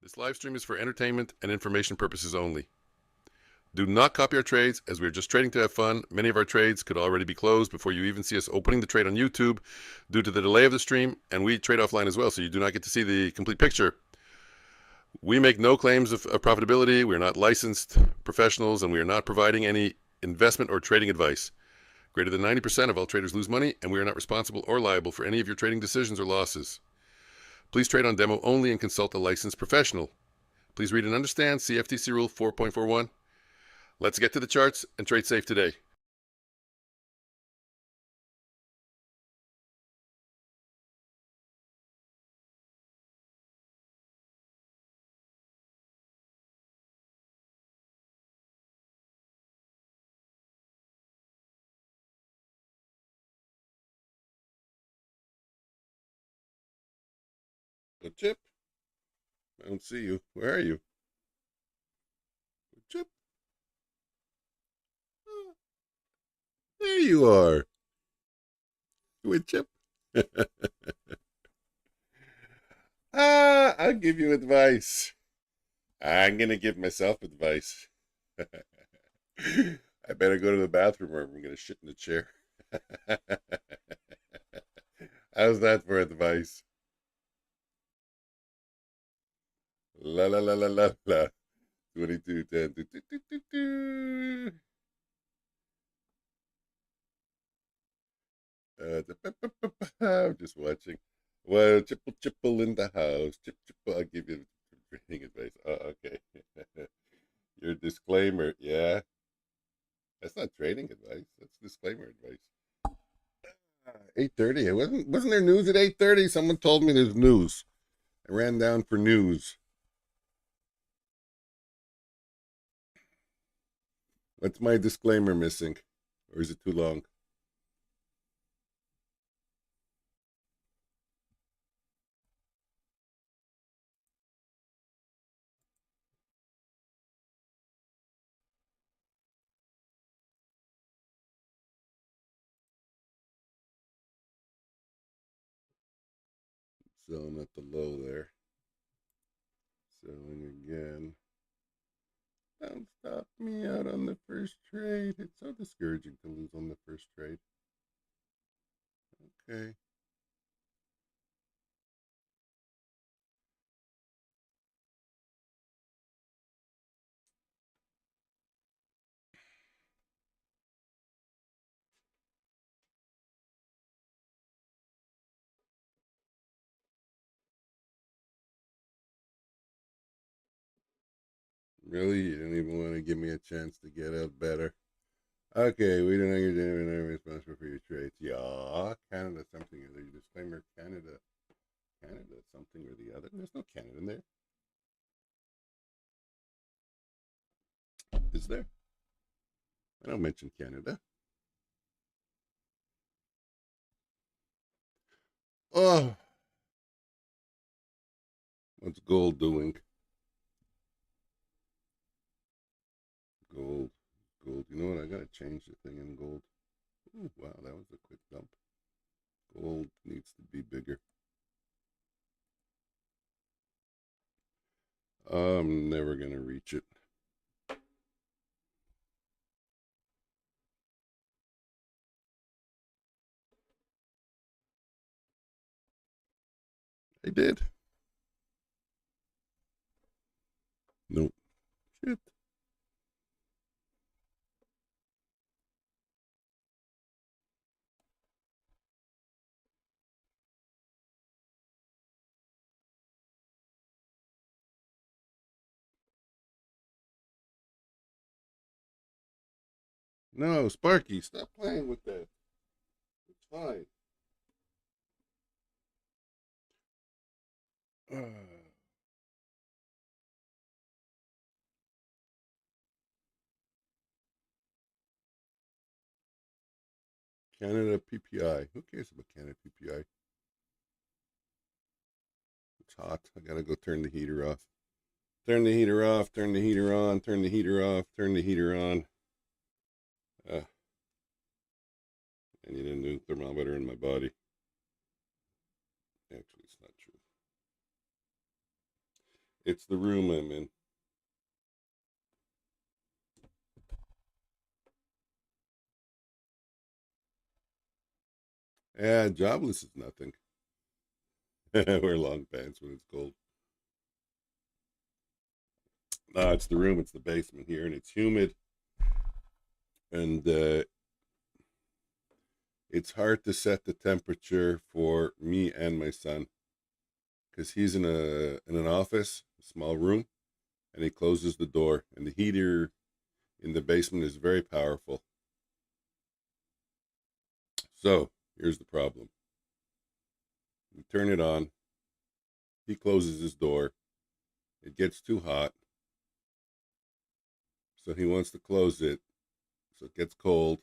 This live stream is for entertainment and information purposes only. Do not copy our trades, as we are just trading to have fun. Many of our trades could already be closed before you even see us opening the trade on YouTube due to the delay of the stream, and we trade offline as well, so you do not get to see the complete picture. We make no claims of profitability. We are not licensed professionals, and we are not providing any investment or trading advice. Greater than 90% of all traders lose money, and we are not responsible or liable for any of your trading decisions or losses. Please trade on demo only and consult a licensed professional. Please read and understand CFTC Rule 4.41. Let's get to the charts and trade safe today. Chip, I don't see you. Where are you? Chip, there you are. With Chip. I'll give you advice. I'm going to give myself advice. I better go to the bathroom or I'm going to shit in the chair. How's that for advice? La la la la la la. 2210. I'm just watching. Well, chipple in the house. Chipple. I'll give you trading advice. Okay. Your disclaimer. Yeah. That's not trading advice. That's disclaimer advice. 8:30. It wasn't there news at 8:30? Someone told me there's news. I ran down for news. What's my disclaimer missing? Or is it too long? Selling at the low there. Selling again. Don't stop me out on the first trade. It's so discouraging to lose on the first trade. Okay. Really? You don't even want to give me a chance to get out better? Okay, we don't know you're doing responsible for your trades. Yeah, Canada something or the disclaimer Canada something or the other. There's no Canada in there. Is there? I don't mention Canada. Oh, what's gold doing? Gold. Gold. You know what? I gotta change the thing in gold. Ooh, wow, that was a quick dump. Gold needs to be bigger. I'm never gonna reach it. I did. Nope. Shit. No, Sparky, stop playing with that. It's fine. Canada PPI. Who cares about Canada PPI? It's hot. I gotta go turn the heater off. Turn the heater off. Turn the heater on. Turn the heater off. Turn the heater on. I need a new thermometer in my body. Actually, it's not true. It's the room I'm in. Yeah, jobless is nothing. Wear long pants when it's cold. No, it's the room. It's the basement here, and it's humid, and it's hard to set the temperature for me and my son because he's in an office, a small room, and he closes the door, and the heater in the basement is very powerful. So here's the problem: we turn it on. He closes his door. It gets too hot, so he wants to close it, so it gets cold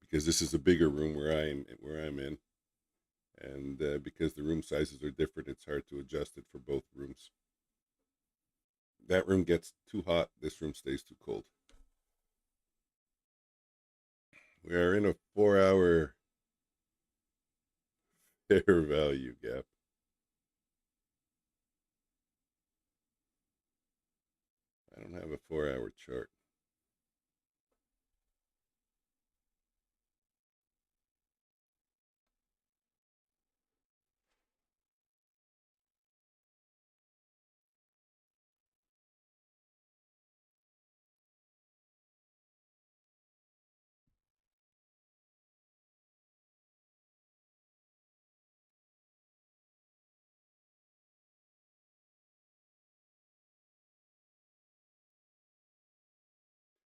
because this is a bigger room where I'm in, and because the room sizes are different, it's hard to adjust it for both rooms. That room gets too hot. This room stays too cold. We are in a 4-hour fair value gap. I don't have a 4-hour chart.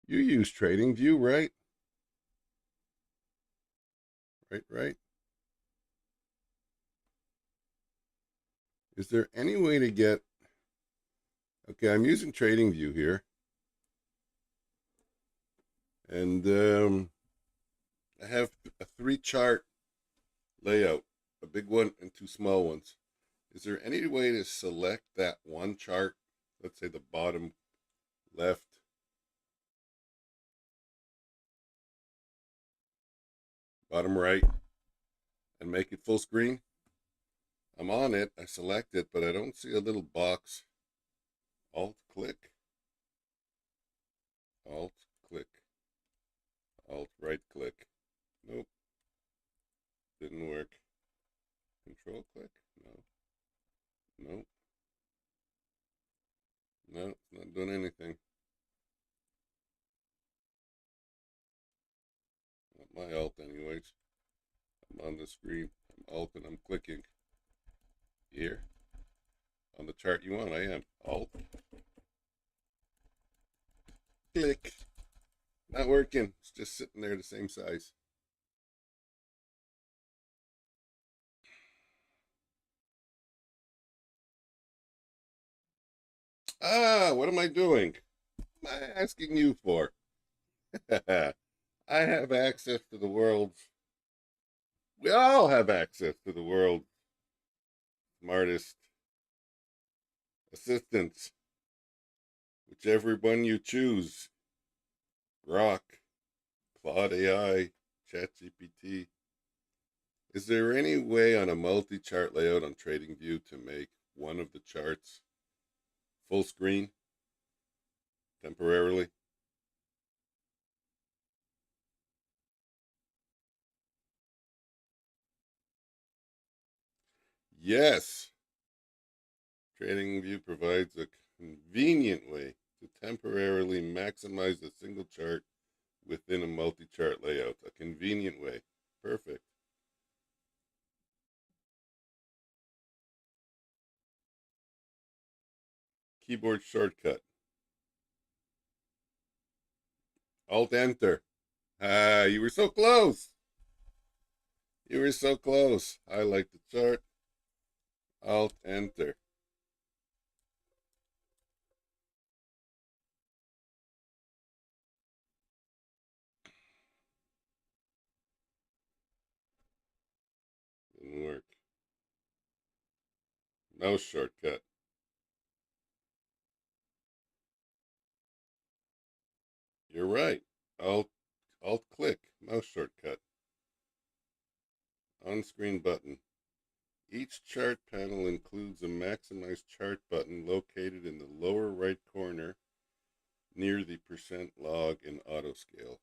You use TradingView, right? Right. Is there any way to get... Okay, I'm using TradingView here. And I have a 3-chart layout, a big one and 2 small ones. Is there any way to select that one chart, let's say the bottom left, bottom right, and make it full screen? I'm on it, I select it, but I don't see a little box. Alt click, Alt click, Alt right click. Nope, didn't work. Control click? Nope. No, it's not doing anything. Not my alt anyways. I'm on the screen. I'm alt and I'm clicking. Here. On the chart you want, I am. Alt. Click. Not working. It's just sitting there the same size. What am I doing? What am I asking you for? I have access to the world's... We all have access to the world's smartest assistants. Whichever one you choose. Grok, Claude AI, ChatGPT. Is there any way on a multi-chart layout on TradingView to make one of the charts full screen temporarily? Yes. TradingView provides a convenient way to temporarily maximize a single chart within a multi-chart layout. A convenient way. Perfect. Keyboard shortcut. Alt Enter. You were so close. You were so close. Highlight the chart. Alt Enter. Didn't work. Mouse shortcut. You're right. Alt click. Mouse shortcut. On screen button. Each chart panel includes a maximize chart button located in the lower right corner near the percent log in auto scale.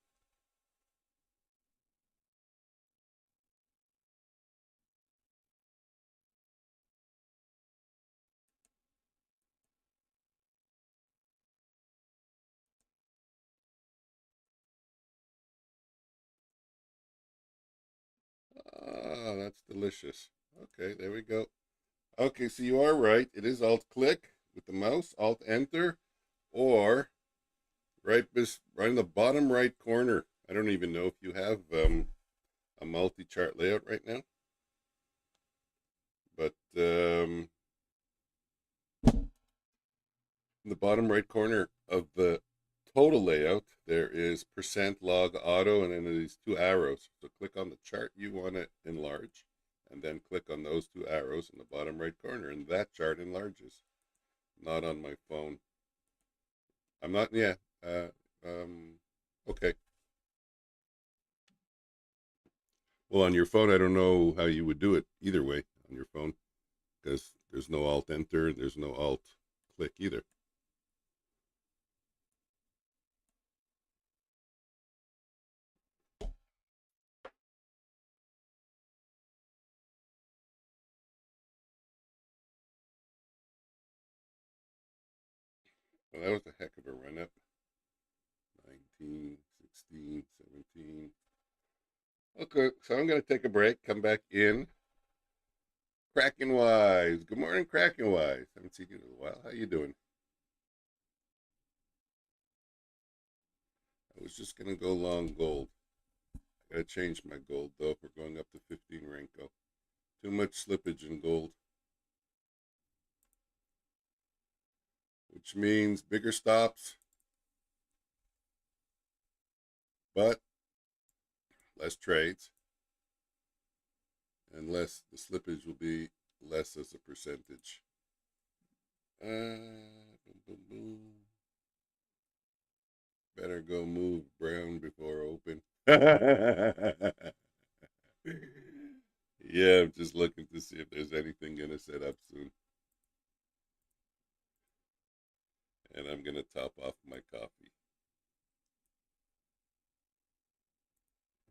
Ah, that's delicious. Okay, there we go. Okay, so you are right. It is Alt click with the mouse, Alt enter, or right in the bottom right corner. I don't even know if you have a multi-chart layout right now, but in the bottom right corner of the total layout, there is percent log auto, and then these two arrows. So click on the chart you want to enlarge, and then click on those two arrows in the bottom right corner, and that chart enlarges. Not on my phone. I'm not, yeah. Okay. Well, on your phone, I don't know how you would do it either way on your phone, because there's no Alt Enter, there's no Alt click either. Well, that was a heck of a run up. 19, 16, 17. Okay, so I'm going to take a break, come back in. Kraken Wise. Good morning, Kraken Wise. Haven't seen you in a while. How you doing? I was just going to go long gold. I got to change my gold, though. We're going up to 15 Renko. Too much slippage in gold, which means bigger stops, but less trades, and less, the slippage will be less as a percentage. Boom, boom, boom. Better go move brown before open. Yeah, I'm just looking to see if there's anything going to set up soon. And I'm going to top off my coffee.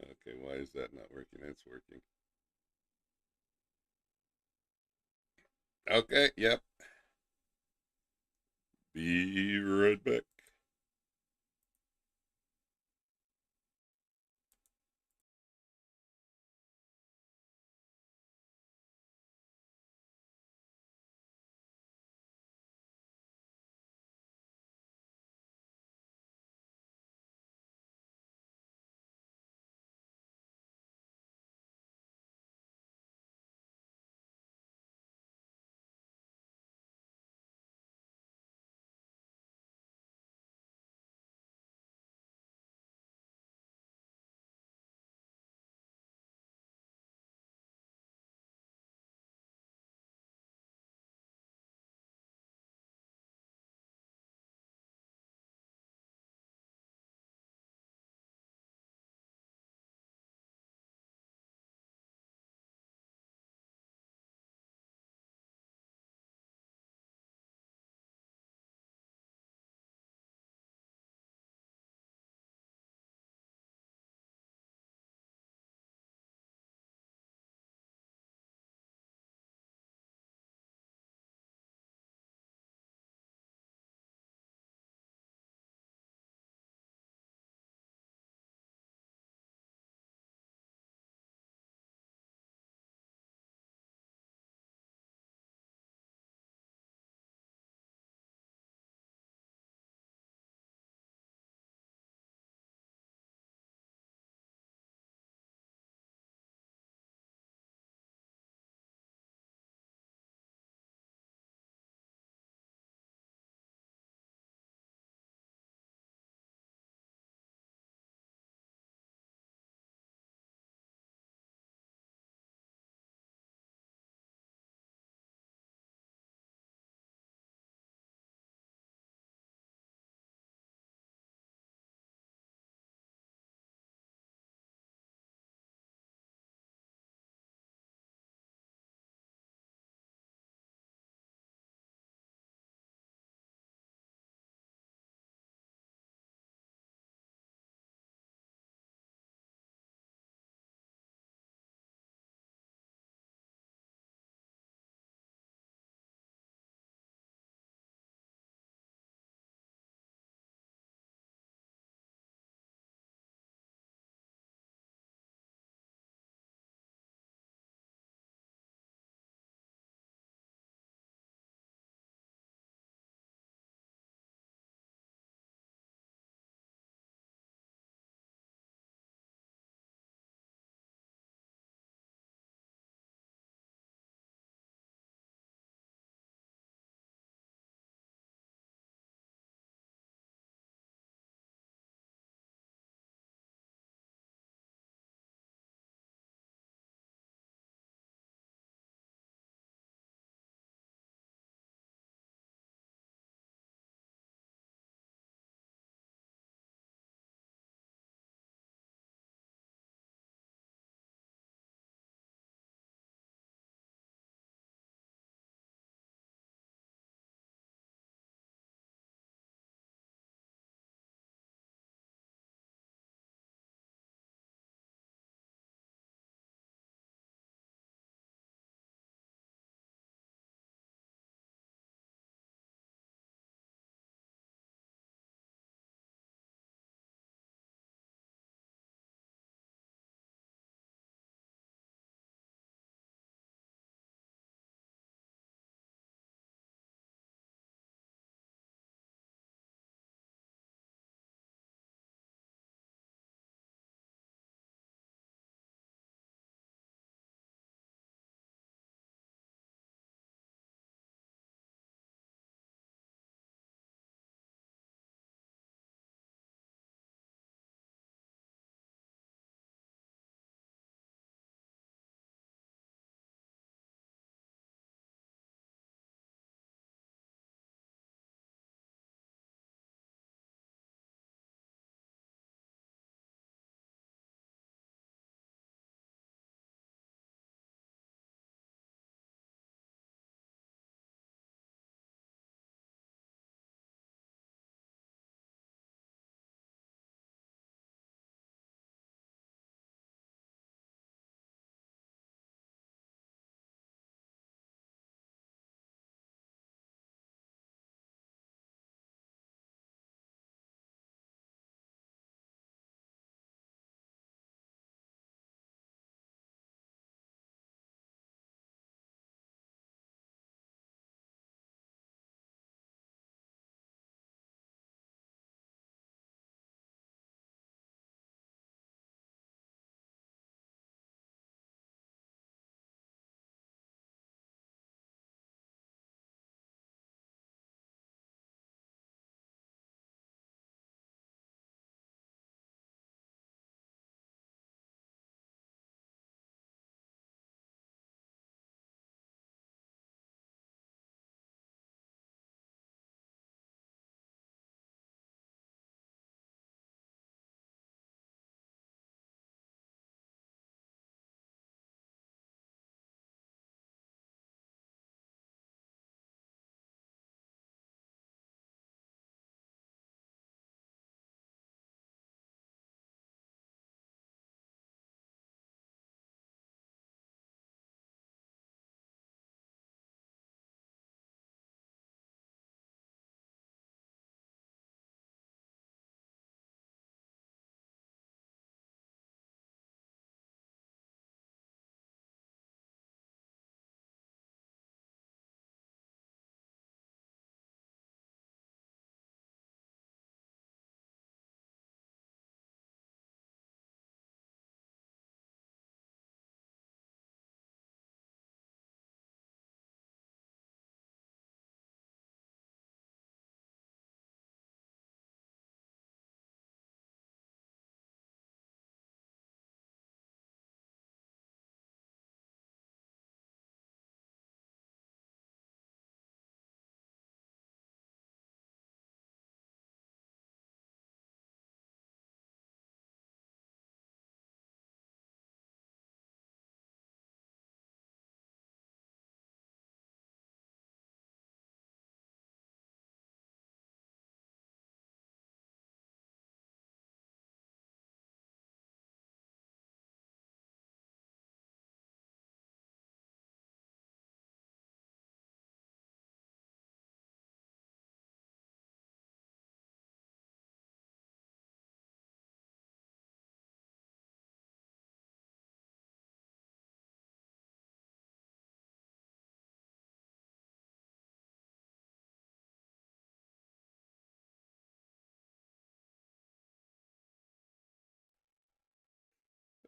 Okay, why is that not working? It's working. Okay, yep. Be right back.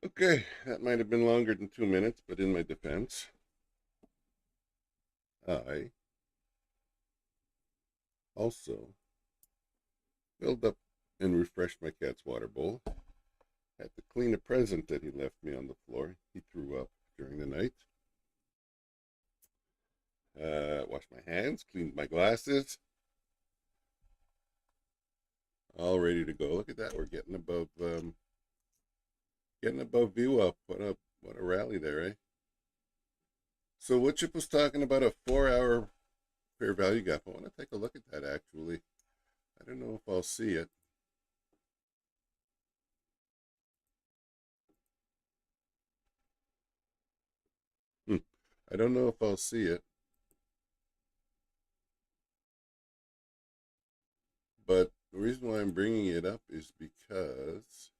Okay, that might have been longer than 2 minutes, but in my defense, I also filled up and refreshed my cat's water bowl. Had to clean a present that he left me on the floor. He threw up during the night. Washed my hands, cleaned my glasses. All ready to go. Look at that. We're getting above VWAP. What a rally there, eh? So what Chip was talking about, a 4-hour fair value gap. I want to take a look at that actually. I don't know if I'll see it. I don't know if I'll see it. But the reason why I'm bringing it up is because,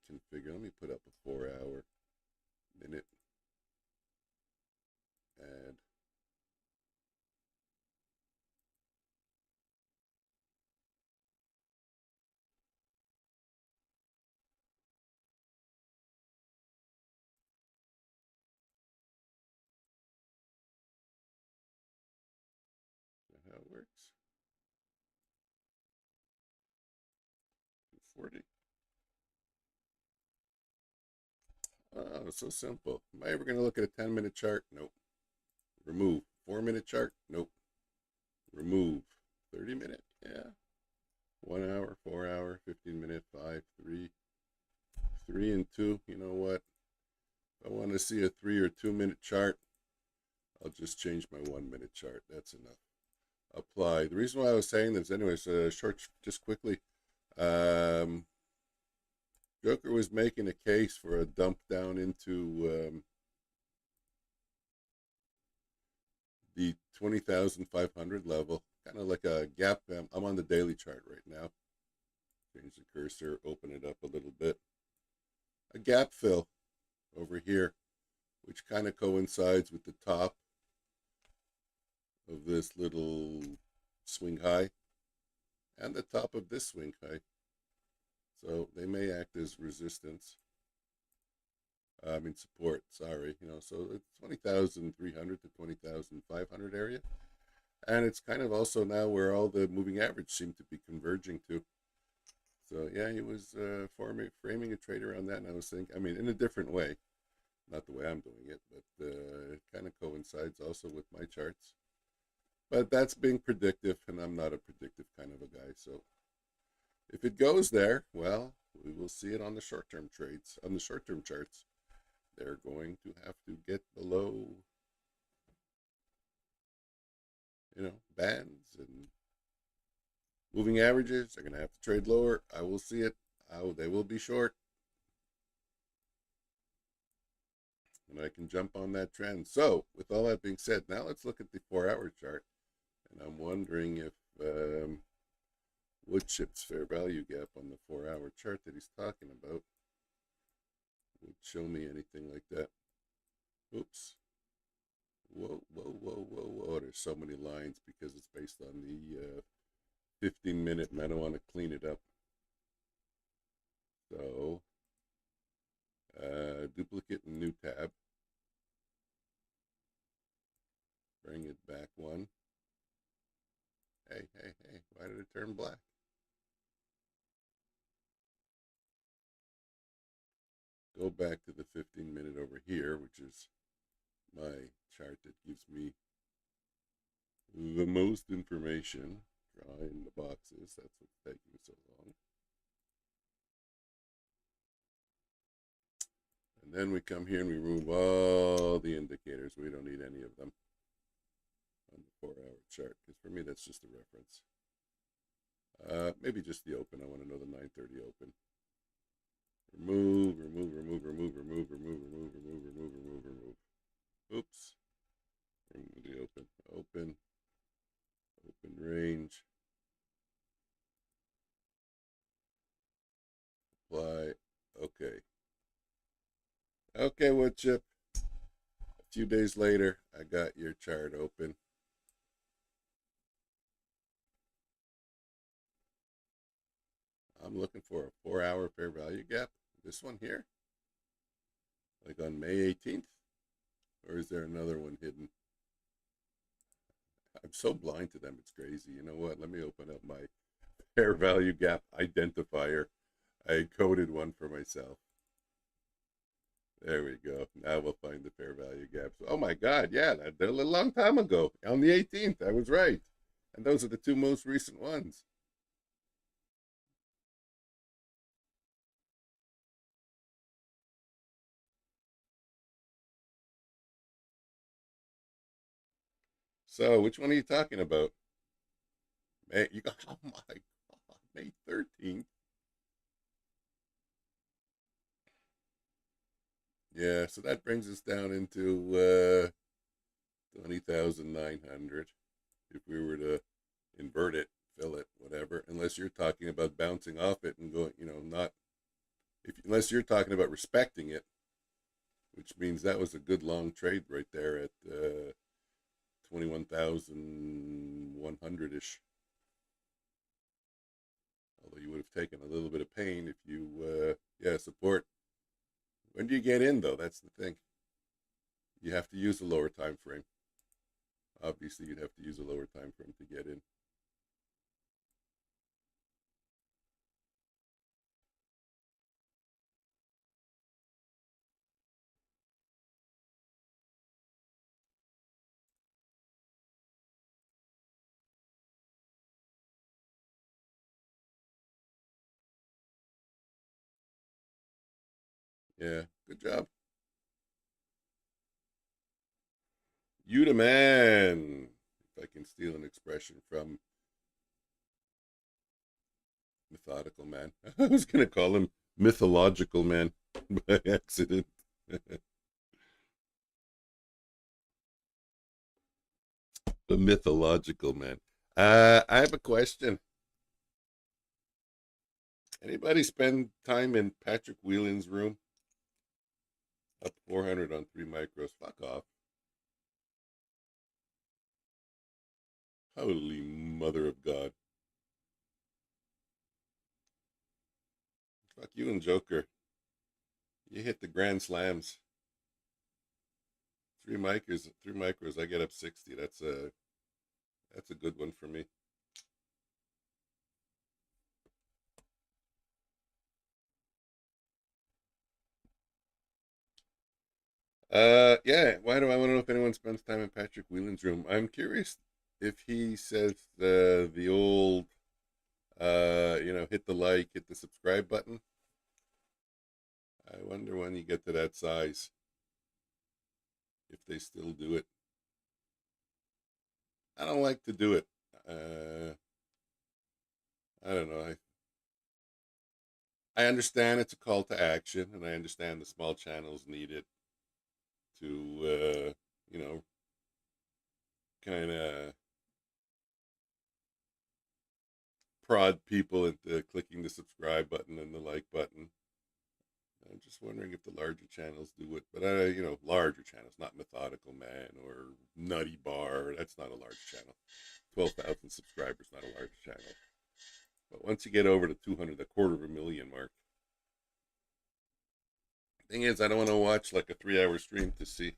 let me put up a 4-hour minute, add. Is that how it works? 240. Oh, it's so simple. Am I ever going to look at a 10-minute chart? Nope. Remove. 4-minute chart? Nope. Remove. 30-minute? Yeah. 1 hour, 4 hour, 15-minute, 5, 3, 3 and 2. You know what? If I want to see a 3 or 2-minute chart, I'll just change my 1-minute chart. That's enough. Apply. The reason why I was saying this, anyways, short, just quickly. Joker was making a case for a dump down into the 20,500 level, kind of like a gap. I'm on the daily chart right now. Change the cursor, open it up a little bit. A gap fill over here, which kind of coincides with the top of this little swing high and the top of this swing high. So they may act as resistance. Support, sorry. So it's 20,300 to 20,500 area. And it's kind of also now where all the moving average seem to be converging to. So yeah, he was framing a trade around that, and I was thinking, in a different way, not the way I'm doing it, but it kind of coincides also with my charts. But that's being predictive, and I'm not a predictive kind of a guy. So if it goes there, well, we will see it on the short-term trades, on the short-term charts. They're going to have to get below, bands and moving averages. They're going to have to trade lower. I will see it. They will be short. And I can jump on that trend. So, with all that being said, now let's look at the 4-hour chart. And I'm wondering if wood chip's fair value gap on the 4-hour chart that he's talking about would show me anything like that. Oops. Whoa, whoa, whoa, whoa, whoa. There's so many lines because it's based on the 15-minute, and I don't want to clean it up. So, duplicate and new tab. Bring it back one. Hey, hey, hey, why did it turn black? Go back to the 15-minute over here, which is my chart that gives me the most information. Draw in the boxes. That's what's taking so long. And then we come here and we remove all the indicators. We don't need any of them on the 4-hour chart, because for me that's just a reference. Maybe just the open. I want to know the 9:30 open. Remove, remove, remove, remove, remove, remove, remove, remove, remove, remove, remove. Oops. Remove the open. Open. Open range. Apply. Okay. Okay, wood chip. A few days later, I got your chart open. I'm looking for a 4-hour fair value gap. This one here? Like on May 18th? Or is there another one hidden? I'm so blind to them, it's crazy. You know what? Let me open up my fair value gap identifier. I coded one for myself. There we go. Now we'll find the fair value gaps. Oh my God, yeah, that did a long time ago. On the 18th, I was right. And those are the two most recent ones. So, which one are you talking about? May, you got, oh my God, May 13th. Yeah, so that brings us down into 20,900 if we were to invert it, fill it, whatever, unless you're talking about bouncing off it and going, not, unless you're talking about respecting it, which means that was a good long trade right there at 21,100-ish. Although you would have taken a little bit of pain if you, support. When do you get in, though? That's the thing. You have to use a lower time frame. Obviously, you'd have to use a lower time frame to get in. Yeah, good job. You the man. If I can steal an expression from Methodical Man. I was going to call him Mythological Man by accident. The Mythological Man. I have a question. Anybody spend time in Patrick Whelan's room? Up 400 on 3 micros. Fuck off. Holy mother of God. Fuck you and Joker. You hit the grand slams. 3 micros. I get up 60. That's a good one for me. Yeah. Why do I want to know if anyone spends time in Patrick Whelan's room? I'm curious if he says the old, hit the like, hit the subscribe button. I wonder when you get to that size, if they still do it. I don't like to do it. I don't know. I understand it's a call to action, and I understand the small channels need it to, kind of prod people into clicking the subscribe button and the like button. I'm just wondering if the larger channels do it, but larger channels, not Methodical Man or Nutty Bar. That's not a large channel. 12,000 subscribers, not a large channel. But once you get over to 200, the 250,000 mark. Thing is, I don't want to watch like a 3-hour stream to see.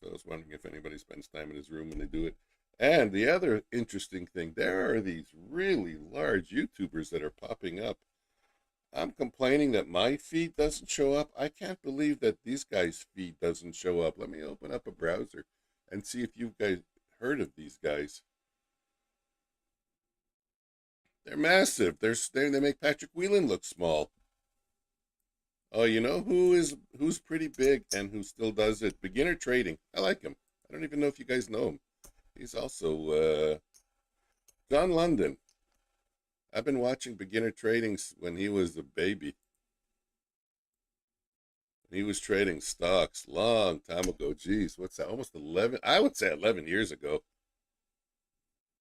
So I was wondering if anybody spends time in his room when they do it. And the other interesting thing, there are these really large YouTubers that are popping up. I'm complaining that my feed doesn't show up. I can't believe that these guys' feed doesn't show up. Let me open up a browser and see if you guys heard of these guys. They're massive. They make Patrick Whelan look small. Oh, you know who's pretty big and who still does it? Beginner Trading. I like him. I don't even know if you guys know him. He's also John London. I've been watching Beginner Trading when he was a baby. He was trading stocks long time ago. Geez, what's that? Almost 11. I would say 11 years ago.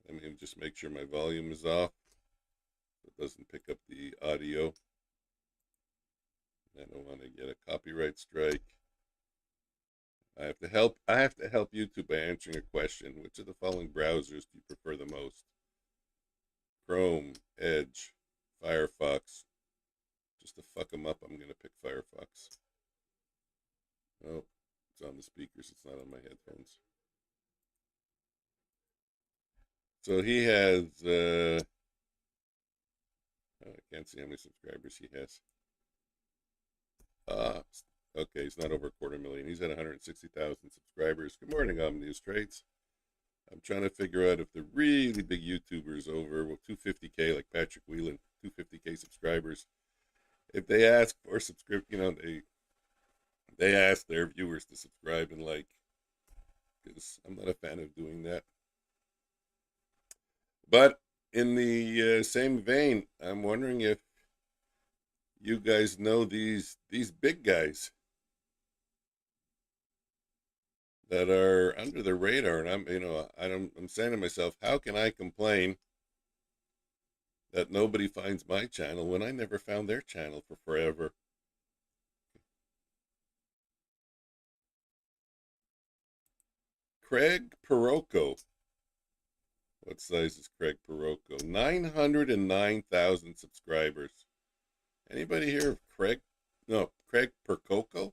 Let me just make sure my volume is off. It doesn't pick up the audio. I don't want to get a copyright strike. I have to help YouTube by answering a question. Which of the following browsers do you prefer the most? Chrome, Edge, Firefox, Just to fuck them up, I'm going to pick Firefox. Oh, it's on the speakers. It's not on my headphones. So he has, I can't see how many subscribers he has. Okay, he's not over a 250,000. He's at 160,000 subscribers. Good morning, News Trades. I'm trying to figure out if the really big YouTubers over 250K, like Patrick Whelan, 250K subscribers, if they ask for they ask their viewers to subscribe and like, because I'm not a fan of doing that. But in the same vein, I'm wondering if you guys know these big guys that are under the radar, and I'm saying to myself, how can I complain that nobody finds my channel when I never found their channel for forever? Craig Perocco. What size is Craig Perocco? 909,000 subscribers. Anybody hear of Craig? No, Craig Perocco?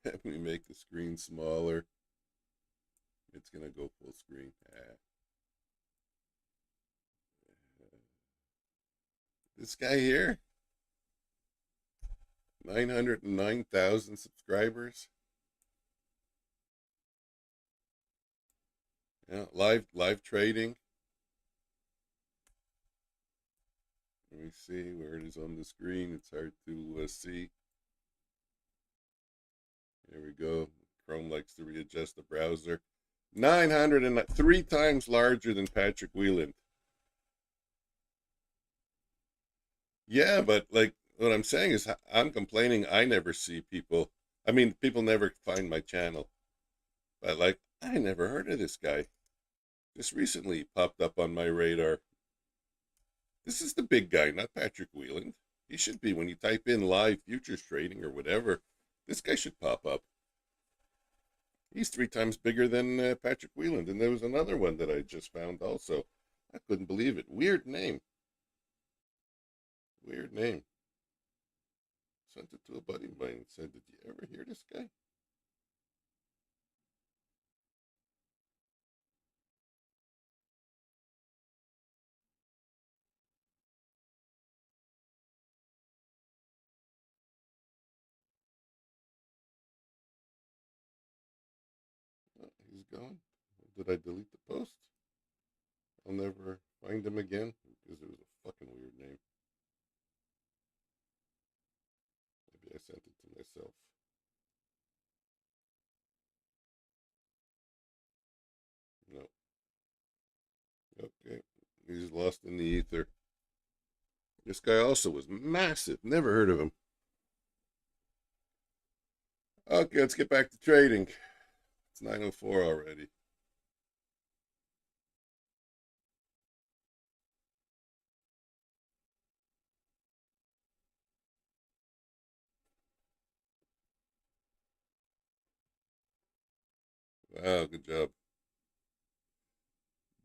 Let me make the screen smaller. It's going to go full screen. This guy here, 909,000 subscribers. Yeah, live trading. Let me see where it is on the screen. It's hard to see. There we go. Chrome likes to readjust the browser. 3 times larger than Patrick Whelan. Yeah, but like what I'm saying is I'm complaining I never see people. I mean, people never find my channel. But like, I never heard of this guy. Just recently popped up on my radar. This is the big guy, not Patrick Whelan. He should be, when you type in live futures trading or whatever, this guy should pop up. He's 3 times bigger than Patrick Whelan. And there was another one that I just found also. I couldn't believe it. Weird name. Weird name. Sent it to a buddy of mine and said, did you ever hear this guy? Oh, he's gone. Did I delete the post? I'll never find him again because it was a fucking weird name. Maybe I sent it to myself. No. Okay. He's lost in the ether. This guy also was massive. Never heard of him. Okay, let's get back to trading. It's 9:04 already. Wow, good job.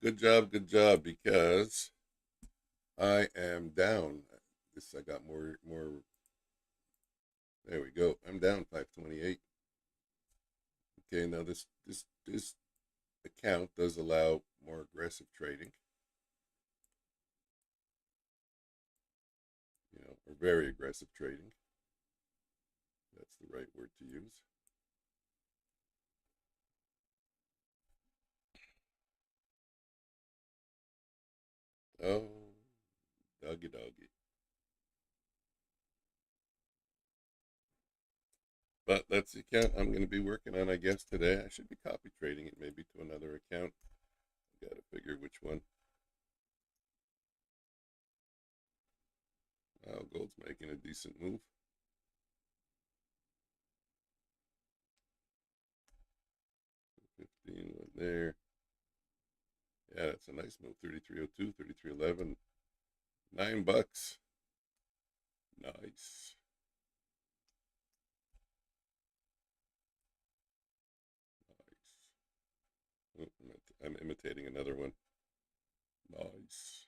Good job, because I am down. I got more. There we go. I'm down 528. Okay, now this account does allow more aggressive trading. Or very aggressive trading. That's the right word to use. Oh, doggy. But that's the account I'm going to be working on, I guess, today. I should be copy trading it maybe to another account. Got to figure which one. Wow, gold's making a decent move. $15 went there. Yeah, that's a nice move. 33.02, 33.11. $9. Nice. Nice. Oh, I'm imitating another one. Nice.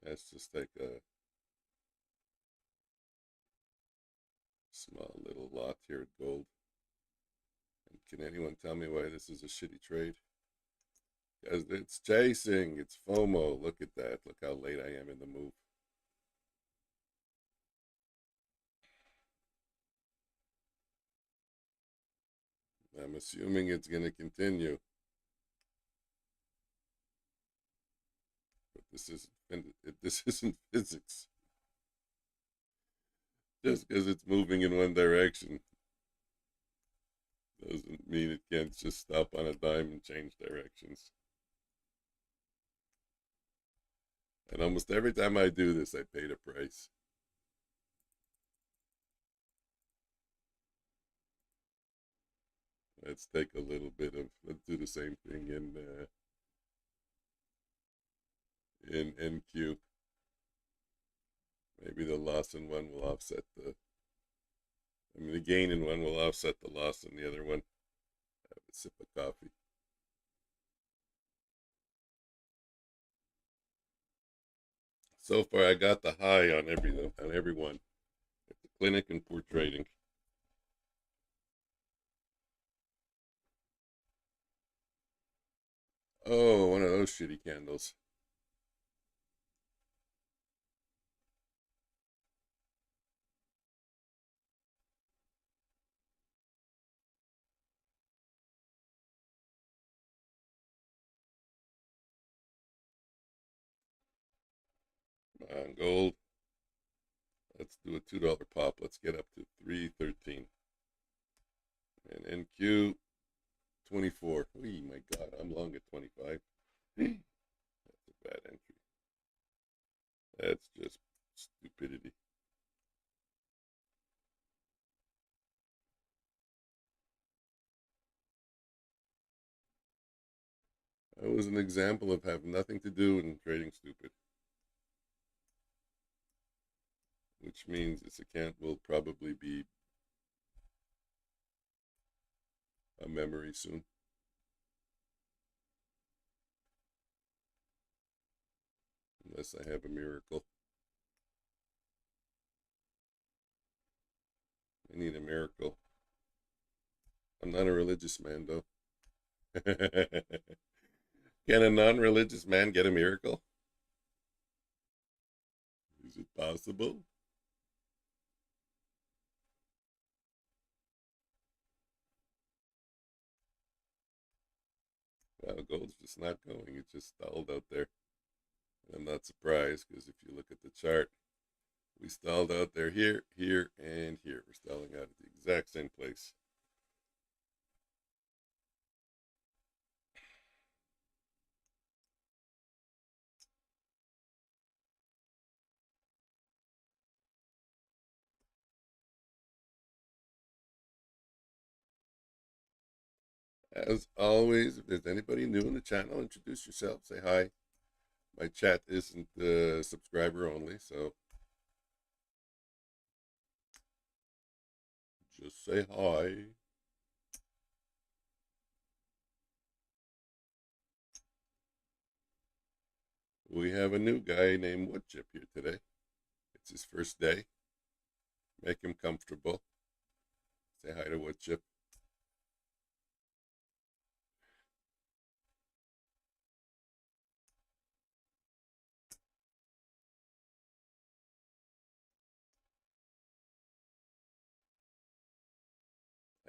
Let's just take a small little lot here at gold. And can anyone tell me why this is a shitty trade? Because it's chasing, it's FOMO. Look at that. Look how late I am in the move. I'm assuming it's going to continue. But this isn't physics. Just because it's moving in one direction doesn't mean it can't just stop on a dime and change directions. And almost every time I do this, I pay the price. Let's take a little bit of, let's do the same thing in NQ. Maybe the loss in one will offset the gain in one will offset the loss in the other one. Have a sip of coffee. So far, I got the high on every one. At the clinic and poor trading. Oh, one of those shitty candles. On gold. Let's do a $2 pop. Let's get up to 313. And NQ 24. Oh my God, I'm long at 25. That's a bad entry. That's just stupidity. That was an example of having nothing to do and trading stupid. Which means this account will probably be a memory soon. Unless I have a miracle. I need a miracle. I'm not a religious man, though. Can a non-religious man get a miracle? Is it possible? Well, gold's just not going. It's just stalled out there. And I'm not surprised because if you look at the chart, we stalled out there here, here, and here. We're stalling out at the exact same place. As always, if there's anybody new in the channel, introduce yourself, say hi. My chat isn't subscriber only, so just say hi. We have a new guy named Woodchip here today. It's his first day. Make him comfortable. Say hi to Woodchip.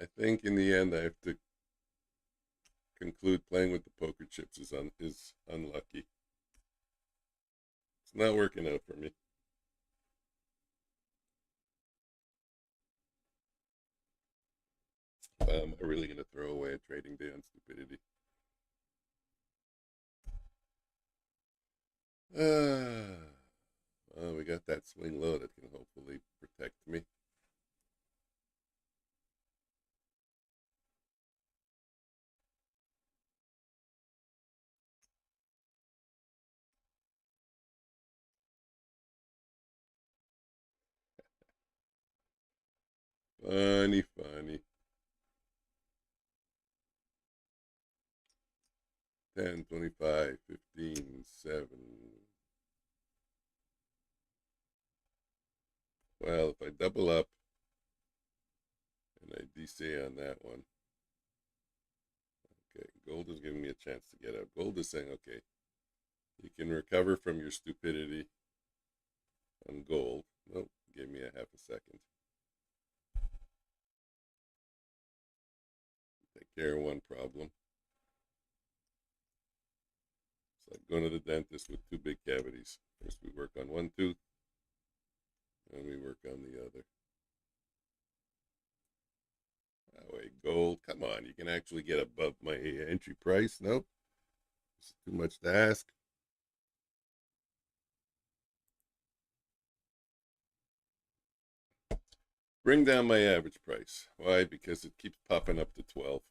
I think in the end I have to conclude playing with the poker chips is unlucky. It's not working out for me. Am I really going to throw away a trading day on stupidity? Well, we got that swing low that can hopefully protect me. Funny, funny. 10, 25, 15, 7. Well, if I double up and I DC on that one, okay, gold is giving me a chance to get out. Gold is saying, okay, you can recover from your stupidity on gold. Nope, give me a half a second. Take care of one problem. It's like going to the dentist with two big cavities. First we work on one tooth, and we work on the other. Oh, wait, gold. Come on, you can actually get above my entry price. Nope, it's too much to ask. Bring down my average price. Why? Because it keeps popping up to 12.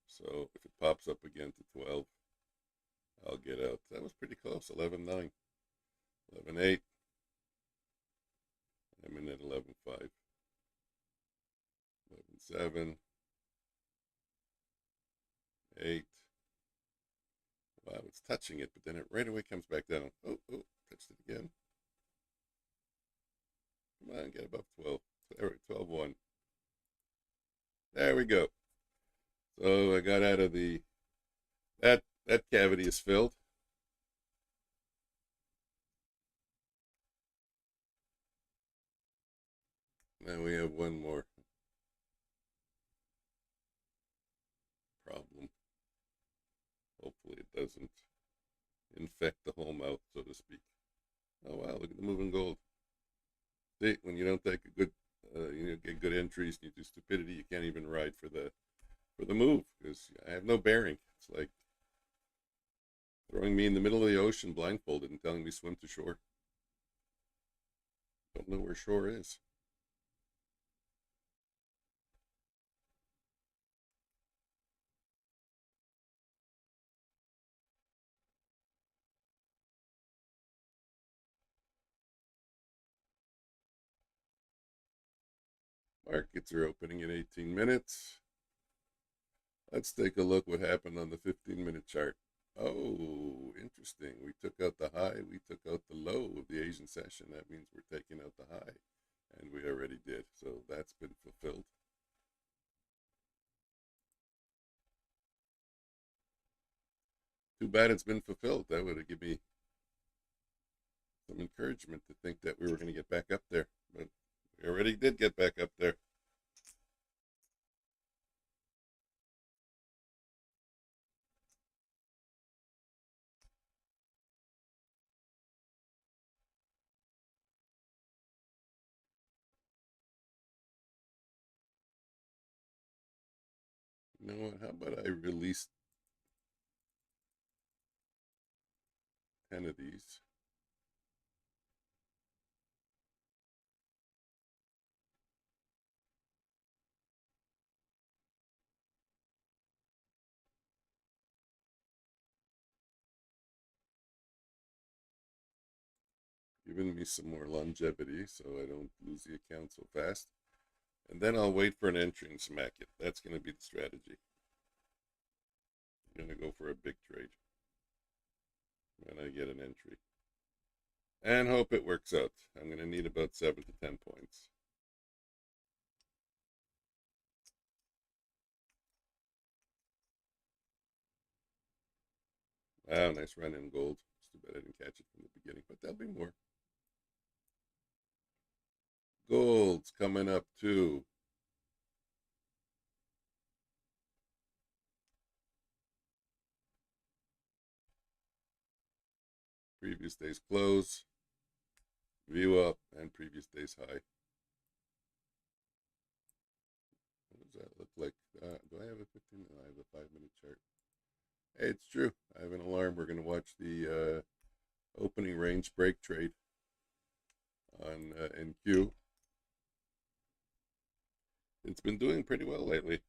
So if it pops up again to 12, I'll get out. That was pretty close. 11.9, 11.8. I'm in at 11.5, 11.7, 8. Wow, it's touching it, but then it right away comes back down. Oh, touched it again. Come on, get above 12. 12.1. There we go. So I got out of the that cavity is filled. Now we have one more problem. Hopefully it doesn't infect the whole mouth, so to speak. Oh wow, look at the moving gold. See, when you don't take a good, get good entries, you do stupidity, you can't even ride for the move because I have no bearing. It's like throwing me in the middle of the ocean blindfolded and telling me swim to shore. Don't know where shore is. Markets are opening in 18 minutes. Let's take a look what happened on the 15-minute chart. Oh, interesting. We took out the high, we took out the low of the Asian session. That means we're taking out the high, and we already did. So that's been fulfilled. Too bad it's been fulfilled. That would have given me some encouragement to think that we were going to get back up there. But we already did get back up there. You know what? How about I release 10 of these? Giving me some more longevity so I don't lose the account so fast. And then I'll wait for an entry and smack it. That's going to be the strategy. I'm going to go for a big trade when I get an entry. And hope it works out. I'm going to need about 7 to 10 points. Wow, nice run in gold. It's too bad I didn't catch it from the beginning, but there'll be more. Gold's coming up too. Previous day's close, view up, and previous day's high. What does that look like? Do I have a 15? No, I have a 5-minute chart. Hey, it's true. I have an alarm. We're going to watch the opening range break trade on NQ. It's been doing pretty well lately.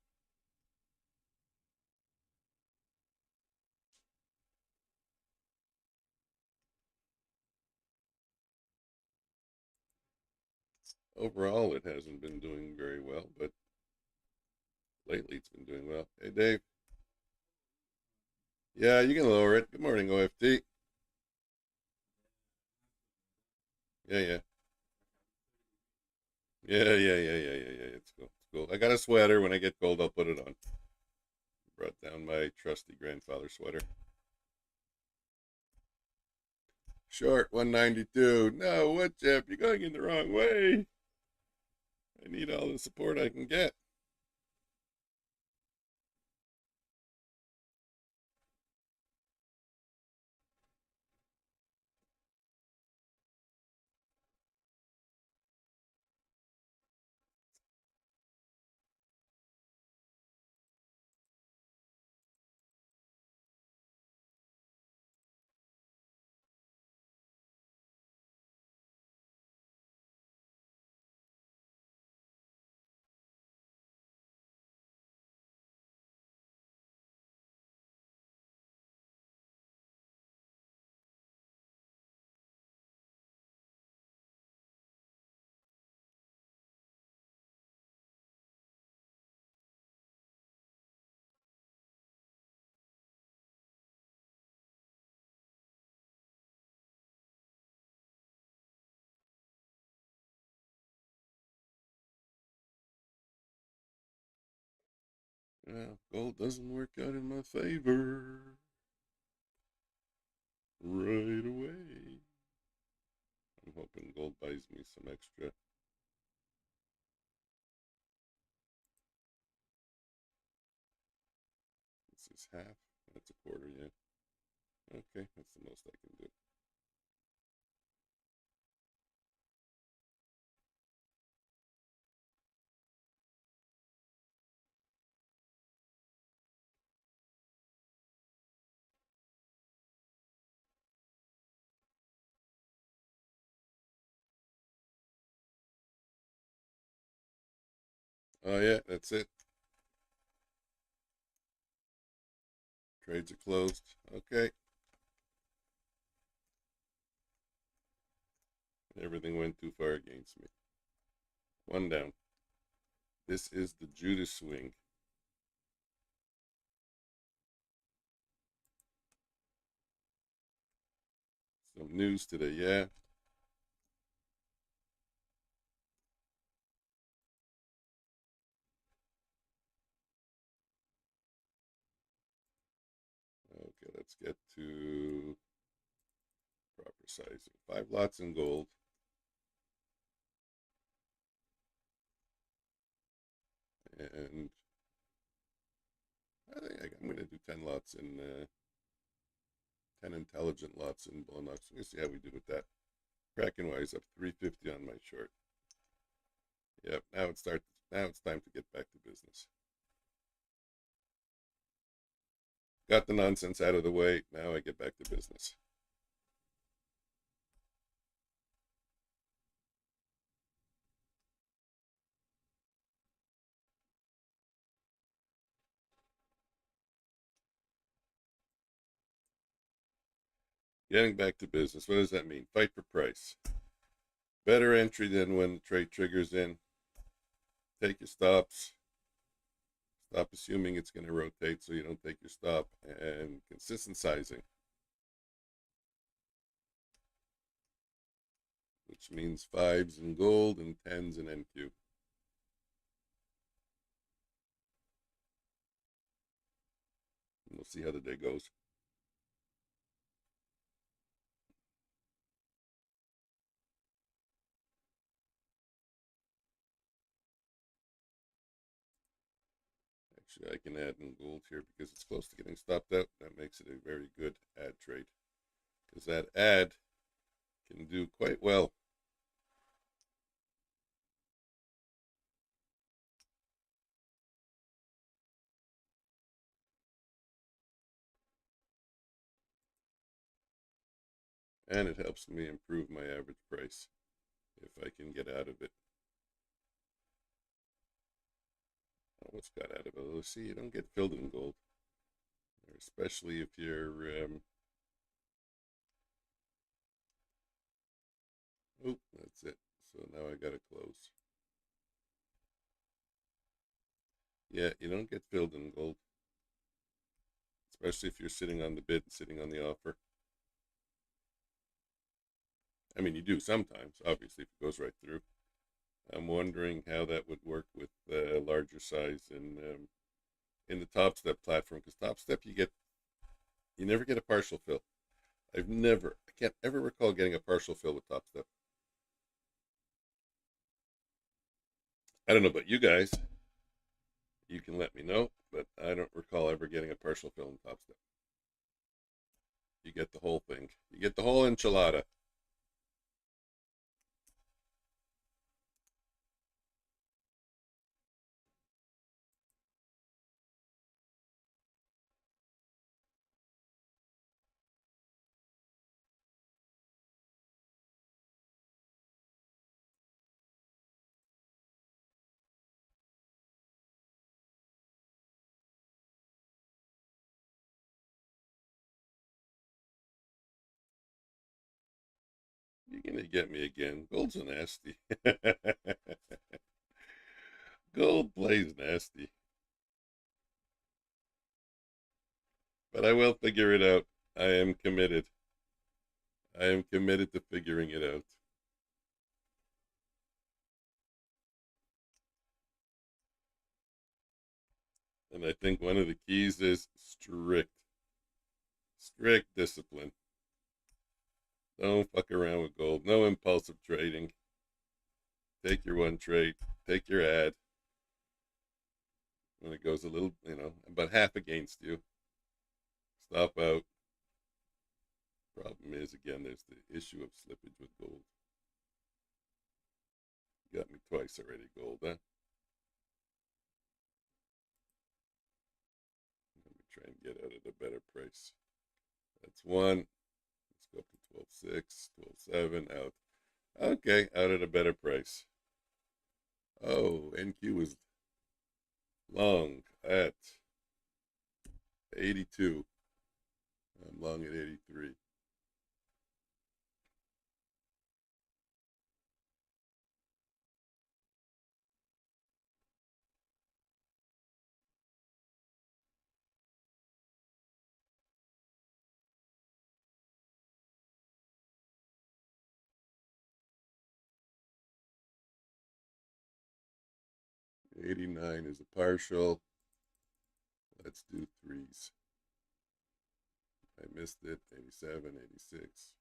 Overall, it hasn't been doing very well, but lately it's been doing well. Hey, Dave. Yeah, you can lower it. Good morning, OFT. Yeah, yeah. Yeah. It's cool. It's cool. I got a sweater. When I get cold, I'll put it on. Brought down my trusty grandfather sweater. Short 192. No, what, Jeff? You're going in the wrong way. I need all the support I can get. Well, gold doesn't work out in my favor right away. I'm hoping gold buys me some extra. This is half. That's a quarter, yeah. Okay, that's the most I can do. Oh, yeah, that's it. Trades are closed. Okay. Everything went too far against me. One down. This is the Judas swing. Some news today, yeah. Okay, let's get to proper sizing. 5 lots in gold. And I think I'm going to do 10 lots in 10 intelligent lots in Bulenox. We'll see how we do with that. Kraken wise up 350 on my short. Yep, now it's time to get back to business. Got the nonsense out of the way. Now I get back to business. Getting back to business. What does that mean? Fight for price. Better entry than when the trade triggers in. Take your stops. Stop assuming it's going to rotate so you don't take your stop. And consistent sizing, which means 5s in gold and 10s in NQ. And we'll see how the day goes. Actually, I can add in gold here because it's close to getting stopped out. That makes it a very good add trade because that add can do quite well. And it helps me improve my average price if I can get out of it. Oh, what's got out of it? Let's see, you don't get filled in gold, especially if you're oh, that's it. So now I gotta close. Yeah, you don't get filled in gold, especially if you're sitting on the bid and sitting on the offer. I mean, you do sometimes, obviously, if it goes right through. I'm wondering how that would work with larger size in the topstep platform, because topstep you never get a partial fill. I can't ever recall getting a partial fill with topstep. I don't know about you guys. You can let me know, but I don't recall ever getting a partial fill in topstep. You get the whole thing. You get the whole enchilada. You're gonna get me again. Gold's a nasty. Gold plays nasty. But I will figure it out. I am committed. I am committed to figuring it out. And I think one of the keys is strict discipline. Don't fuck around with gold. No impulsive trading. Take your one trade. Take your ad. When it goes a little, about half against you, stop out. Problem is, again, there's the issue of slippage with gold. Got me twice already, gold, huh? Let me try and get out at a better price. That's one. Let's go up to 12.6, 12.7, out. Okay, out at a better price. Oh, NQ is long at 82. I'm long at 83. $89 is a partial. Let's do threes. I missed it. 87, 86.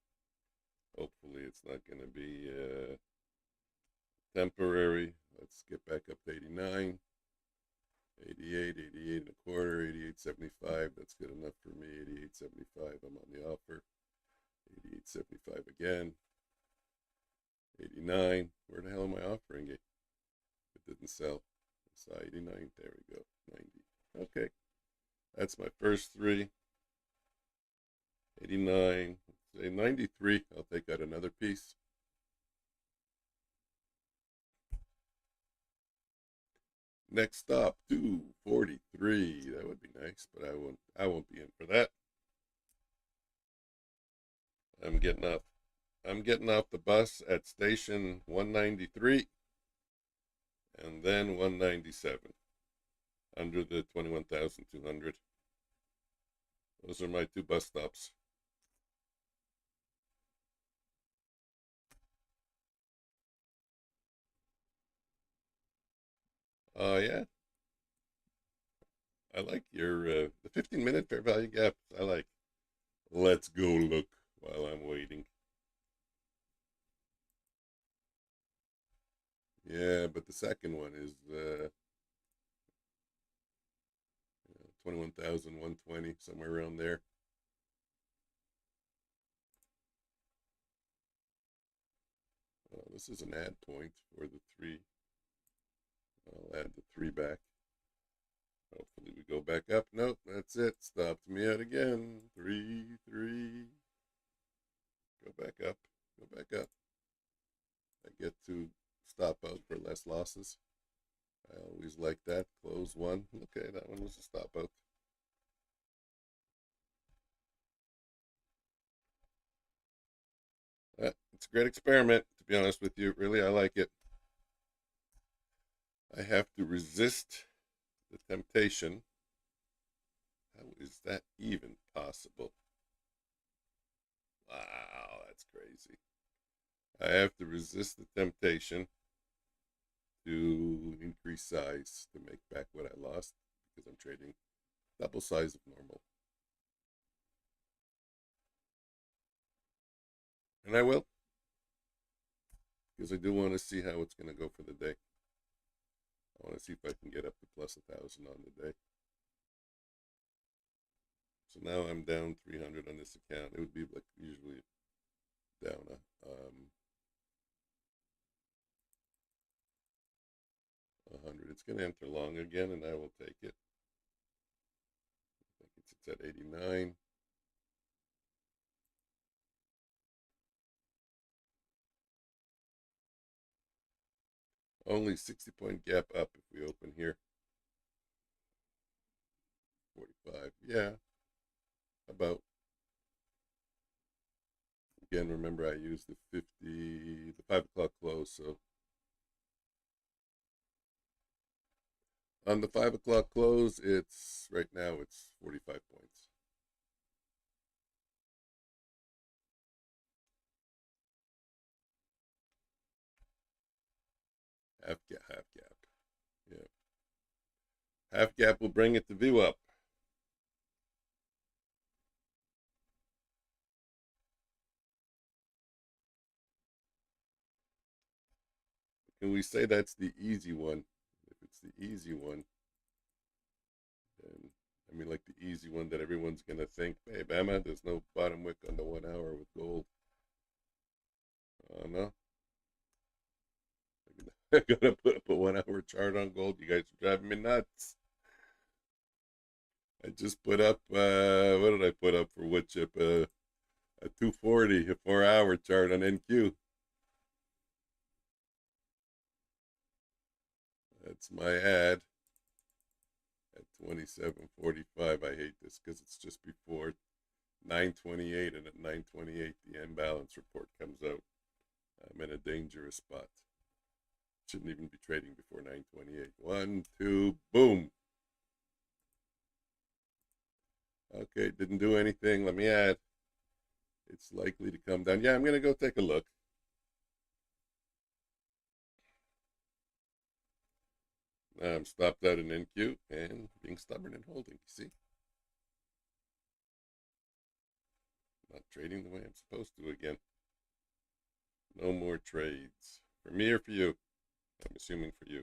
Hopefully it's not going to be temporary. Let's get back up to 89. 88, 88 and a quarter, 88.75. That's good enough for me. 88.75. I'm on the offer. 88.75 again. 89. Where the hell am I offering it? It didn't sell. I saw 89. There we go. 90. Okay. That's my first three. 89. Say 93. I'll take out another piece. Next stop, 243. That would be nice, but I won't be in for that. I'm getting off the bus at station 193 and then 197 under the 21,200. Those are my two bus stops. Yeah. I like your the 15-minute fair value gap. I like. Let's go look while I'm waiting. Yeah, but the second one is 21,120, somewhere around there. This is an add point for the three. I'll add the three back. Hopefully we go back up. Nope, that's it. Stopped me out again. 3, 3. Go back up. Go back up. I get to stop out for less losses. I always like that. Close one. Okay, that one was a stop out. It's It's a great experiment, to be honest with you. Really, I like it. I have to resist the temptation. How is that even possible? Wow, that's crazy. I have to resist the temptation to increase size to make back what I lost because I'm trading double size of normal. And I will, because I do want to see how it's going to go for the day. I want to see if I can get up to plus 1,000 on the day. So now I'm down 300 on this account. It would be like usually down a 100. It's going to enter long again, and I will take it. I think it's at 89. Only 60-point gap up if we open here. 45. Yeah. About. Again, remember I used the 5 o'clock close, so on the 5 o'clock close, it's right now it's 45 points. Half gap. Yeah. Half gap will bring it to view up. Can we say that's the easy one? If it's the easy one, then I mean like the easy one that everyone's gonna think, hey Bama, there's no bottom wick on the 1 hour with gold. No. I gotta put up a 1 hour chart on gold. You guys are driving me nuts. I just put up what did I put up for wood chip? A 240, a 4 hour chart on NQ. That's my ad at 27.45. I hate this because it's just before 9:28, and at 9:28 the imbalance report comes out. I'm in a dangerous spot. Shouldn't even be trading before 9:28. 1, 2, boom. Okay, didn't do anything. Let me add. It's likely to come down. Yeah, I'm going to go take a look. Now I'm stopped out in NQ and being stubborn and holding. You see? Not trading the way I'm supposed to again. No more trades. For me or for you? I'm assuming for you.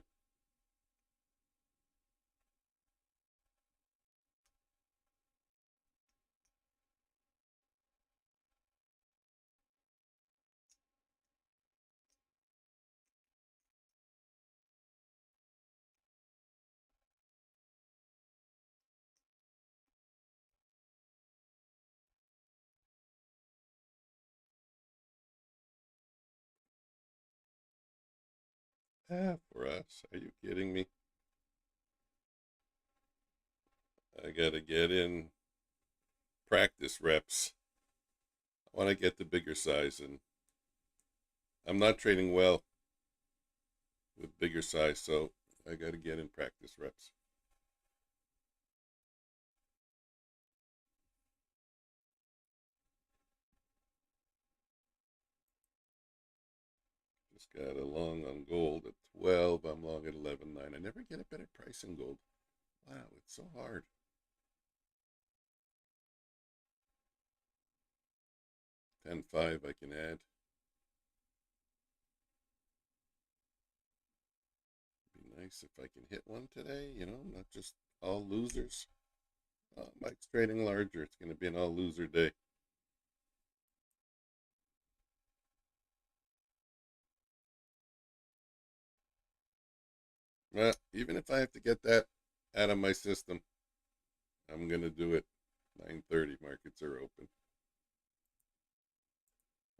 For us. Are you kidding me? I gotta get in practice reps. I want to get the bigger size, and I'm not trading well with bigger size, so I gotta get in practice reps. Just got a long on gold at 12. I'm long at 11.9. I never get a better price in gold. Wow, it's so hard. 10.5 I can add. Be nice if I can hit one today, not just all losers. Mike's trading larger. It's going to be an all loser day. Well, even if I have to get that out of my system, I'm going to do it. 9:30 markets are open.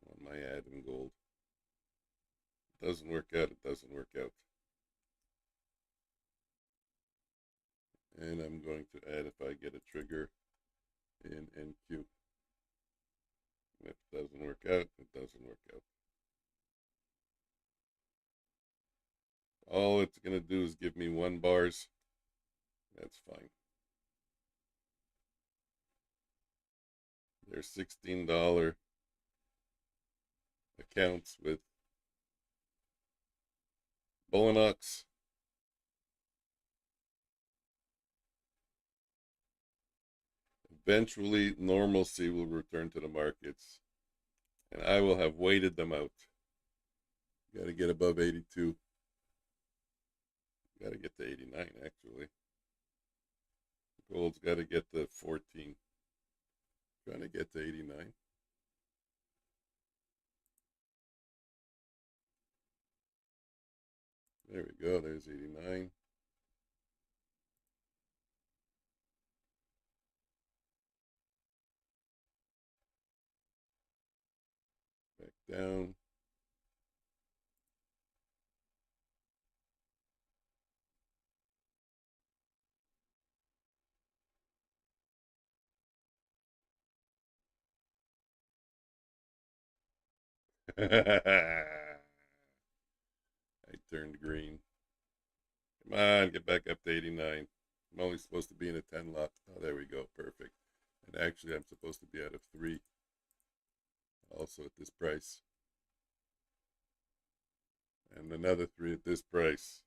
On my ad in gold. It doesn't work out. It doesn't work out. And I'm going to add if I get a trigger in NQ. If it doesn't work out, it doesn't work out. All it's going to do is give me 1 bars. That's fine. There's $16 accounts with Bulenox. Eventually, normalcy will return to the markets, and I will have waited them out. Got to get above 82. Got to get to 89, actually. Gold's got to get to 14. Trying to get to 89. There we go. There's 89. Back down. I turned green. Come on, get back up to 89. I'm only supposed to be in a 10 lot. Oh, there we go. Perfect. And actually, I'm supposed to be out of 3. Also at this price. And another 3 at this price.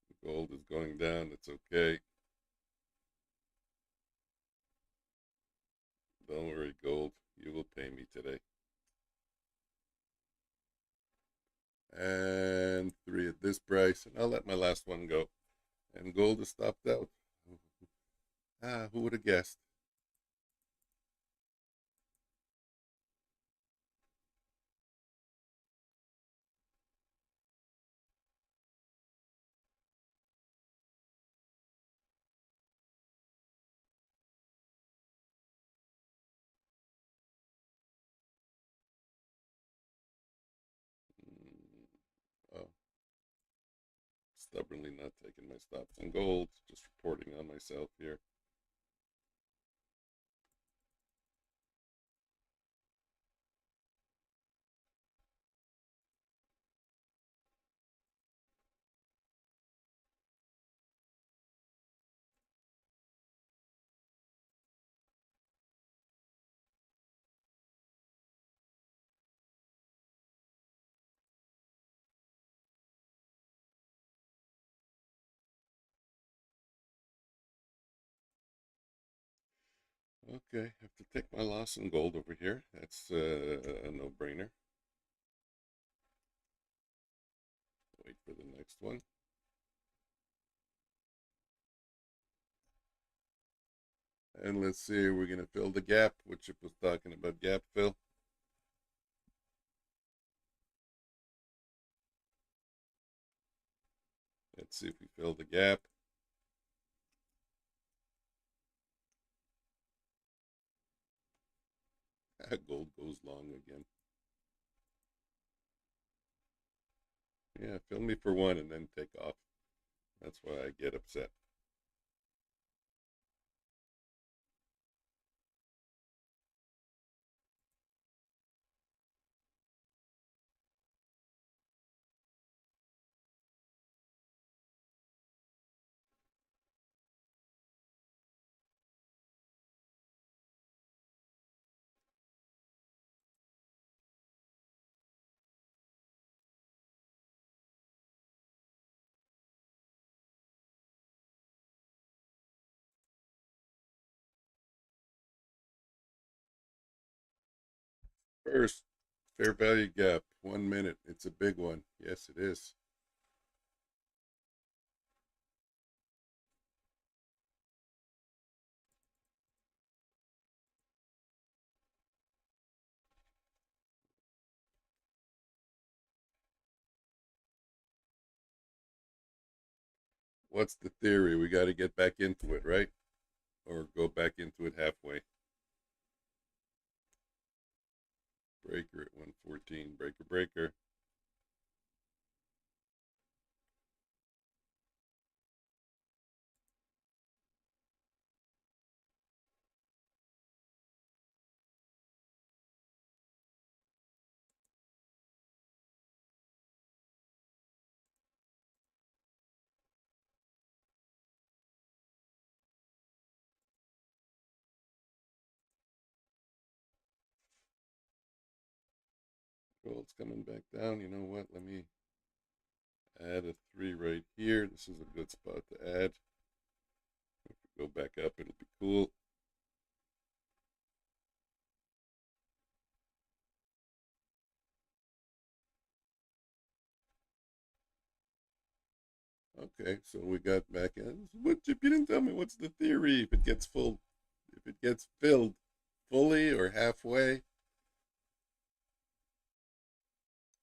The gold is going down. It's okay. Don't worry, gold. You will pay me today. And 3 at this price. And I'll let my last one go. And gold is stopped out. Who would have guessed? Oh, stubbornly not taking my stops on gold. Just reporting on myself here. Okay, I have to take my loss in gold over here. That's a no-brainer. Wait for the next one. And let's see, we're going to fill the gap, which Chip was talking about gap fill. Let's see if we fill the gap. Gold goes long again. Yeah, fill me for 1 and then take off. That's why I get upset. First, fair value gap, 1 minute. It's a big one. Yes, it is. What's the theory? We got to get back into it, right? Or go back into it halfway. Breaker at 114. Breaker, breaker. Gold's coming back down. You know what? Let me add a 3 right here. This is a good spot to add. If we go back up, it'll be cool. Okay, so we got back in. What, you didn't tell me what's the theory if it gets full, if it gets filled fully or halfway.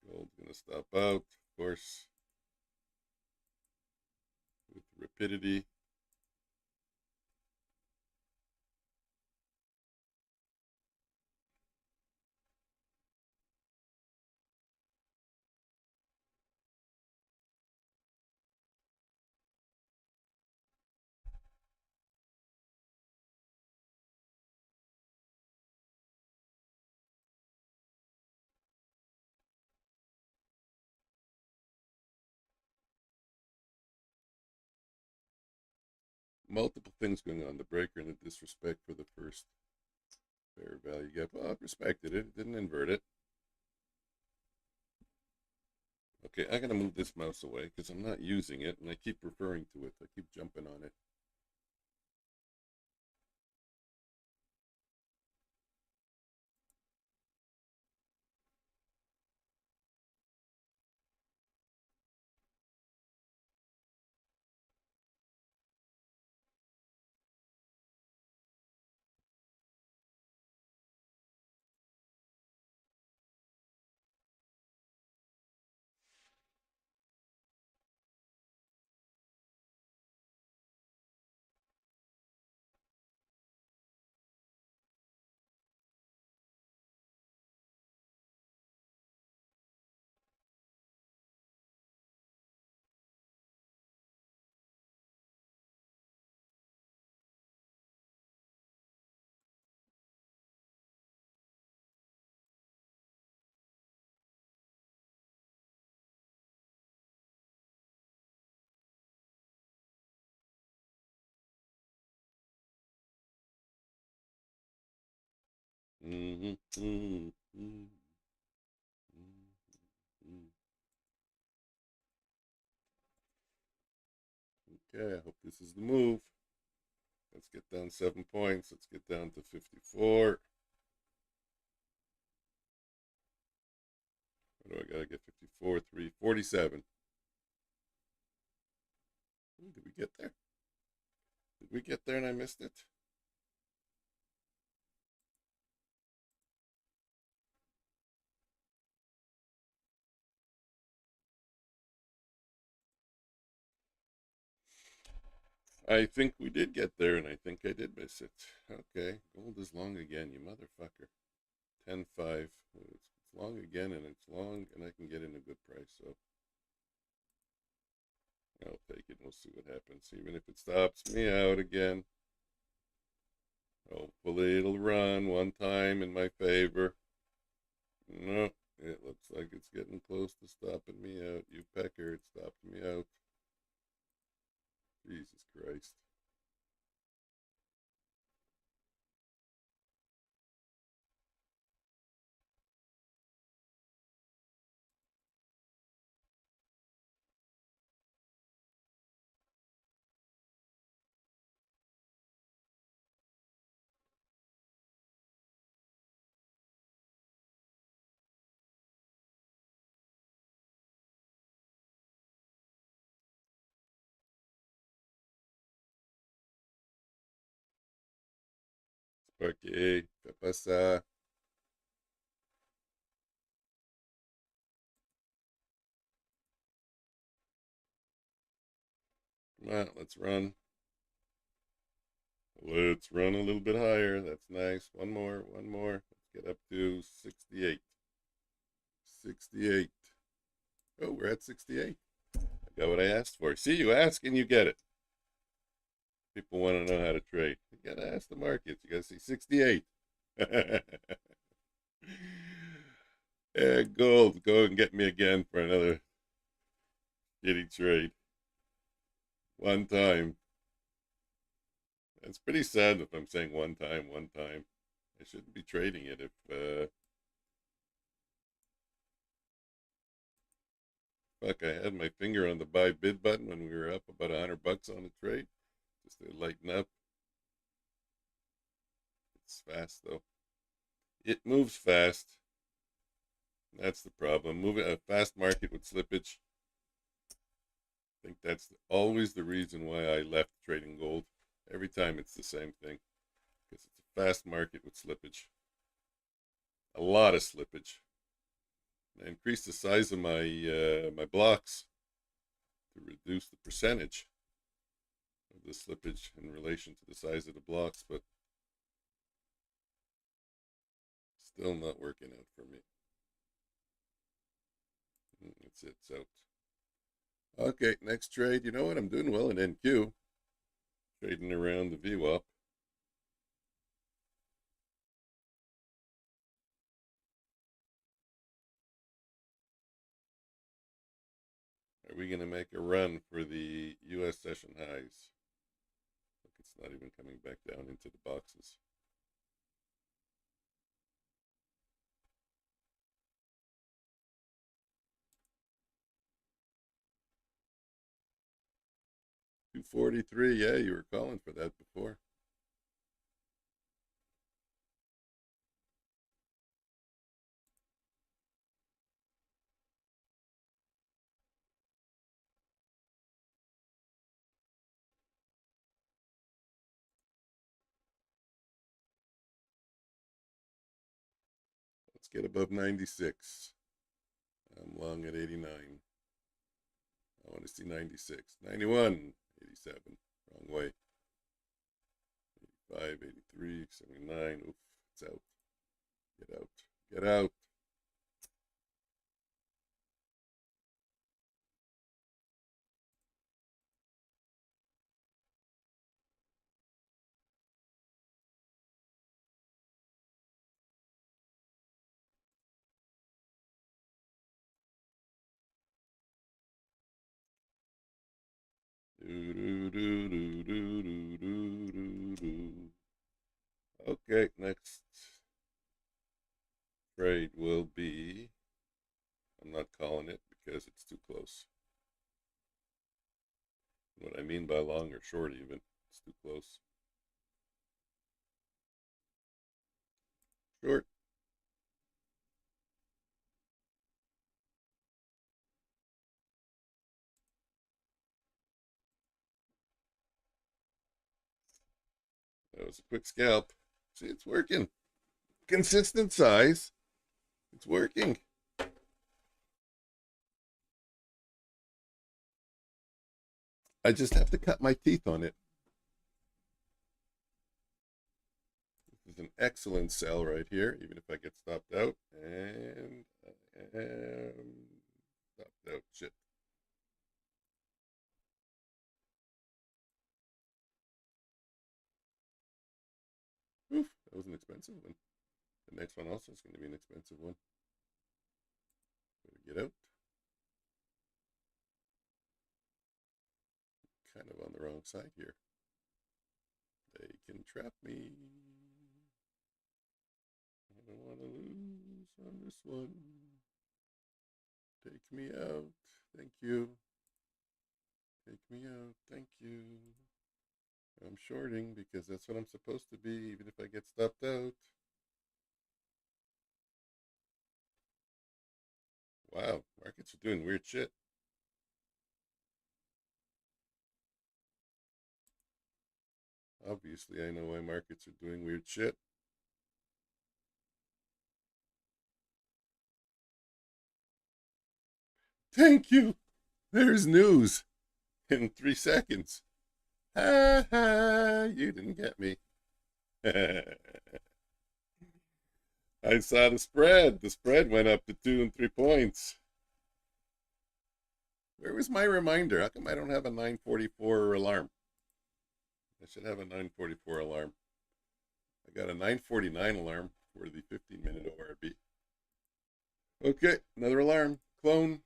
Gold's gonna stop out, of course, with rapidity. Multiple things going on. The breaker and the disrespect for the first fair value gap. Well, I respected it. It didn't invert it. Okay, I'm gonna move this mouse away because I'm not using it and I keep referring to it. I keep jumping on it. Mm-hmm, mm-hmm, mm-hmm, mm-hmm. Okay, I hope this is the move. Let's get down 7 points. Let's get down to 54. What do I gotta get? 54, 3, 47. Ooh, did we get there? Did we get there and I missed it? I think we did get there and I think I did miss it. Okay, gold is long again, you motherfucker. 10.5. It's long again and it's long and I can get in a good price, so I'll take it. We'll see what happens. Even if it stops me out again, hopefully it'll run one time in my favor. No, it looks like it's getting close to stopping me out. You pecker, it stopped me out. Jesus Christ. Sparky, ¿qué pasa? Come on, let's run. Let's run a little bit higher. That's nice. One more, one more. Let's get up to 68. 68. Oh, we're at 68. I got what I asked for. See, you ask and you get it. People want to know how to trade. You got to ask the markets. You got to see 68. Yeah, gold, go and get me again for another shitty trade. One time. It's pretty sad if I'm saying one time, one time. I shouldn't be trading it if Fuck, I had my finger on the buy bid button when we were up about $100 on a trade, just to lighten up. It's fast though. It moves fast. That's the problem. Moving a fast market with slippage. I think that's always the reason why I left trading gold. Every time it's the same thing, because it's a fast market with slippage. A lot of slippage. I increased the size of my my blocks to reduce the percentage of the slippage in relation to the size of the blocks, but still not working out for me. That's it. It's out. Okay, next trade. You know what? I'm doing well in NQ. Trading around the VWAP. Are we going to make a run for the U.S. session highs? Look, it's not even coming back down into the boxes. $243. Yeah, you were calling for that before. Let's get above 96. I'm long at 89. I want to see 96. 91. 87. Wrong way. 85, 83, 79. Oof, it's out. Get out. Get out. Okay, next trade will be, I'm not calling it because it's too close. What I mean by long or short even, it's too close. Short. That was a quick scalp. See, it's working. Consistent size. It's working. I just have to cut my teeth on it. This is an excellent sell right here, even if I get stopped out. And I am stopped out. Shit. Oof, that was an expensive one. The next one also is going to be an expensive one. Better get out. Kind of on the wrong side here. They can trap me. I don't want to lose on this one. Take me out. Thank you. Take me out. Thank you. I'm shorting because that's what I'm supposed to be, even if I get stopped out. Wow, markets are doing weird shit. Obviously, I know why markets are doing weird shit. Thank you. There's news in 3 seconds. Ha ha, you didn't get me. I saw the spread. The spread went up to 2 and 3 points. Where was my reminder? How come I don't have a 9:44 alarm? I should have a 9:44 alarm. I got a 9:49 alarm for the 15-minute ORB. Okay, another alarm. Clone.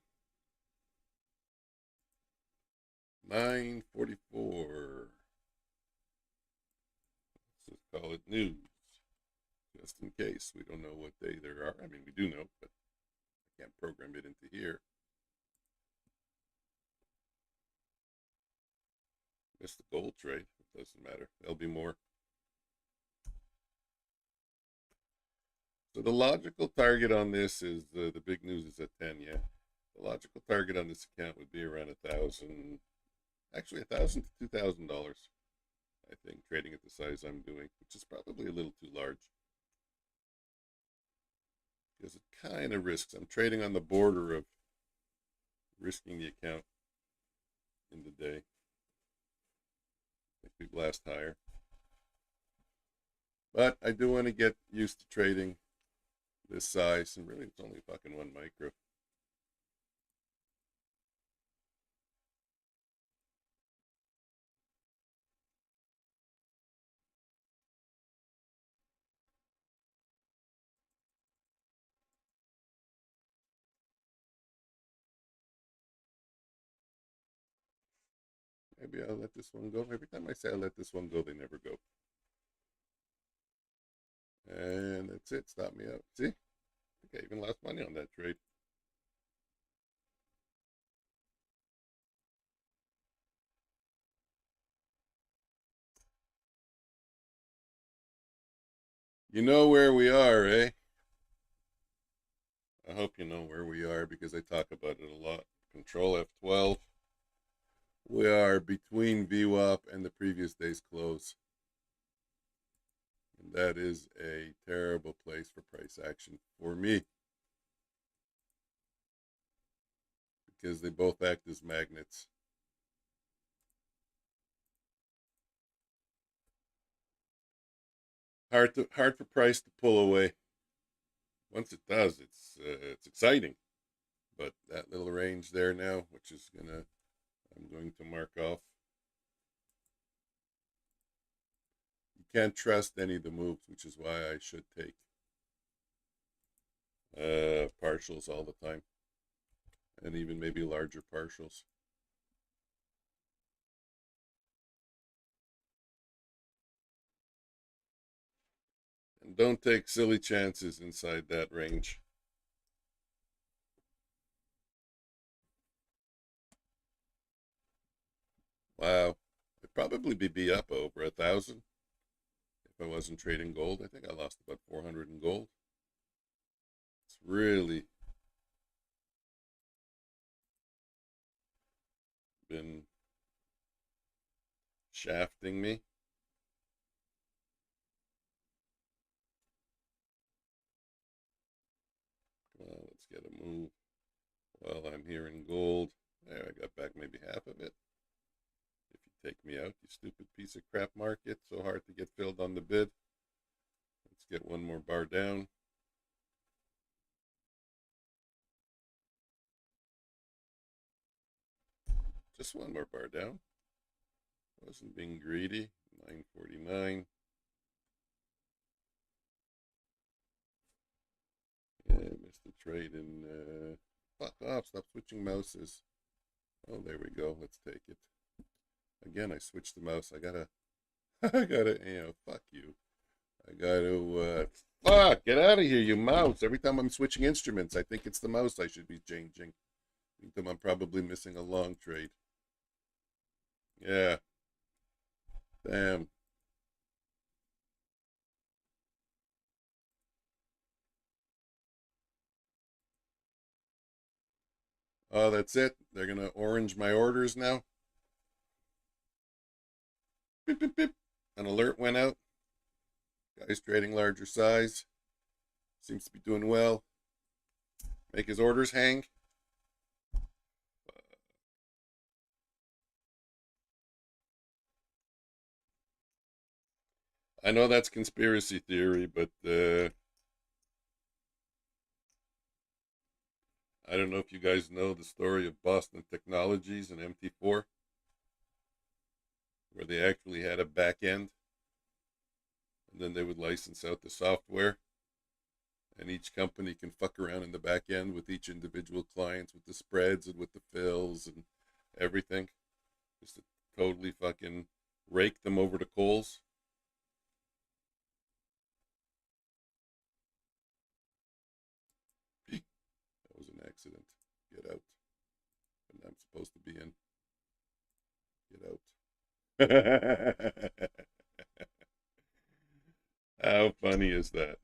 9:44. Let's just call it news. Just in case. We don't know what day there are. I mean, we do know, but I can't program it into here. Missed the gold trade. It doesn't matter. There'll be more. So the logical target on this is the big news is at 10. Yeah, the logical target on this account would be around 1,000. Actually, $1,000 to $2,000. I think trading at the size I'm doing, which is probably a little too large, because it kind of risks. I'm trading on the border of risking the account in the day. If we blast higher. But I do want to get used to trading this size, and really it's only fucking 1 micro. Maybe I'll let this one go. Every time I say I'll let this one go, they never go. And that's it. Stop me out. See? Okay, even lost money on that trade. You know where we are, eh? I hope you know where we are because I talk about it a lot. Control F12. We are between VWAP and the previous day's close. And that is a terrible place for price action for me, because they both act as magnets. Hard for price to pull away. Once it does, it's exciting. But that little range there now, which is I'm going to mark off. You can't trust any of the moves, which is why I should take partials all the time, and even maybe larger partials. And don't take silly chances inside that range. Wow, I'd probably be up over 1,000 if I wasn't trading gold. I think I lost about 400 in gold. It's really been shafting me. Well, let's get a move while I'm here in gold. There, I got back maybe half of it. If you take me out, you stupid piece of crap market. So hard to get filled on the bid. Let's get one more bar down. Just one more bar down. Wasn't being greedy. 949. Yeah, missed the trade in fuck off, stop switching mouses. Oh, there we go. Let's take it. Again, I switched the mouse. I gotta fuck you. I gotta fuck, get out of here, you mouse. Every time I'm switching instruments, I think it's the mouse I should be changing. I'm probably missing a long trade. Yeah. Damn. Oh, that's it. They're gonna orange my orders now. Beep, beep, beep. An alert went out. Guy's trading larger size. Seems to be doing well. Make his orders hang. I know that's conspiracy theory, but I don't know if you guys know the story of Boston Technologies and MT4, where they actually had a back end, and then they would license out the software, and each company can fuck around in the back end with each individual clients, with the spreads and with the fills and everything, just to totally fucking rake them over the coals. That was an accident. Get out. And I'm supposed to be in. Get out. How funny is that?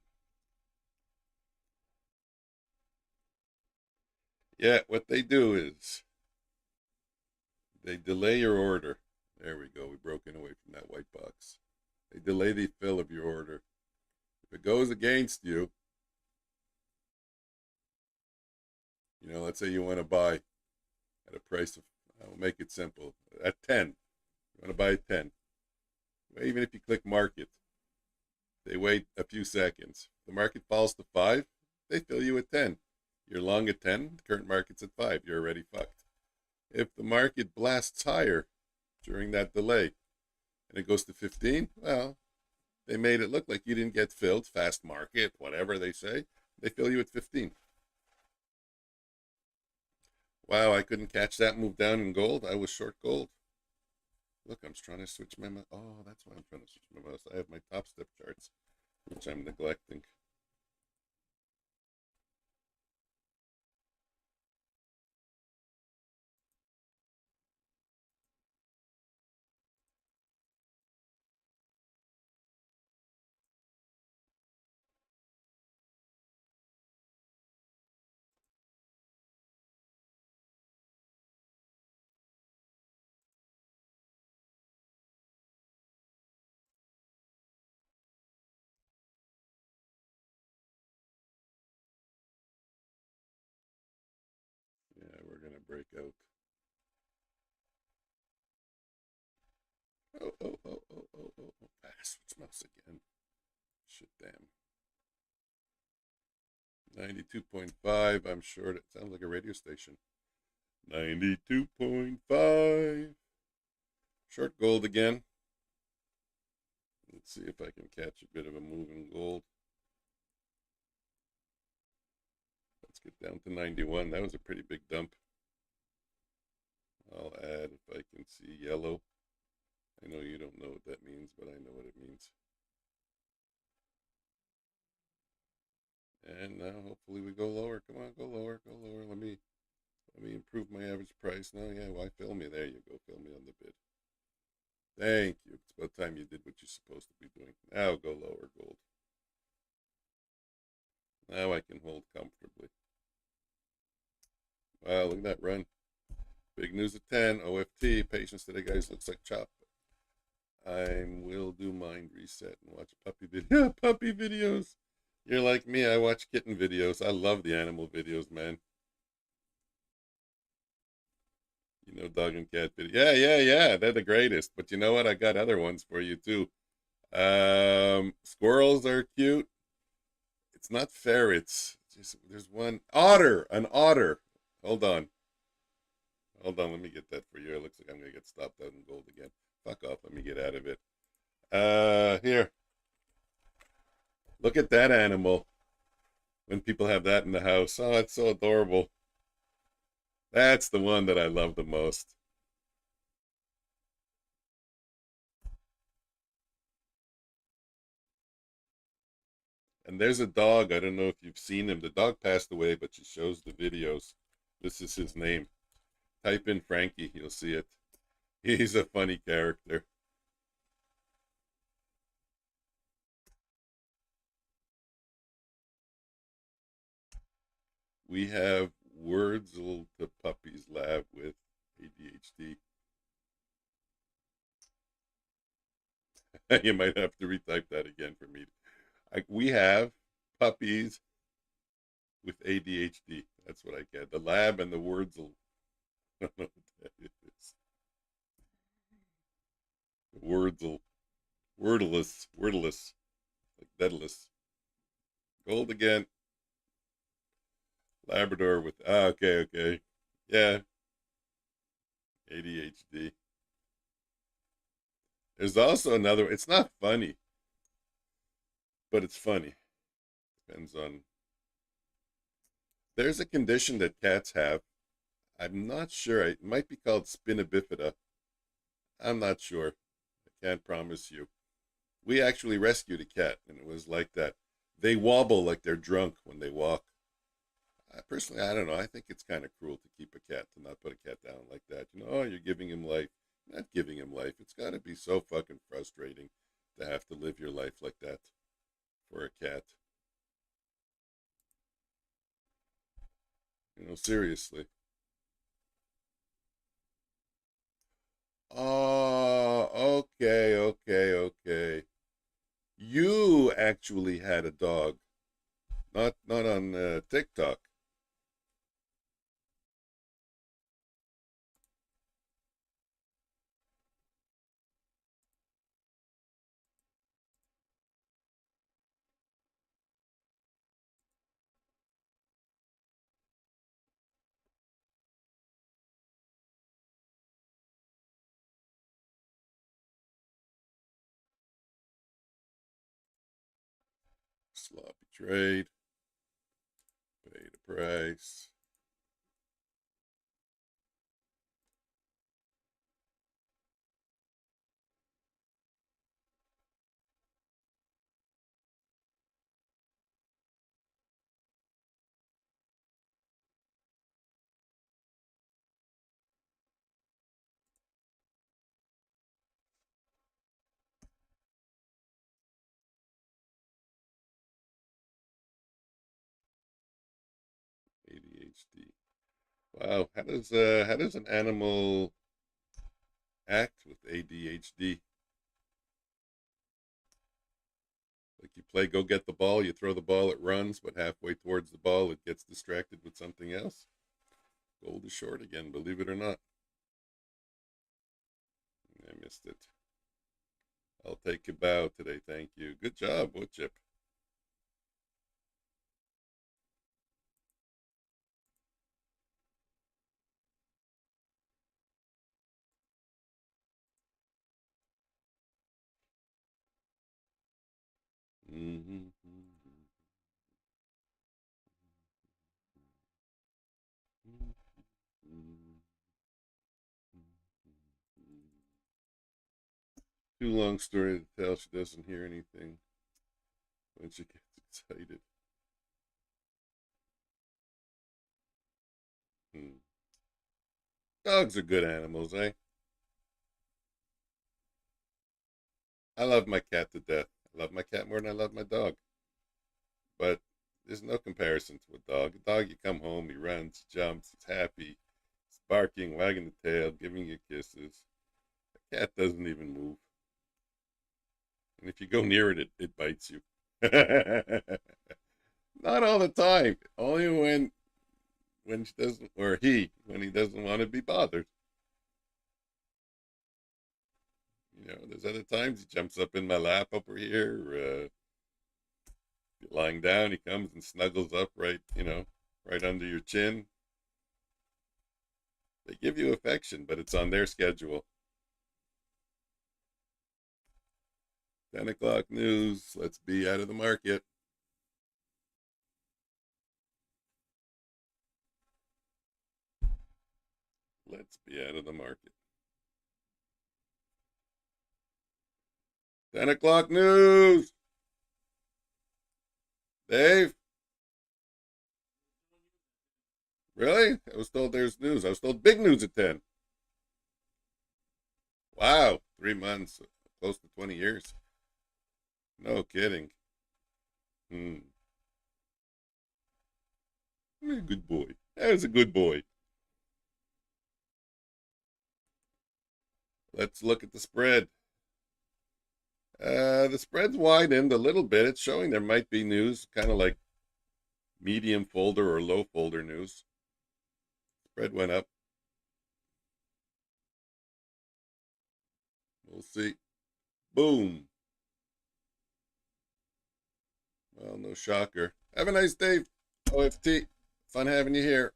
Yeah, what they do is they delay your order. There we go. We broke in away from that white box. They delay the fill of your order. If it goes against you, let's say you want to buy at a price of, I'll make it simple, at 10. You want to buy at 10. Even if you click market, they wait a few seconds. The market falls to 5, they fill you at 10. You're long at 10, the current market's at 5. You're already fucked. If the market blasts higher during that delay and it goes to 15, well, they made it look like you didn't get filled. Fast market, whatever they say. They fill you at 15. Wow, I couldn't catch that move down in gold. I was short gold. Look, I'm trying to switch my mouse. Oh, that's why I'm trying to switch my mouse. I have my top step charts, which I'm neglecting. Yeah, we're going to break out. Oh. Switch mouse again. Shit, damn. 92.5. I'm short. It sounds like a radio station. 92.5. Short gold again. Let's see if I can catch a bit of a move in gold. Let's get down to 91. That was a pretty big dump. I'll add if I can see yellow. I know you don't know what that means, but I know what it means. And now hopefully we go lower. Come on, go lower, go lower. Let me improve my average price. No, yeah, why fill me? There you go, fill me on the bid. Thank you. It's about time you did what you're supposed to be doing. Now go lower, gold. Now I can hold comfortably. Wow, look at that run. Big news at 10. OFT. Patience today, guys. Looks like chop. I will do mind reset and watch puppy video. Puppy videos. You're like me. I watch kitten videos. I love the animal videos, man. Dog and cat video. Yeah. They're the greatest. But you know what? I got other ones for you too. Squirrels are cute. It's not ferrets. There's one otter. An otter. Hold on. Let me get that for you. It looks like I'm gonna get stopped out in gold again. Fuck off. Let me get out of it. Here. Look at that animal. When people have that in the house. Oh, it's so adorable. That's the one that I love the most. And there's a dog. I don't know if you've seen him. The dog passed away, but she shows the videos. This is his name. Type in Frankie. You'll see it. He's a funny character. We have Wurzel the Puppy's Lab with ADHD. You might have to retype that again for me. We have puppies with ADHD. That's what I get. The lab and the Wurzel. I don't know what that is. Wurzel. Wordless. Like Daedalus. Gold again. Labrador with, okay. Yeah. ADHD. There's also another, it's not funny, but it's funny. Depends on, there's a condition that cats have. I'm not sure. It might be called spina bifida. I'm not sure. I can't promise you. We actually rescued a cat, and it was like that. They wobble like they're drunk when they walk. Personally, I don't know. I think it's kind of cruel to keep a cat, to not put a cat down like that. Oh, you're giving him life. Not giving him life. It's got to be so fucking frustrating to have to live your life like that for a cat. Seriously. Oh, okay, okay, okay. You actually had a dog, not on TikTok. Sloppy trade, pay the price. ADHD. Wow, how does an animal act with ADHD? Like you play go get the ball, you throw the ball, it runs, but halfway towards the ball, it gets distracted with something else. Gold is short again, believe it or not. I missed it. I'll take a bow today, thank you. Good job, wood chip. Mm-hmm. Too long story to tell. She doesn't hear anything when she gets excited. Hmm. Dogs are good animals, eh? I love my cat to death. I love my cat more than I love my dog. But there's no comparison to a dog. A dog, you come home, he runs, he jumps, he's happy, he's barking, wagging the tail, giving you kisses. A cat doesn't even move. And if you go near it, it bites you. Not all the time. Only when she doesn't, or when he doesn't want to be bothered. There's other times he jumps up in my lap over here. Lying down, he comes and snuggles up right under your chin. They give you affection, but it's on their schedule. 10 o'clock news. Let's be out of the market. Let's be out of the market. 10 o'clock news. Dave? Really? I was told there's news. I was told big news at 10. Wow. 3 months. Close to 20 years. No kidding. Hmm. Good boy. That was a good boy. Let's look at the spread. The spread's widened a little bit. It's showing there might be news, kind of like medium folder or low folder news. Spread went up. We'll see. Boom. Well, no shocker. Have a nice day, OFT. Fun having you here.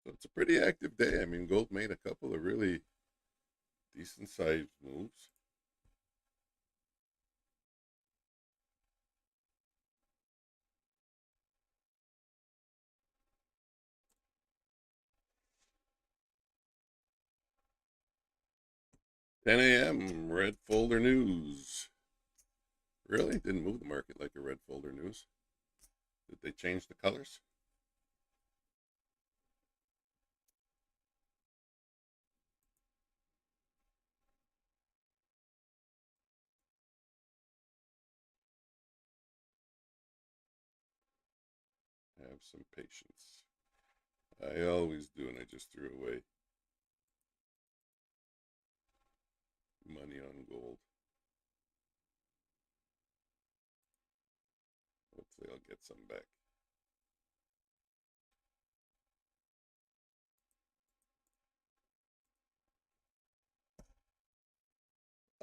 So it's a pretty active day. I mean, gold made a couple of really decent sized moves. Ten a.m. red folder news. Really? Didn't move the market like a red folder news. Did they change the colors? Have some patience. I always do, and I just threw away money on gold. Hopefully, I'll get some back.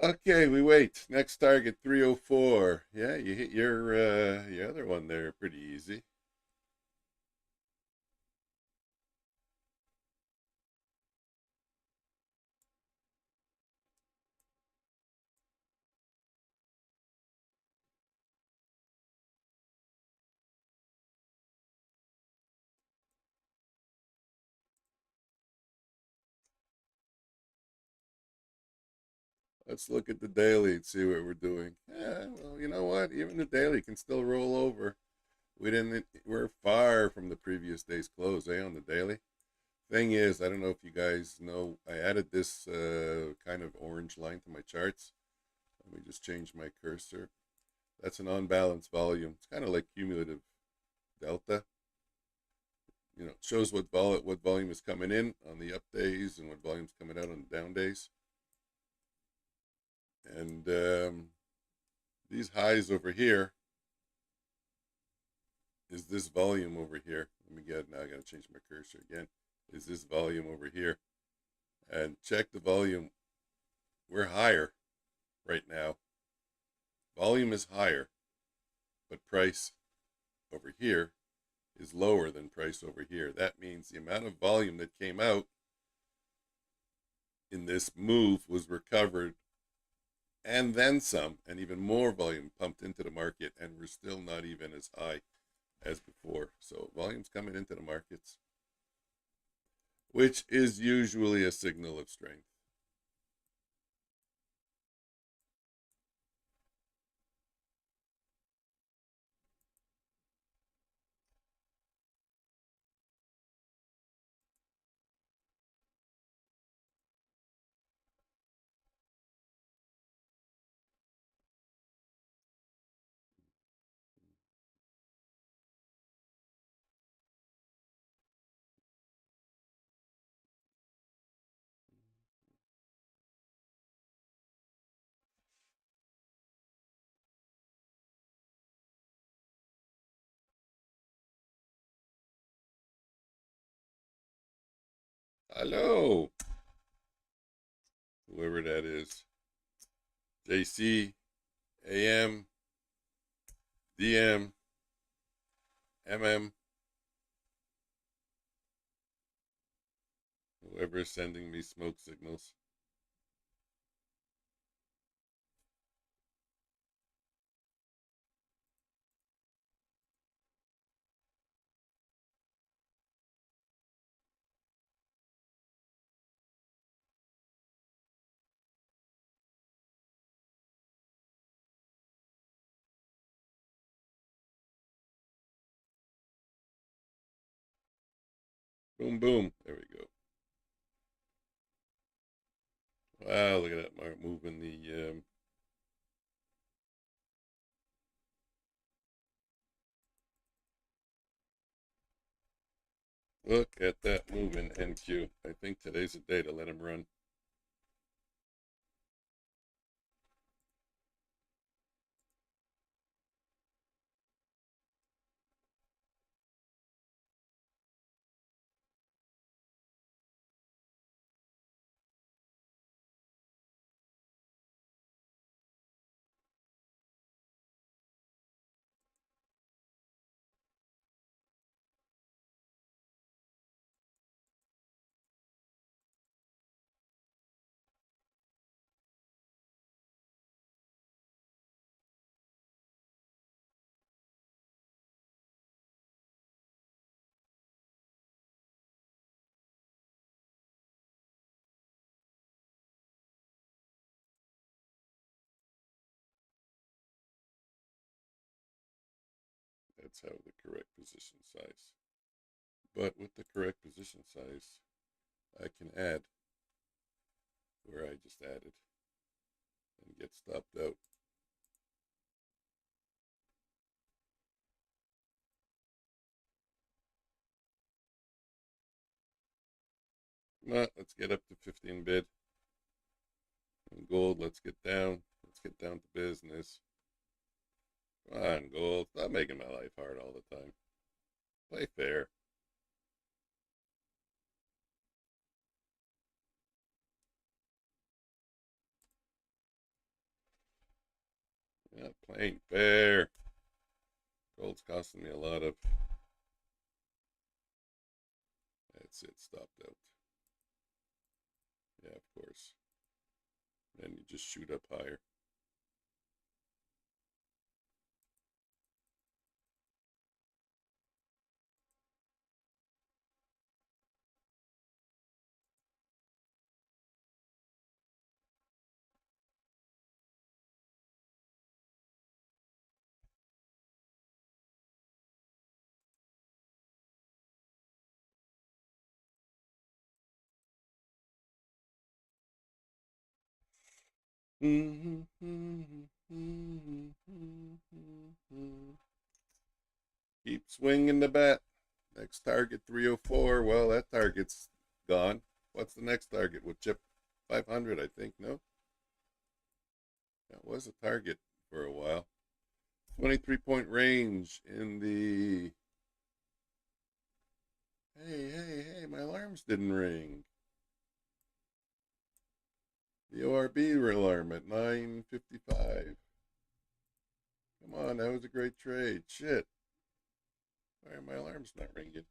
Okay, we wait. Next target 304. Yeah, you hit your other one there pretty easy. Let's look at the daily and see what we're doing. Yeah, well, you know what? Even the daily can still roll over. We're far from the previous day's close, on the daily. Thing is, I don't know if you guys know, I added this kind of orange line to my charts. Let me just change my cursor. That's an unbalanced volume. It's kind of like cumulative delta. It shows what volume is coming in on the up days and what volume's coming out on the down days. And these highs over here is this volume over here. Let me get now. I got to change my cursor again. Is this volume over here? And check the volume. We're higher right now. Volume is higher, but price over here is lower than price over here. That means the amount of volume that came out in this move was recovered and then some, and even more volume pumped into the market, and we're still not even as high as before. So volume's coming into the markets, which is usually a signal of strength. Hello, whoever that is. JC, AM, DM, MM, whoever is sending me smoke signals. Boom, boom. There we go. Wow, look at that mark moving the. Look at that moving NQ. I think today's the day to let him run. Let's have the correct position size. But with the correct position size, I can add where I just added and get stopped out. Let's get up to 15 bid. And gold, let's get down. Let's get down to business. Come on, gold. Stop making my life hard all the time. Play fair. Yeah, playing fair. Gold's costing me a lot of. That's it, stopped out. Yeah, of course. Then you just shoot up higher. Keep swinging the bat. Next target 304. Well, that target's gone. What's the next target? We'll chip 500, I think. No, that was a target for a while. 23-point range in the. Hey, my alarms didn't ring. The ORB alarm at 9:55. Come on, that was a great trade. Shit. Why are my alarms not ringing?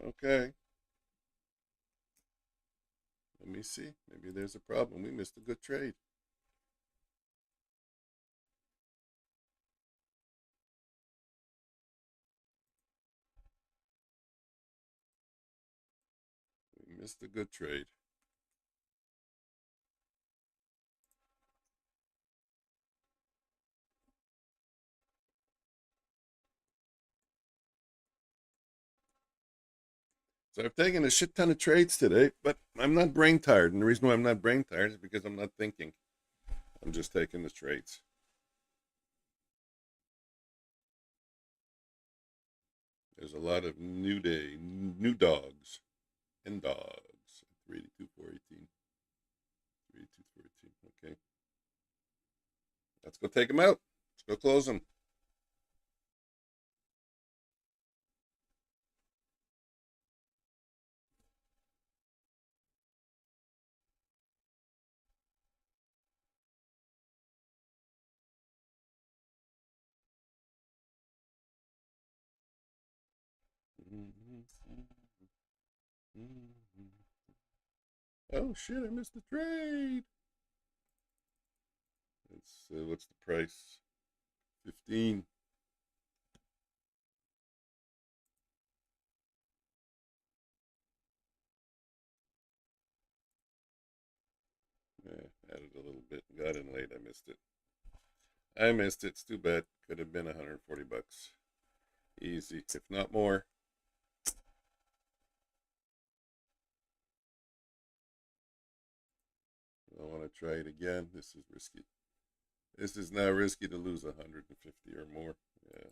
Okay. Let me see. Maybe there's a problem. We missed a good trade. We missed a good trade. So I've taken a shit ton of trades today, but I'm not brain tired. And the reason why I'm not brain tired is because I'm not thinking. I'm just taking the trades. There's a lot of new dogs, and dogs. 382, 418. 382, 418. Okay. Let's go take them out. Let's go close them. Oh shit, I missed the trade. What's the price? 15. Yeah, added a little bit. Got in late. I missed it. I missed it. It's too bad. Could have been 140 bucks. Easy, if not more. I want to try it again. This is risky. This is now risky to lose 150 or more. Yeah.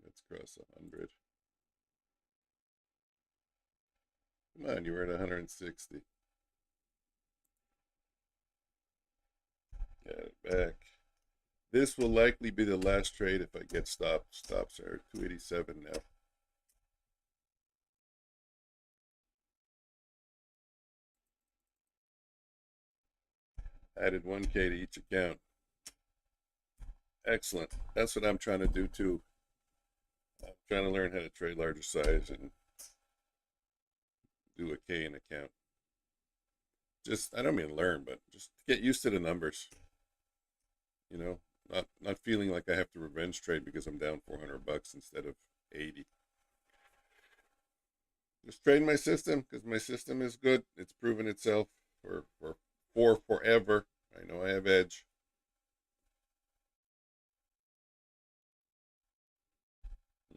Let's cross 100. Come on, you were at 160. Get it back. This will likely be the last trade if I get stopped. Stops are 287 now. Added 1K to each account. Excellent. That's what I'm trying to do too. I'm trying to learn how to trade larger size and do a K in account. Just, I don't mean learn, but just get used to the numbers. You know, not feeling like I have to revenge trade because I'm down $400 instead of 80. Just trading my system because my system is good. It's proven itself for forever. I know I have edge.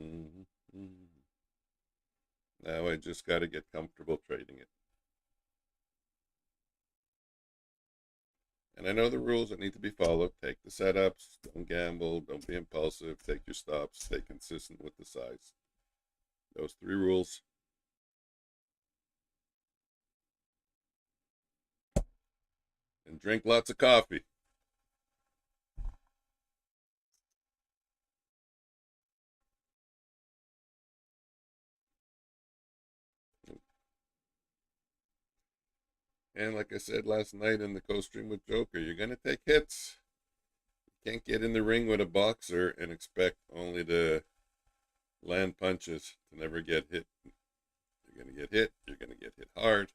Mm-hmm. Now I just got to get comfortable trading it. And I know the rules that need to be followed. Take the setups, don't gamble, don't be impulsive, take your stops, stay consistent with the size. Those three rules. And drink lots of coffee. And like I said last night in the co-stream with Joker, you're going to take hits. You can't get in the ring with a boxer and expect only to land punches to never get hit. You're going to get hit. You're going to get hit hard.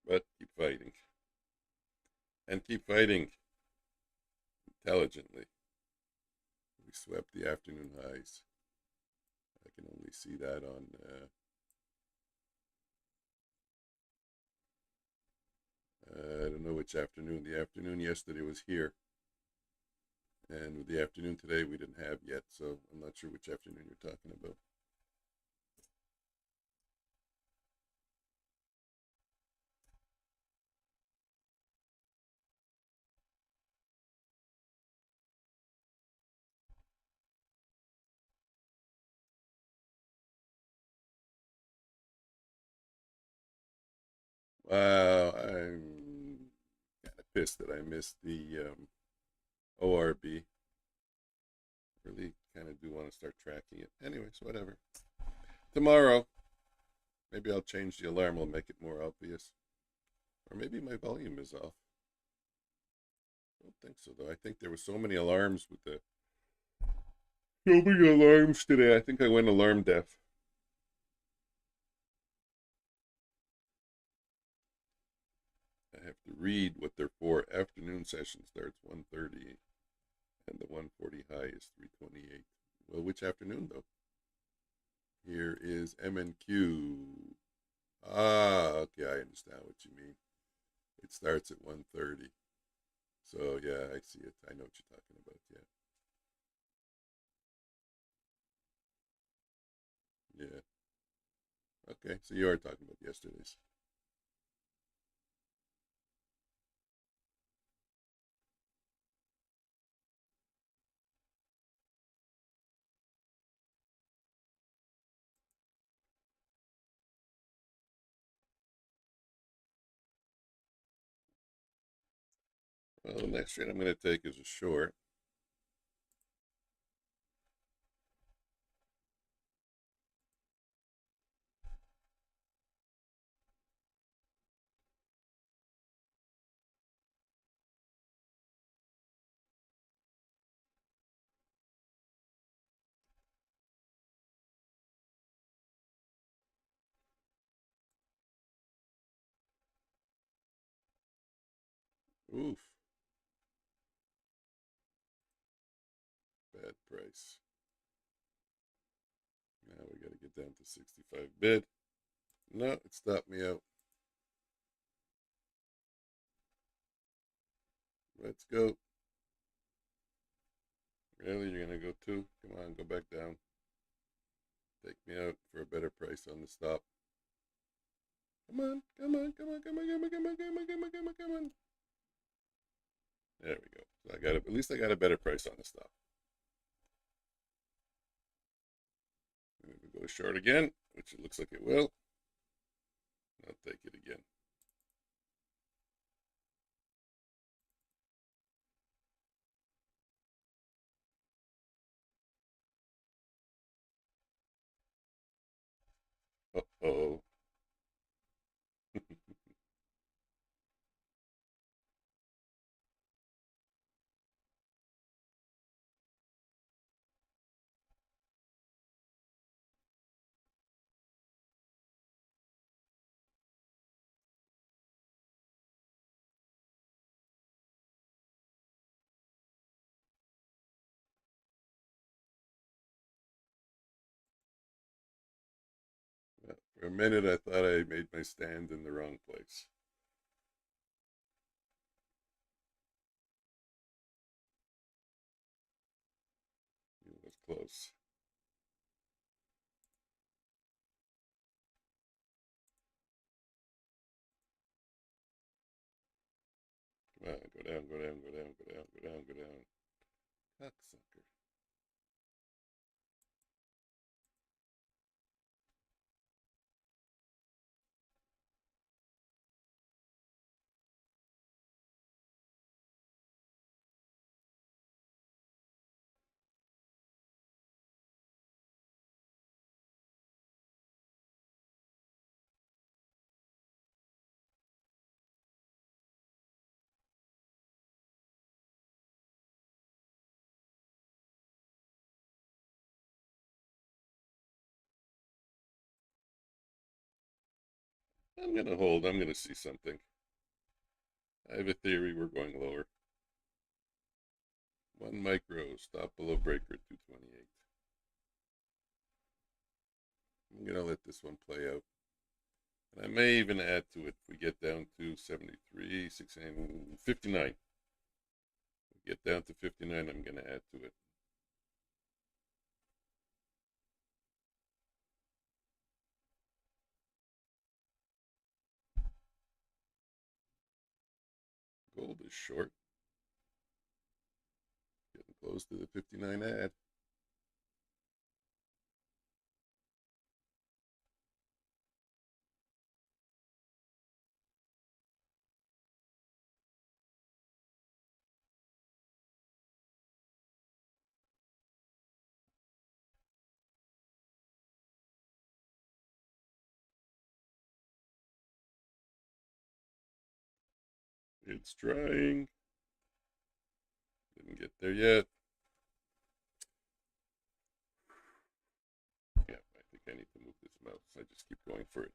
But keep fighting. And keep fighting intelligently. We swept the afternoon highs. I can only see that on I don't know which afternoon. The afternoon yesterday was here. And with the afternoon today, we didn't have yet. So I'm not sure which afternoon you're talking about. Wow, I'm kind of pissed that I missed the ORB. Really kind of do want to start tracking it. Anyways, whatever. Tomorrow, maybe I'll change the alarm. I'll make it more obvious. Or maybe my volume is off. I don't think so, though. I think there were so many alarms with the so many alarms today. I think I went alarm deaf. I have to read what their for afternoon session starts 1:30 and the 1:40 high is 3:28. Well, which afternoon though? Here is MNQ. Ah, okay, I understand what you mean. It starts at 1:30. So yeah, I see it. I know what you're talking about. Yeah. Yeah. Okay, so you are talking about yesterday's. Well, the next trade I'm going to take is a short. Oof, bad price. Now we got to get down to 65 bid. No, it stopped me out. Let's go. Really, you're going to go two? Come on, go back down. Take me out for a better price on the stop. Come on, come on, come on, come on, come on, come on, come on, come on, come on, come on. There we go. So I got at least I got a better price on the stop. And if we go short again, which it looks like it will, I'll take it again. Uh-oh. For a minute, I thought I made my stand in the wrong place. It was close. Come on, go down, go down, go down, go down, go down, go down. Cocksucker. I'm going to hold. I'm going to see something. I have a theory we're going lower. 1 micro, stop below breaker 228. I'm going to let this one play out. And I may even add to it if we get down to 73, 59. We get down to 59, I'm going to add to it. Gold is short. Getting close to the 59 add. It's trying. Didn't get there yet. Yeah, I think I need to move this mouse. I just keep going for it.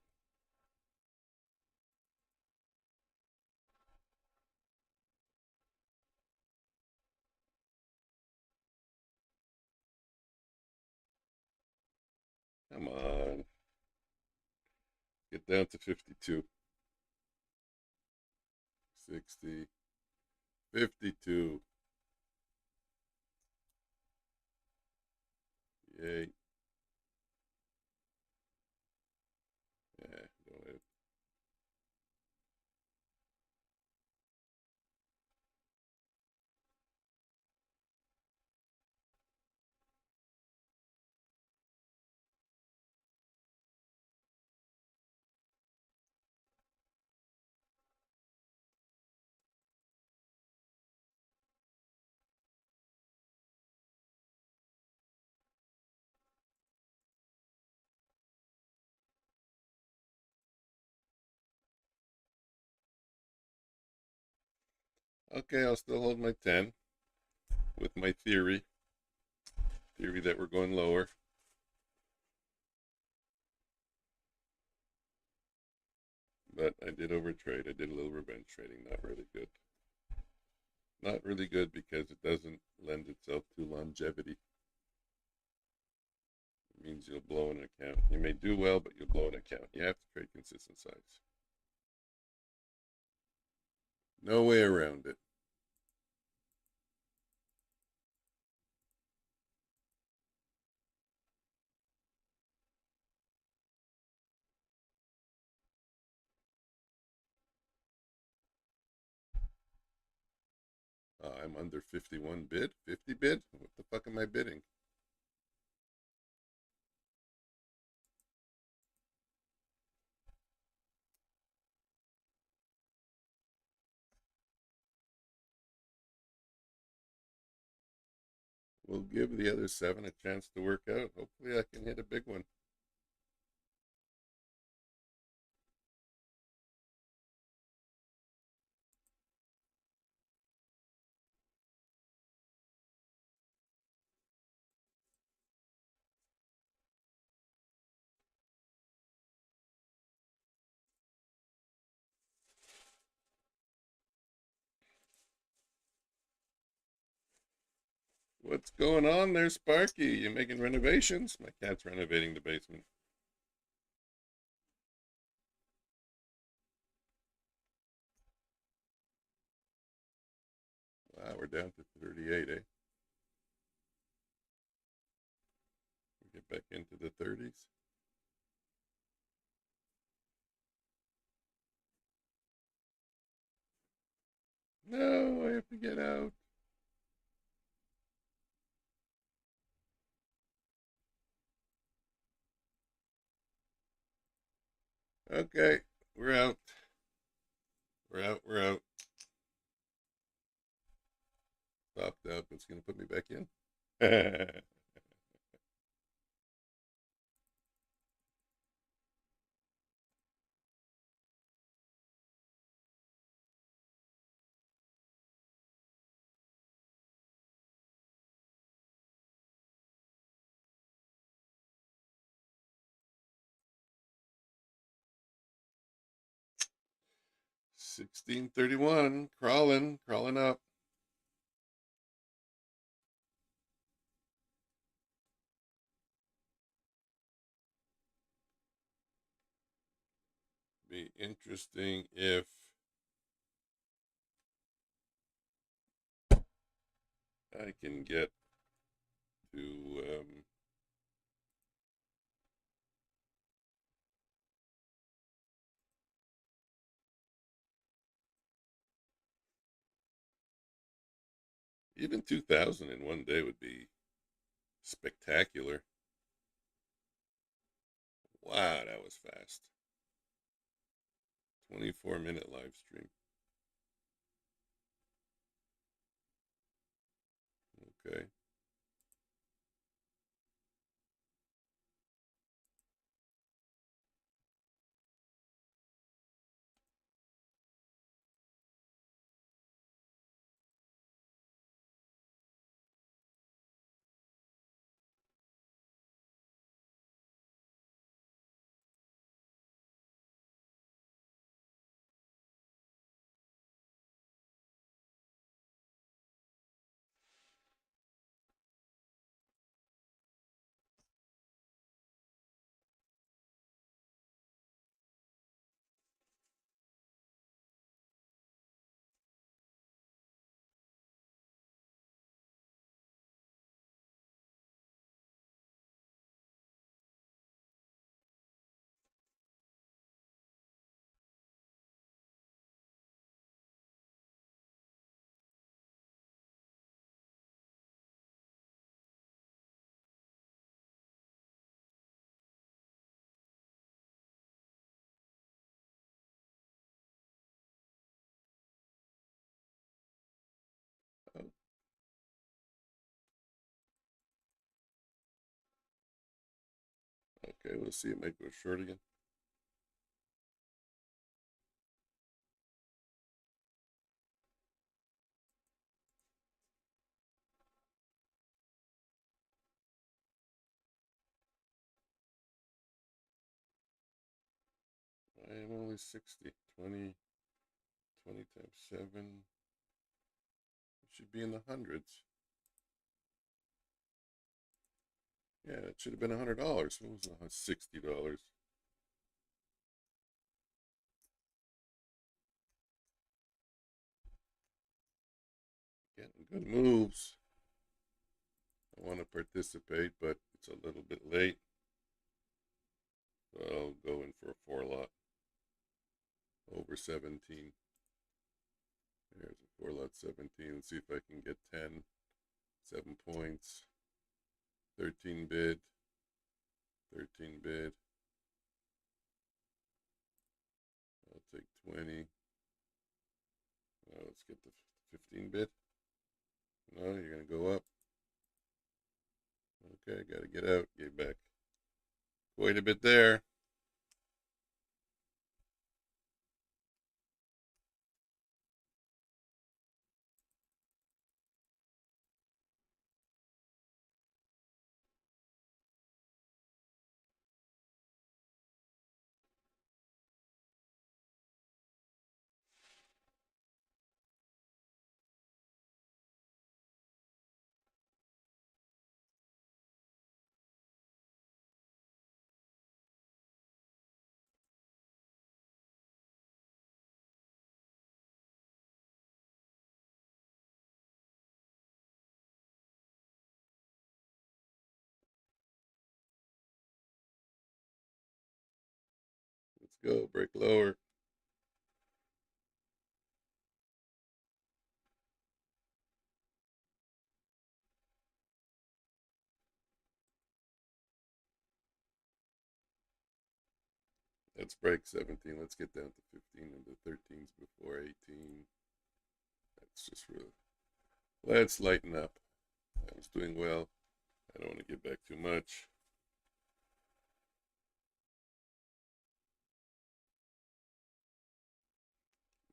Come on. Get down to 52. 60. 52. Yay. Yeah, go ahead. Okay, I'll still hold my 10 with my theory that we're going lower. But I did overtrade. I did a little revenge trading. Not really good. Not really good because it doesn't lend itself to longevity. It means you'll blow an account. You may do well, but you'll blow an account. You have to trade consistent size. No way around it. I'm under 51 bid, 50 bid. What the fuck am I bidding? We'll give the other 7 a chance to work out. Hopefully I can hit a big one. What's going on there, Sparky? You making renovations? My cat's renovating the basement. We're down to 38, eh? We get back into the 30s. No, I have to get out. Okay, we're out. We're out. We're out. Stopped up. It's going to put me back in. 1631, crawling up. Be interesting if I can get to even 2,000 in one day would be spectacular. Wow, that was fast. 24-minute live stream. Okay. Oh, okay, we'll see. It might go short again. I am only 60. 20 times 7. It should be in the hundreds. Yeah, it should have been $100. It was $60. Getting good moves. I want to participate, but it's a little bit late. So I'll go in for a 4-lot. Over 17. There's a 4-lot 17. Let's see if I can get 10. 7 points. 13 bid. 13 bid. I'll take 20. Let's get the 15 bid. No, you're going to go up. Okay, got to get out. Get back quite a bit there. go. Break lower. Let's break 17. Let's get down to 15 and the 13s before 18. That's just really. Let's lighten up. I was doing well. I don't want to give back too much.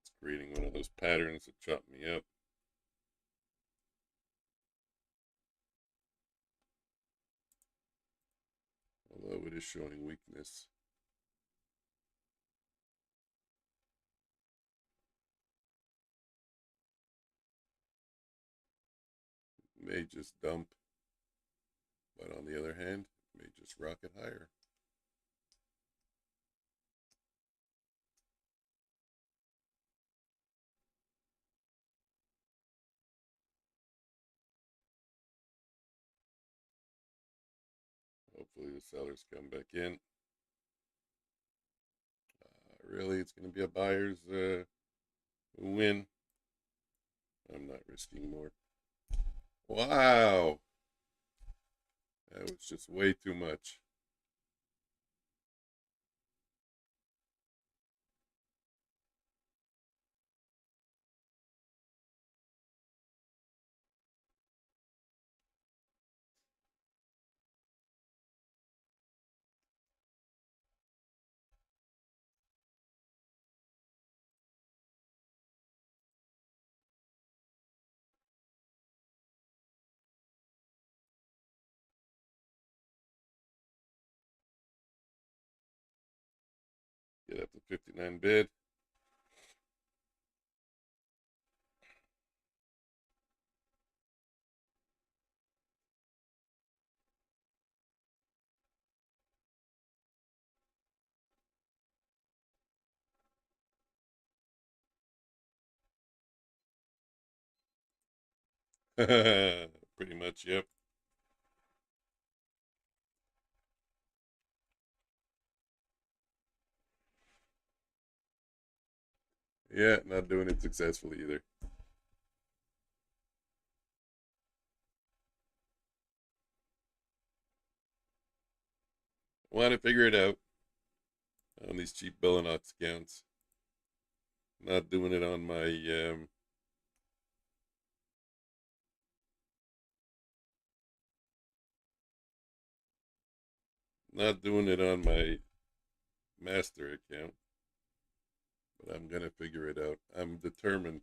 It's creating one of those patterns that chop me up. Although it is showing weakness. It may just dump. But on the other hand, it may just rocket higher. Hopefully the sellers come back in. Really, it's going to be a buyer's win. I'm not risking more. Wow. That was just way too much. Get up to 59 bid. Pretty much, yep. Yeah, not doing it successfully either. Want to figure it out on these cheap Bulenox accounts. Not doing it on my not doing it on my master account. But I'm gonna figure it out. I'm determined.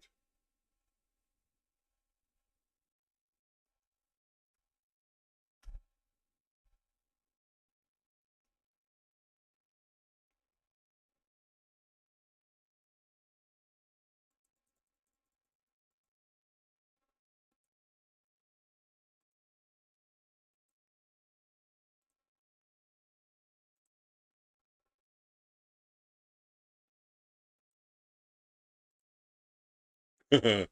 That's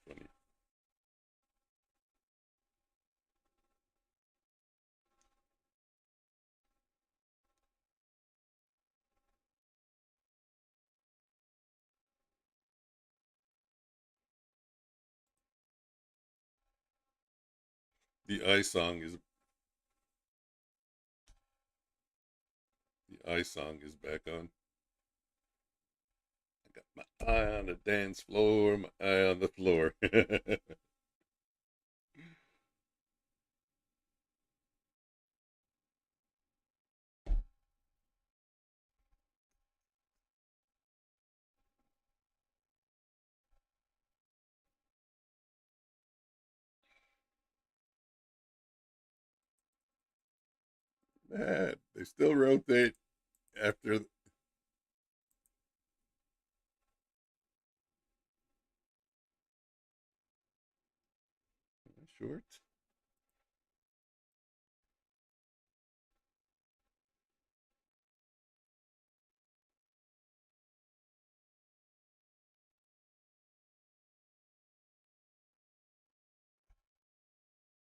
funny. The eye song is back on. I got my eye on the dance floor, my eye on the floor. Man, they still rotate after short.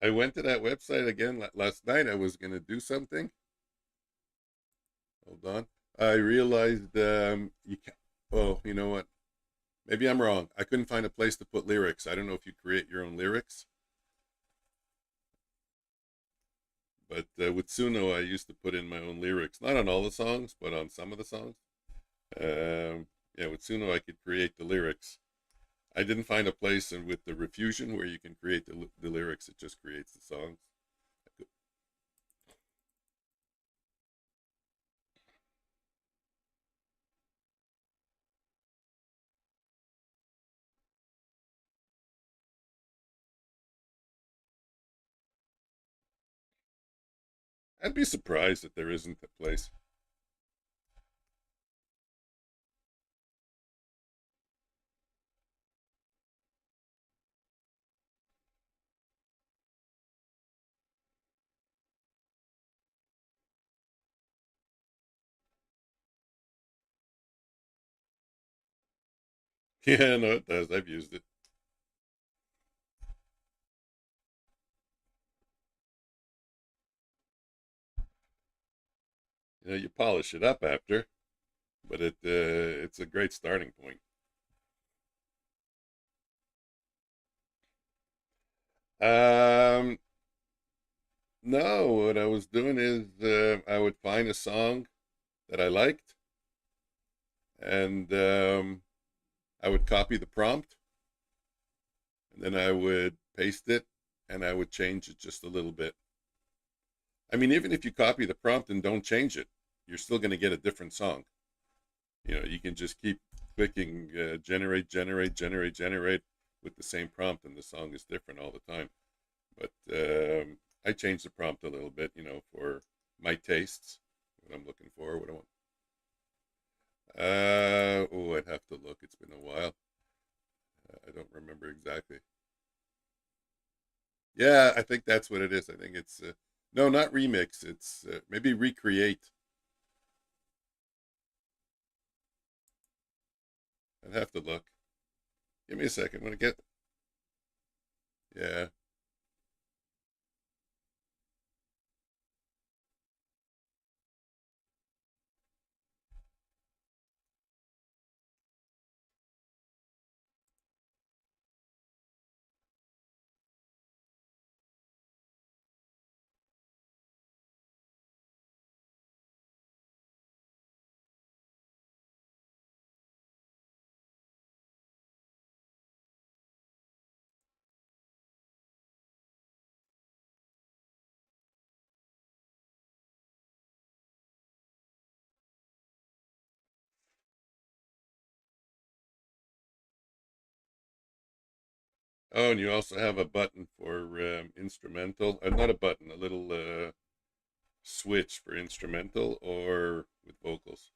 I went to that website again last night. I was gonna do something. Hold on. I realized you can. Oh, you know what? Maybe I'm wrong. I couldn't find a place to put lyrics. I don't know if you create your own lyrics, but with Suno, I used to put in my own lyrics. Not on all the songs, but on some of the songs. Yeah, with Suno, I could create the lyrics. I didn't find a place with the Refusion where you can create the lyrics. It just creates the songs. I'd be surprised if there isn't a place. Yeah, no, it does. I've used it. You know, you polish it up after, but it's a great starting point. Um, no, what I was doing is I would find a song that I liked, and I would copy the prompt, and then I would paste it, and I would change it just a little bit. I mean, even if you copy the prompt and don't change it, you're still going to get a different song. You know, you can just keep clicking generate, generate, generate, generate with the same prompt, and the song is different all the time. But I changed the prompt a little bit, you know, for my tastes, what I'm looking for, what I want. Oh, I'd have to look. It's been a while. I don't remember exactly. Yeah, I think that's what it is. I think it's no, not remix. It's maybe recreate. I'd have to look. Give me a second. When I get, yeah. Oh, and you also have a button for instrumental. Not a button, a little switch for instrumental or with vocals.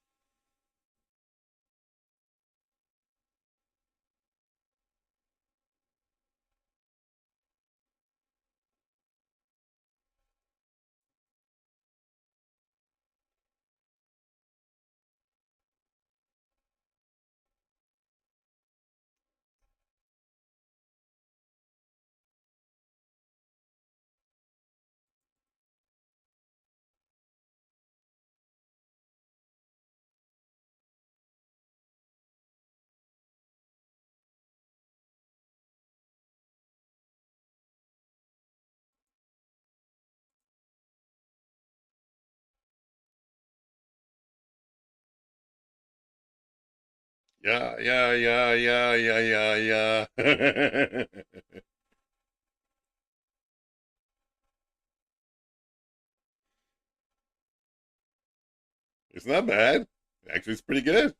Yeah, yeah, yeah, yeah, yeah, yeah, yeah. It's not bad. Actually, it's pretty good.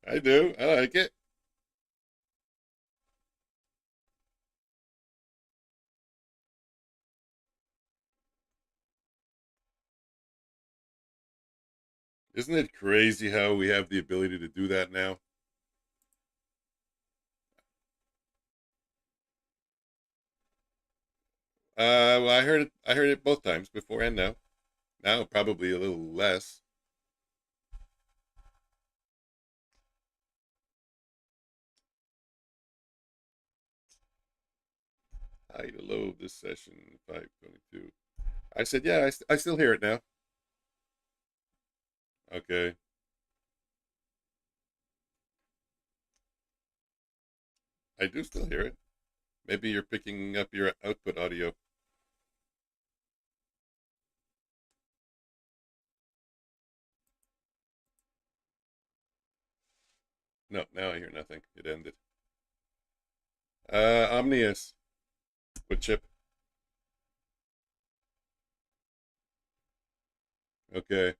I do. I like it. Isn't it crazy how we have the ability to do that now? Well, I heard it. I heard it both times before and now. Now probably a little less. High to low of this session 522. I said, yeah, I still hear it now. Okay. I do still hear it. Maybe you're picking up your output audio. No, now I hear nothing. It ended. Omnius. What chip? Okay.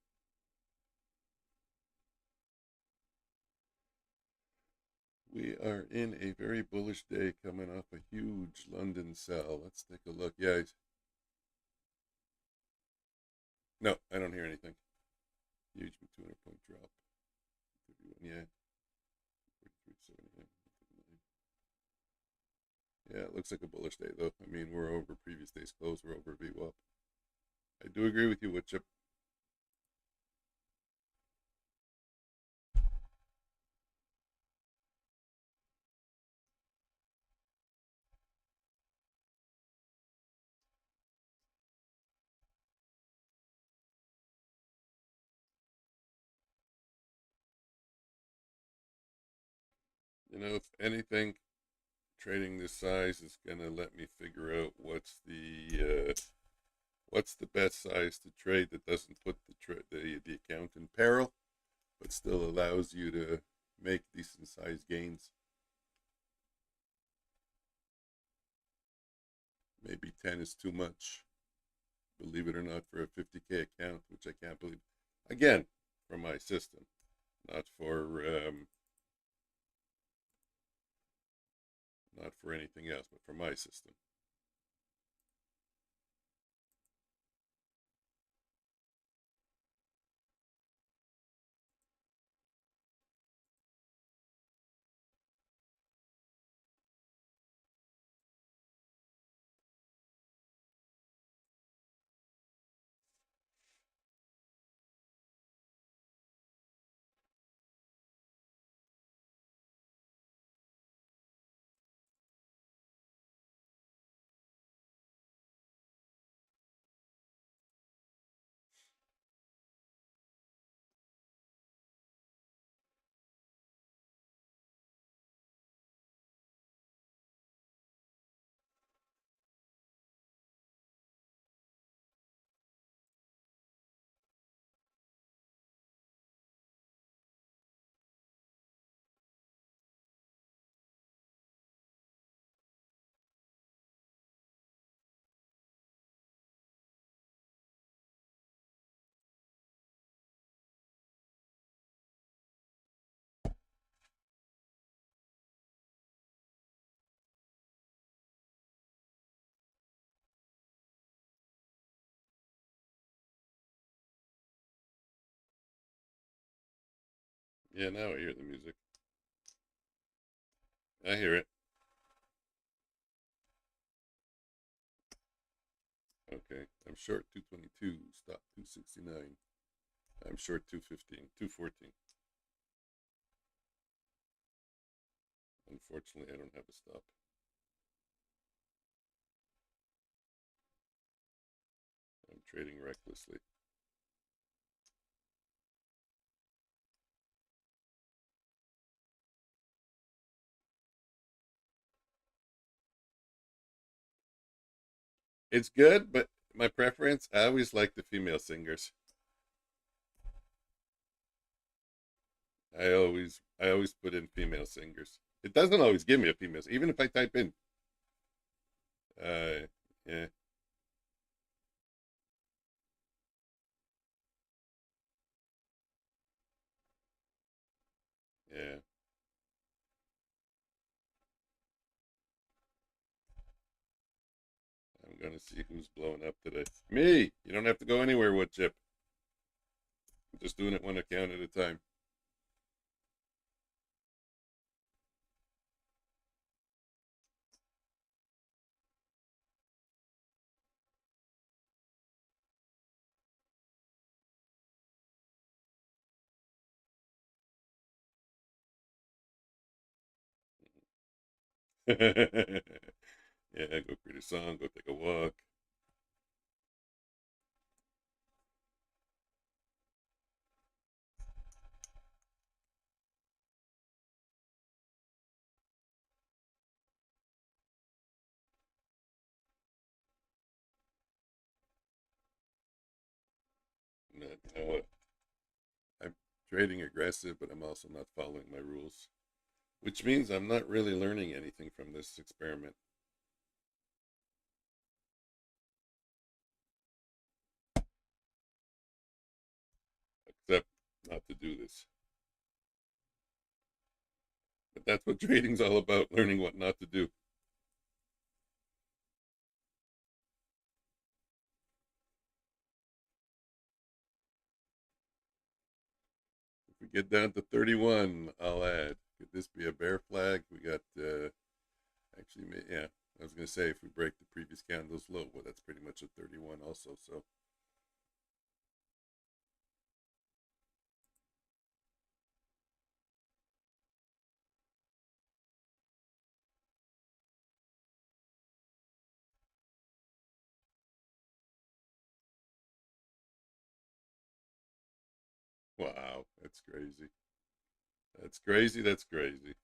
We are in a very bullish day coming off a huge London sell. Let's take a look. Yeah. No, I don't hear anything. Huge 200-point drop. 31, yeah. 43.79. Yeah, it looks like a bullish day though. I mean, we're over previous day's close. We're over VWAP. I do agree with you, Woodchip. You know, if anything, trading this size is gonna let me figure out what's the best size to trade that doesn't put the account in peril, but still allows you to make decent sized gains. Maybe 10 is too much, believe it or not, for a 50K account, which I can't believe. Again, for my system, not for not for anything else, but for my system. Yeah, now I hear the music. I hear it. Okay, I'm short 222, stop 269. I'm short 215, 214. Unfortunately, I don't have a stop. I'm trading recklessly. It's good, but my preference, I always like the female singers. I always put in female singers. It doesn't always give me a female, even if I type in. Yeah, yeah. I'm gonna see who's blowing up today. Me. You don't have to go anywhere, Woodchip. I'm just doing it one account at a time. Yeah, go create a song, go take a walk. that. You know what? I'm trading aggressive, but I'm also not following my rules, which means I'm not really learning anything from this experiment. Except not to do this. But that's what trading's all about, learning what not to do. If we get down to 31, I'll add. Could this be a bear flag? We got, actually, yeah, I was going to say if we break the previous candle's low, well, that's pretty much a 31 also, so. Wow, that's crazy. That's crazy. That's crazy.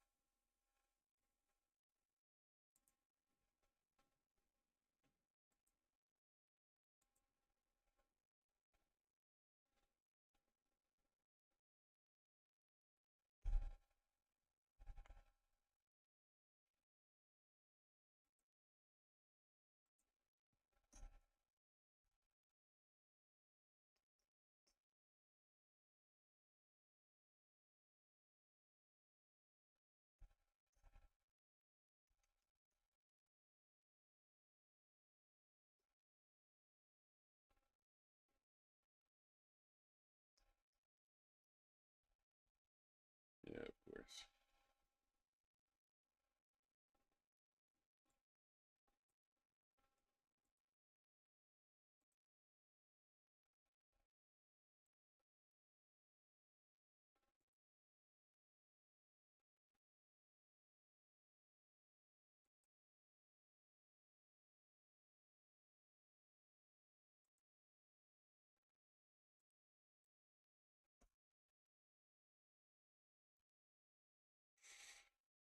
Yeah, of course.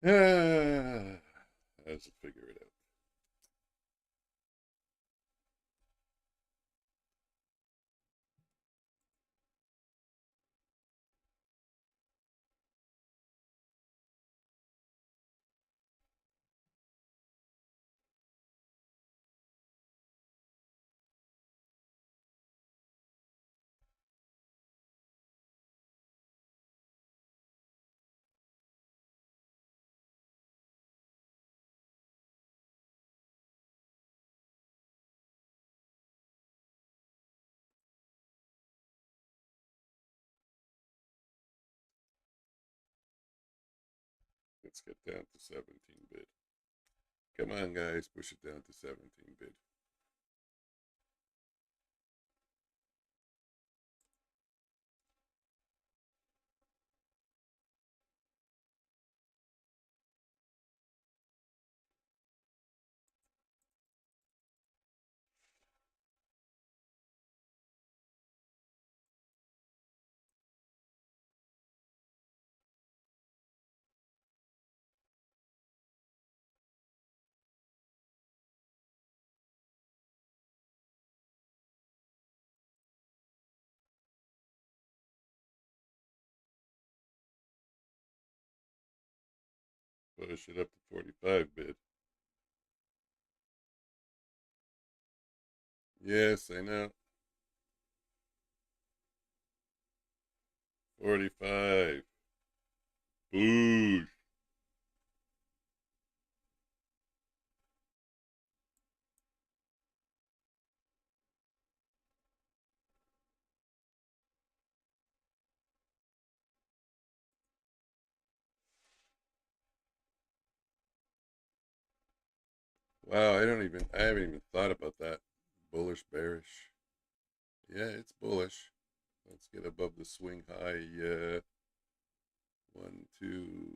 Ah, let's figure it out. Let's get down to 17 bid. Come on, guys, push it down to 17 bid. Push it up to 45 bid. Yes, I know. 45. Boosh. Wow, I haven't even thought about that. Bullish, bearish. Yeah, it's bullish. Let's get above the swing high. One, two.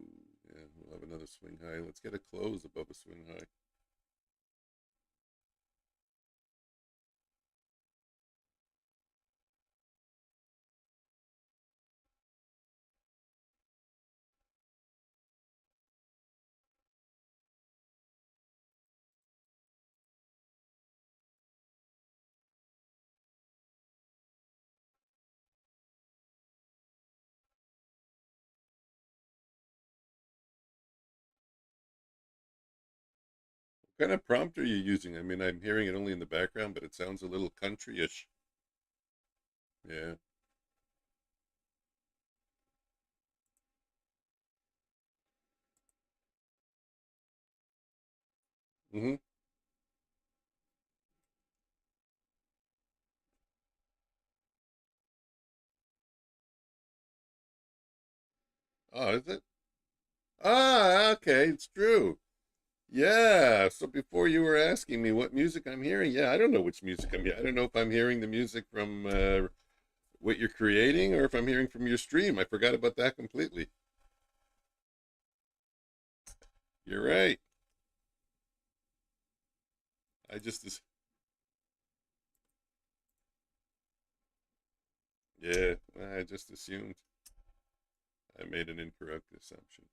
Yeah, we'll have another swing high. Let's get a close above a swing high. What kind of prompt are you using? I mean, I'm hearing it only in the background, but it sounds a little country-ish. Yeah. Mm-hmm. Oh, is it? Ah, okay, it's true. Yeah. So before you were asking me what music I'm hearing, yeah, I don't know which music I'm hearing. I don't know if I'm hearing the music from what you're creating or if I'm hearing from your stream. I forgot about that completely. You're right. I just, yeah, I just assumed I made an incorrect assumption.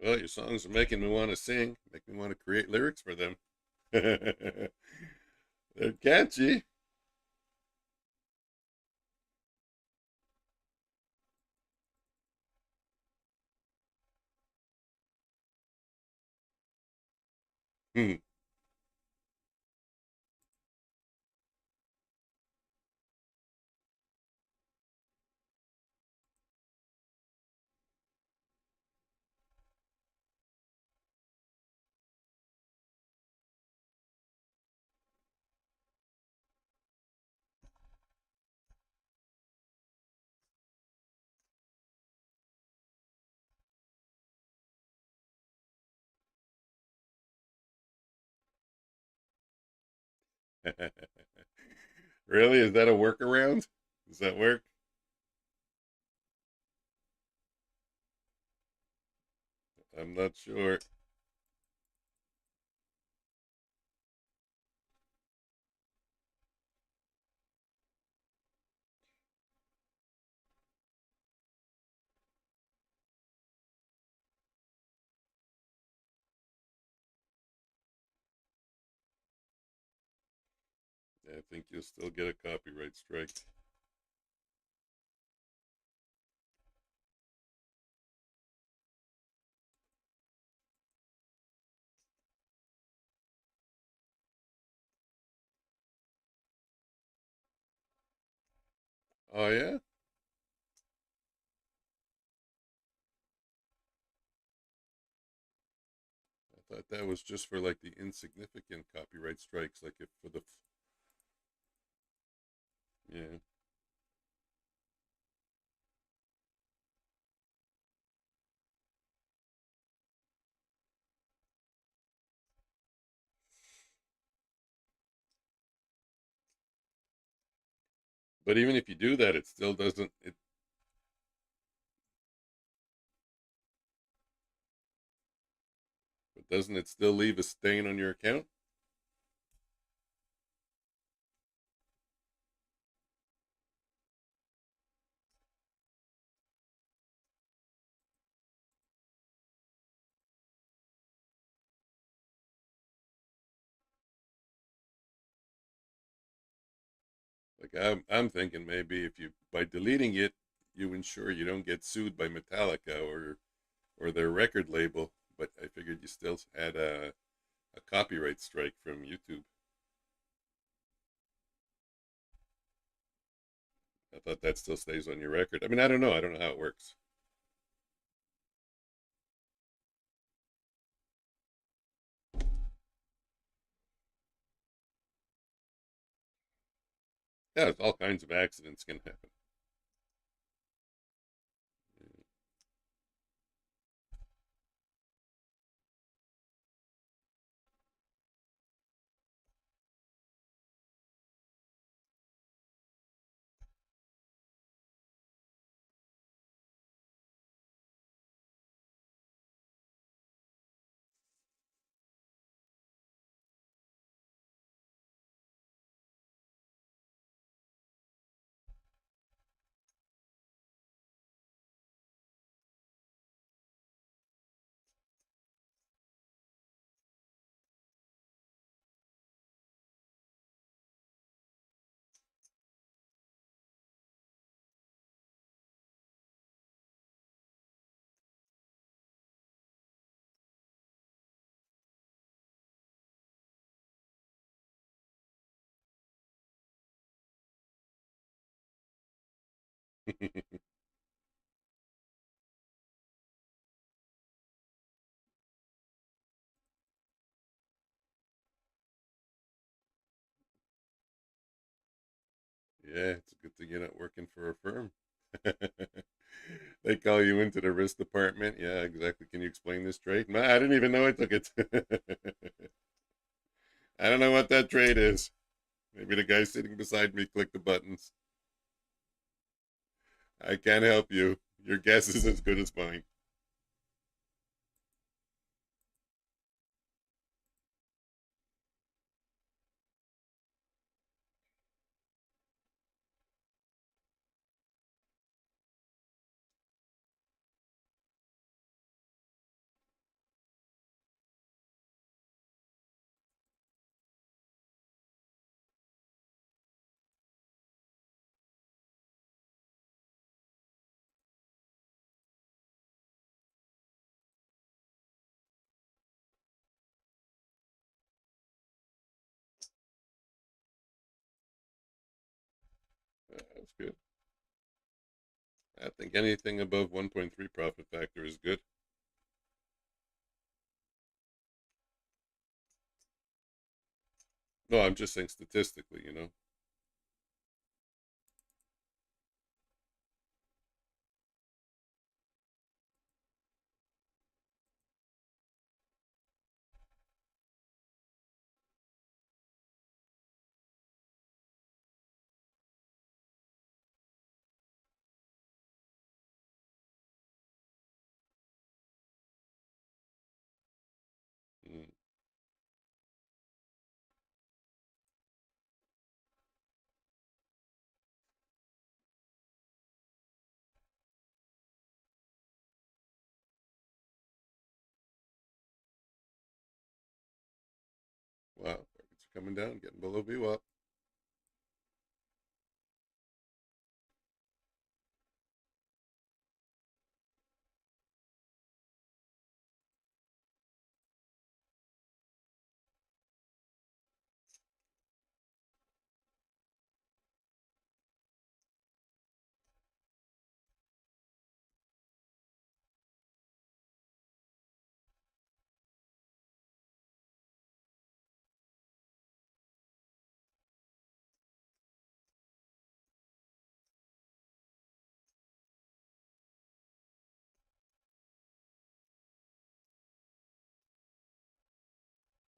Well, your songs are making me want to sing, make me want to create lyrics for them. They're catchy. Hmm. Really? Is that a workaround? Does that work? I'm not sure. I think you'll still get a copyright strike. Oh, yeah? I thought that was just for like the insignificant copyright strikes, like if for the, yeah. But even if you do that, it still doesn't, but doesn't it still leave a stain on your account? Like I'm thinking maybe if you, by deleting it, you ensure you don't get sued by Metallica or their record label. But I figured you still had a copyright strike from YouTube. I thought that still stays on your record. I mean, I don't know. I don't know how it works. Yeah, all kinds of accidents can happen. Yeah, it's a good thing you're not working for a firm. They call you into the risk department. Yeah, exactly. Can you explain this trade? No, I didn't even know I took it. I don't know what that trade is. Maybe the guy sitting beside me clicked the buttons. I can't help you. Your guess is as good as mine. That's good. I think anything above 1.3 profit factor is good. No, I'm just saying statistically, you know. Mm, wow, markets are coming down, getting below VWAP.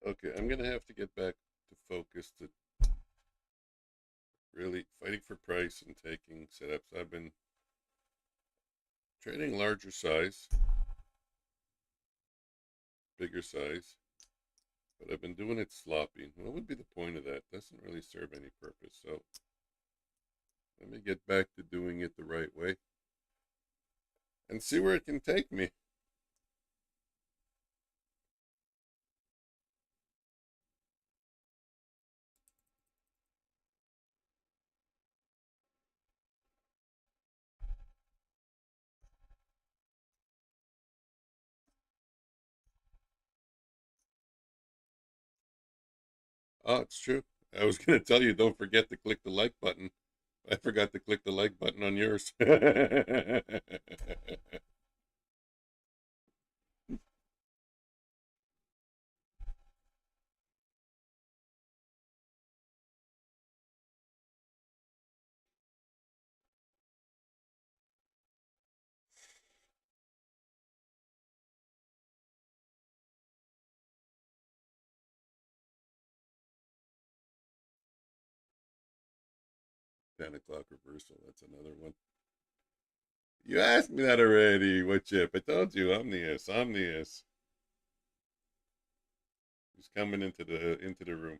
Okay, I'm gonna have to get back to focus to really fighting for price and taking setups. I've been trading larger size, bigger size, but I've been doing it sloppy. What would be the point of that? Doesn't really serve any purpose. So let me get back to doing it the right way and see where it can take me. Oh, it's true. I was gonna tell you, don't forget to click the like button. I forgot to click the like button on yours. 10 o'clock reversal. That's another one. You asked me that already. What chip? I told you, Omnius, Omnius. He's coming into the room.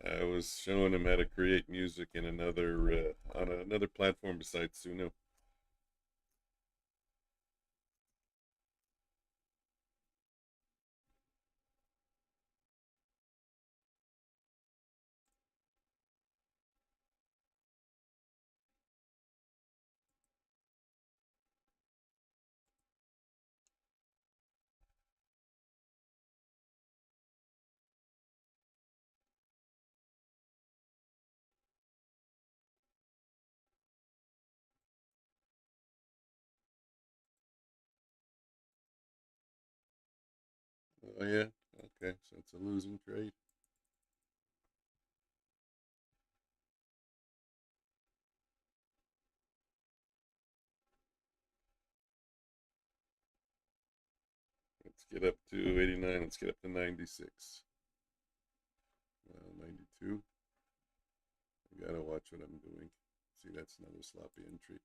I was showing him how to create music in another on another platform besides Suno. Oh yeah. Okay, so it's a losing trade. Let's get up to 89. Let's get up to 96. Well, 92. I gotta watch what I'm doing. See, that's another sloppy entry.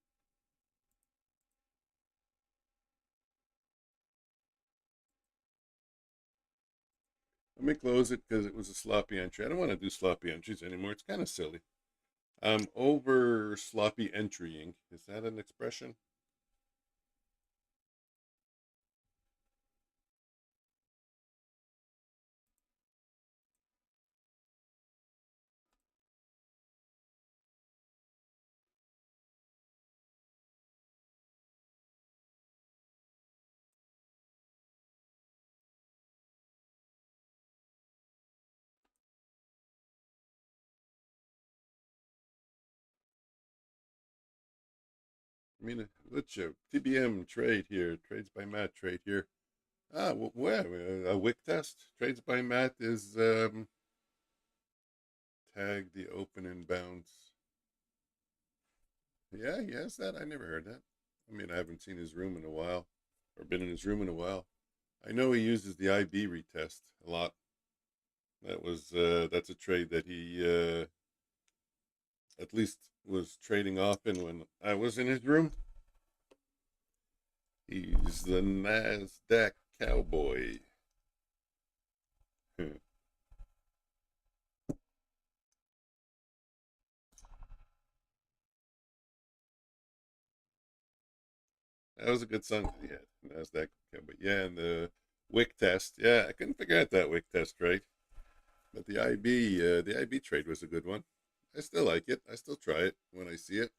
Let me close it because it was a sloppy entry. I don't want to do sloppy entries anymore. It's kind of silly. I'm over sloppy entrying. Is that an expression? I mean, let's show TBM trade here. Trades by Matt trade here. Ah, well, a wick test. Trades by Matt is tag the open and bounce. Yeah, he has that. I never heard that. I mean, I haven't seen his room in a while, or been in his room in a while. I know he uses the IB retest a lot. That's a trade that he at least was trading often when I was in his room. He's the Nasdaq cowboy. That was a good song. Yeah, Nasdaq cowboy. Yeah, and the wick test. Yeah, I couldn't figure out that wick test trade, but the IB trade was a good one. I still like it. I still try it when I see it.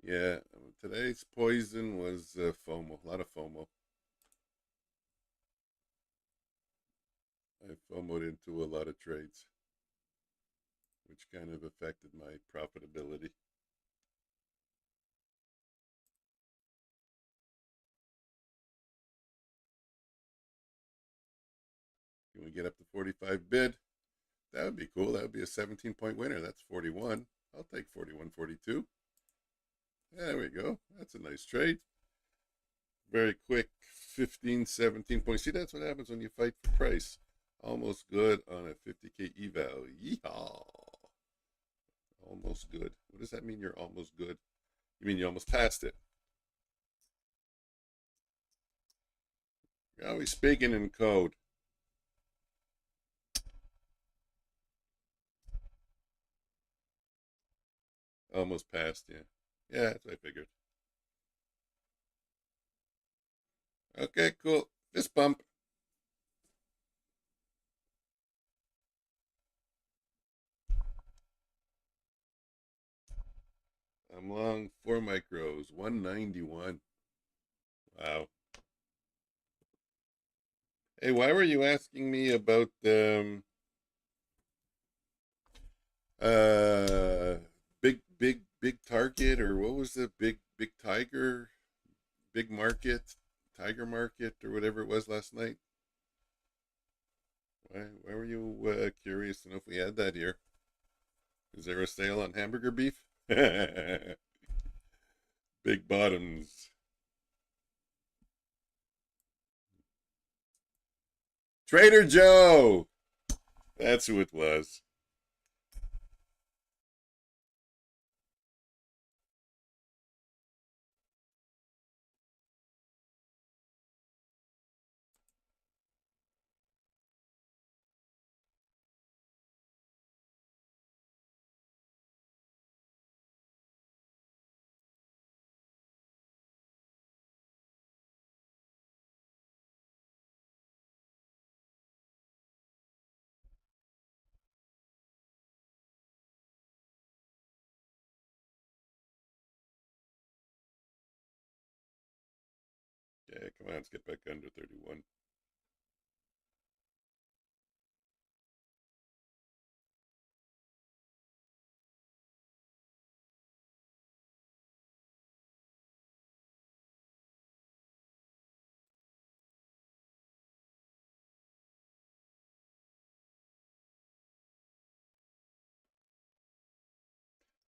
Yeah, today's poison was FOMO. A lot of FOMO. I FOMOed into a lot of trades, which kind of affected my profitability. Can we get up to 45 bid? That would be cool. That would be a 17-point winner. That's 41. I'll take 41, 42. There we go. That's a nice trade. Very quick, 15, 17 points. See, that's what happens when you fight for price. Almost good on a 50K eval. Yeehaw. Almost good. What does that mean you're almost good? You mean you almost passed it? You're always speaking in code. Almost passed, yeah. Yeah, that's what I figured. Okay, cool. Fist bump. I'm long 4 micros, 191. Wow. Hey, why were you asking me about uh big target, or what was the big tiger, big market, tiger market, or whatever it was last night? Why were you curious to know if we had that here? Is there a sale on hamburger beef? Big bottoms. Trader Joe. That's who it was. Come on, let's get back under 31.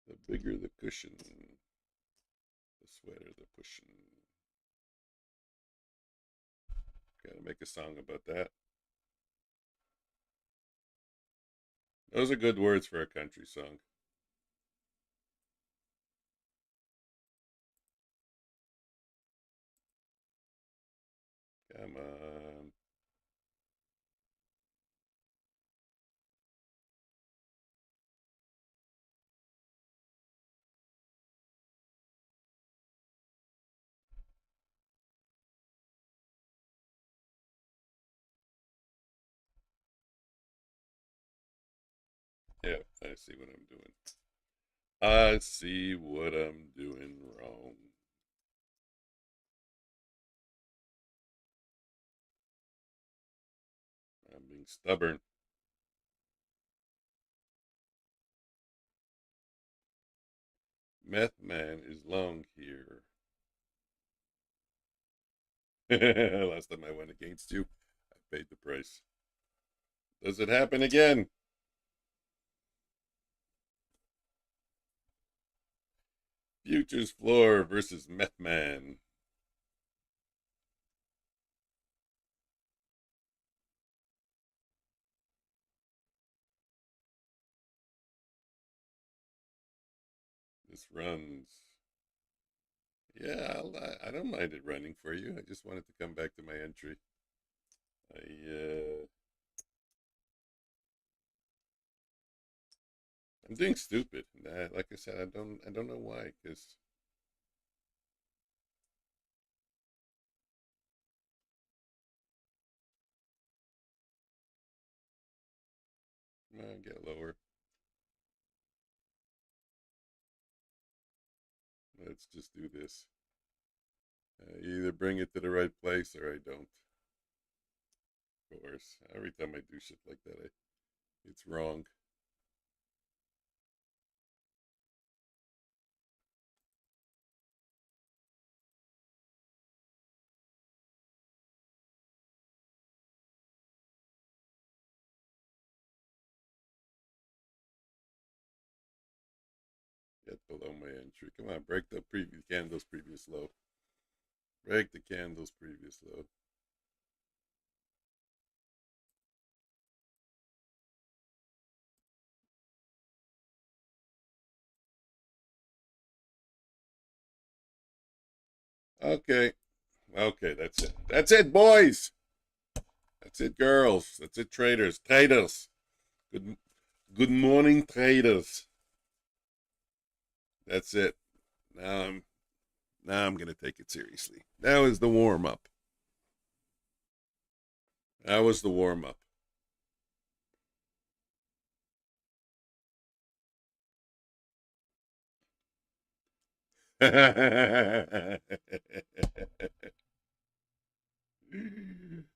The bigger the cushion, the sweater the pushing. Gotta make a song about that. Those are good words for a country song. Come on. Yeah, I see what I'm doing. I see what I'm doing wrong. I'm being stubborn. Meth man is long here. Last time I went against you, I paid the price. Does it happen again? Futures floor versus Meth man. This runs. Yeah, I don't mind it running for you. I just wanted to come back to my entry. I'm doing stupid. Like I said, I don't know why. Cause come on, get lower. Let's just do this. You either bring it to the right place or I don't. Of course, every time I do shit like that, it's wrong. Get below my entry. Come on, break the previous candle's previous low. Break the candle's previous low. Okay. Okay, that's it. That's it, boys. That's it, girls. That's it, traders. Traders. Good good morning, traders. That's it. Now I'm gonna take it seriously. That was the warm up. That was the warm up.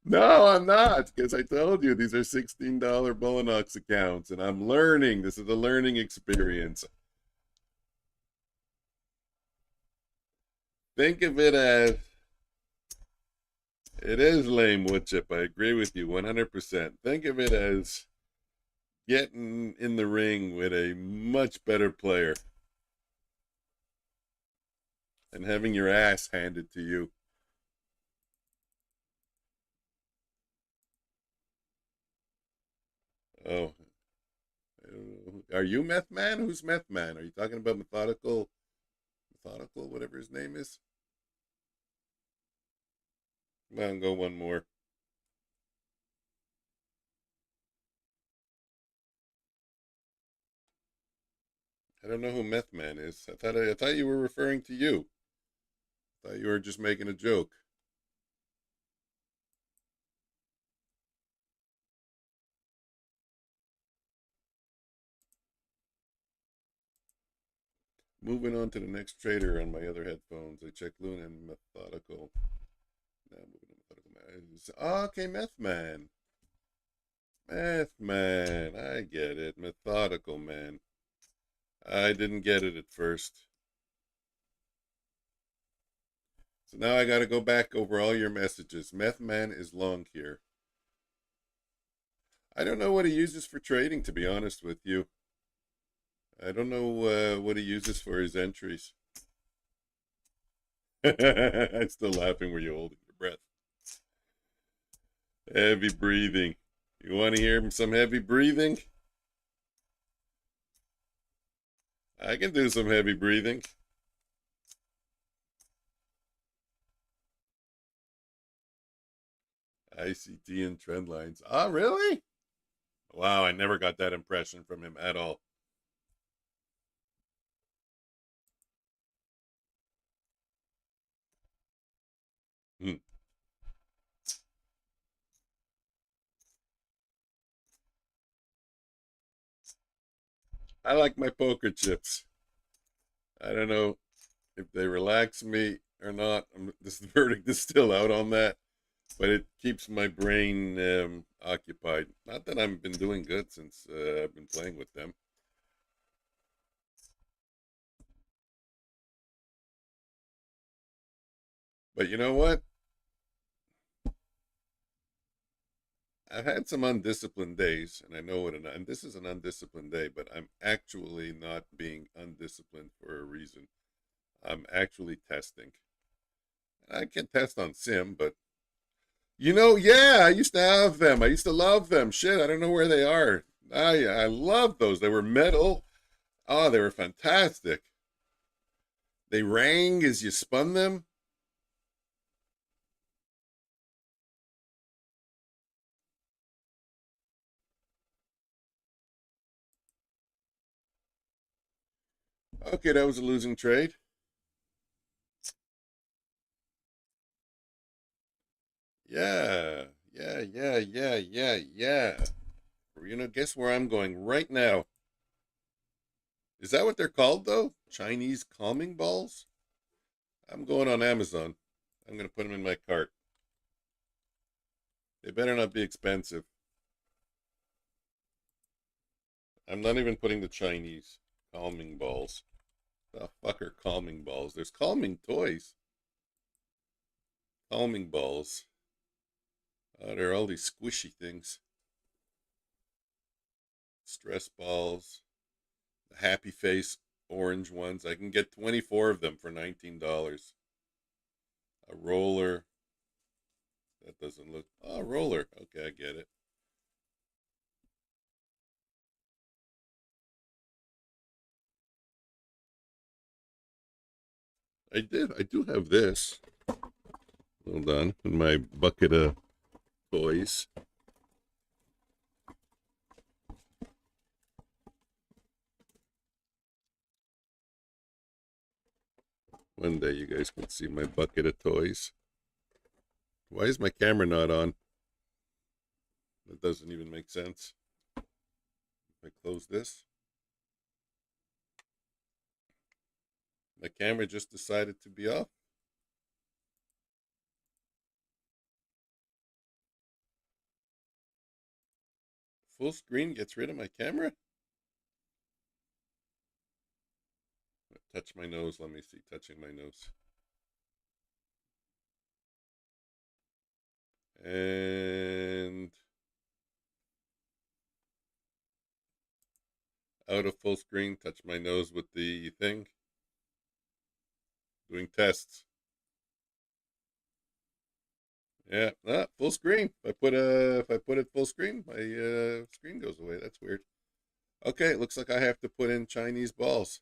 No, I'm not, because I told you these are $16 Bulenox accounts, and I'm learning. This is a learning experience. Think of it as it is lame wood chip. I agree with you 100%. Think of it as getting in the ring with a much better player and having your ass handed to you. Oh, I don't know. Are you Meth Man? Who's Meth Man? Are you talking about methodical, whatever his name is? Come on, go one more. I don't know who Meth Man is. I thought you were referring to you. I thought you were just making a joke. Moving on to the next trader on my other headphones. I check Luna and Methodical. Now moving on to okay, Meth Man. Meth Man. I get it. Methodical Man. I didn't get it at first. So now I got to go back over all your messages. Meth Man is long here. I don't know what he uses for trading, to be honest with you. I don't know what he uses for his entries. I'm still laughing where you're holding your breath. Heavy breathing. You want to hear some heavy breathing? I can do some heavy breathing. ICT and trend lines. Ah, really? Wow, I never got that impression from him at all. Hmm. I like my poker chips. I don't know if they relax me or not. This verdict is still out on that, but it keeps my brain occupied. Not that I've been doing good since I've been playing with them. But you know what? I've had some undisciplined days, and I know what and this is an undisciplined day, but I'm actually not being undisciplined for a reason. I'm actually testing. I can test on Sim, but yeah, I used to have them. I used to love them. Shit, I don't know where they are. I love those. They were metal. Oh, they were fantastic. They rang as you spun them. Okay, that was a losing trade. Yeah, yeah. Guess where I'm going right now? Is that what they're called, though? Chinese calming balls? I'm going on Amazon. I'm going to put them in my cart. They better not be expensive. I'm not even putting the Chinese calming balls. The fuck are calming balls? There's calming toys. Calming balls. There are all these squishy things. Stress balls. The happy face orange ones. I can get 24 of them for $19. A roller. That doesn't look. Oh, roller. Okay, I get it. I did. I do have this. Hold on. In my bucket of toys. One day you guys can see my bucket of toys. Why is my camera not on? That doesn't even make sense. If I close this, my camera just decided to be off. Full screen gets rid of my camera? Touch my nose. Let me see. Touching my nose. And out of full screen. Touch my nose with the thing. Doing tests. Yeah, full screen. If I put it full screen, my screen goes away. That's weird. Okay, it looks like I have to put in Chinese balls.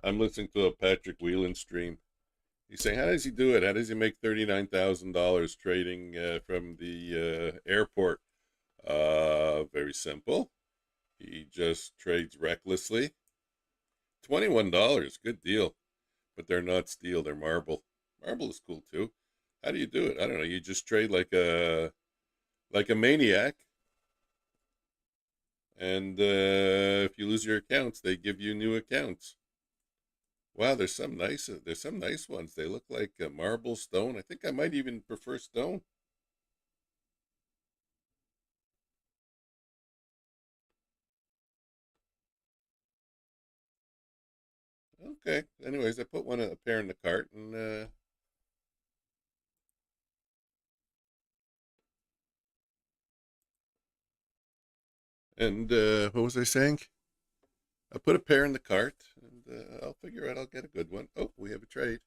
I'm listening to a Patrick Whelan stream. He's saying, how does he do it? How does he make $39,000 trading from the airport? Very simple. He just trades recklessly. $21. Good deal. But they're not steel, they're marble. Marble is cool too. How do you do it? I don't know. You just trade like a maniac. And if you lose your accounts, they give you new accounts. Wow, there's some nice ones. They look like marble, stone. I think I might even prefer stone. Okay. Anyways, I put a pair in the cart, and what was I saying? I put a pair in the cart, and I'll figure out I'll get a good one. Oh, we have a trade.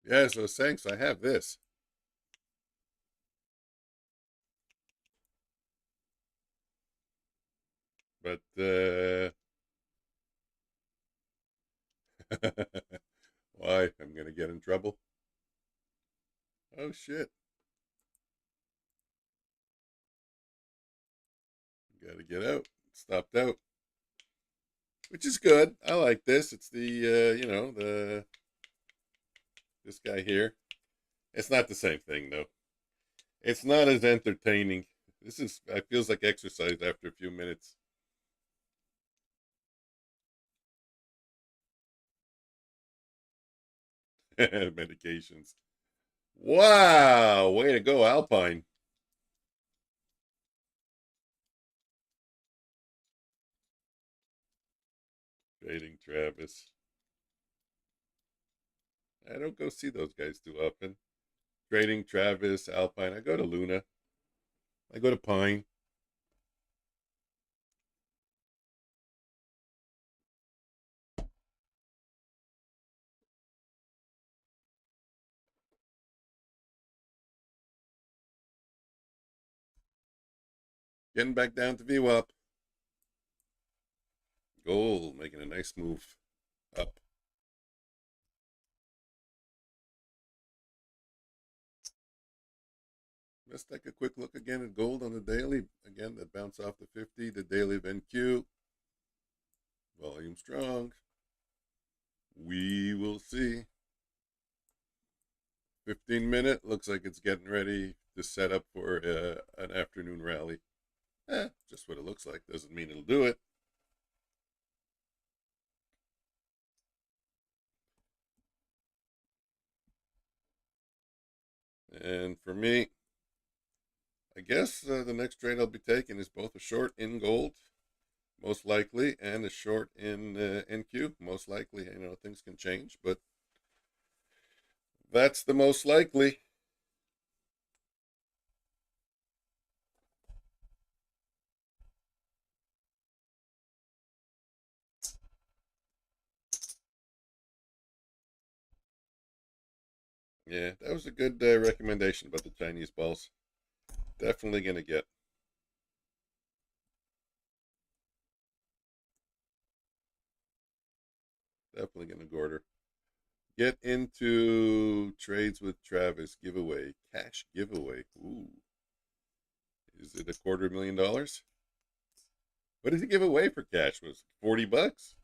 Yeah, so thanks. I have this, but why? I'm gonna get in trouble. Oh shit! Got to get out. Stopped out, which is good. I like this. It's the this guy here. It's not the same thing though. It's not as entertaining. This is it feels like exercise after a few minutes. Medications. Wow, way to go, Alpine. Trading Travis. I don't go see those guys too often. Trading Travis, Alpine. I go to Luna. I go to Pine. Getting back down to VWAP. Gold making a nice move up. Let's take a quick look again at gold on the daily. Again, that bounce off the 50, the daily VenQ. Volume strong. We will see. 15-minute looks like it's getting ready to set up for an afternoon rally. Just what it looks like. Doesn't mean it'll do it. And for me, I guess the next trade I'll be taking is both a short in gold, most likely, and a short in NQ, most likely. You know, things can change, but that's the most likely. Yeah, that was a good recommendation about the Chinese balls. Definitely going to get. Definitely going to gorder. Get into trades with Travis giveaway. Cash giveaway. Ooh. Is it $250,000? What did he give away for cash? Was it 40 bucks?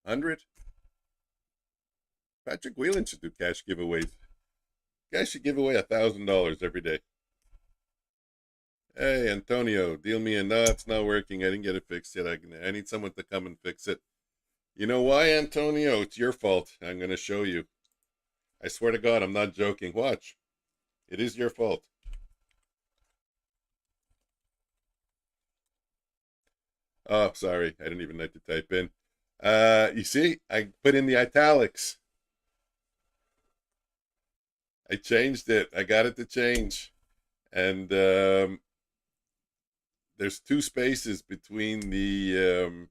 100? Patrick Whelan should do cash giveaways. Guys should give away $1,000 every day. Hey, Antonio, deal me in. No, it's not working. I didn't get it fixed yet. I need someone to come and fix it. You know why, Antonio? It's your fault. I'm going to show you. I swear to God, I'm not joking. Watch. It is your fault. Oh, sorry. I didn't even like to type in. You see, I put in the italics. I changed it. I got it to change. And there's two spaces between the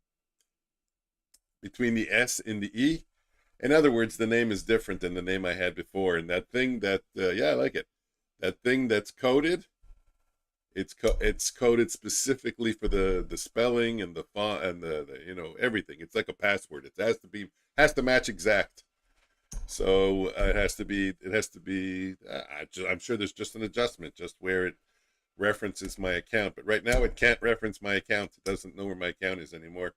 S and the E. In other words, the name is different than the name I had before. And that thing that yeah, I like it. That thing that's coded, it's coded specifically for the spelling and the font and the everything. It's like a password. It has to match exact. So it has to be. I'm sure there's just an adjustment, just where it references my account. But right now it can't reference my account. It doesn't know where my account is anymore.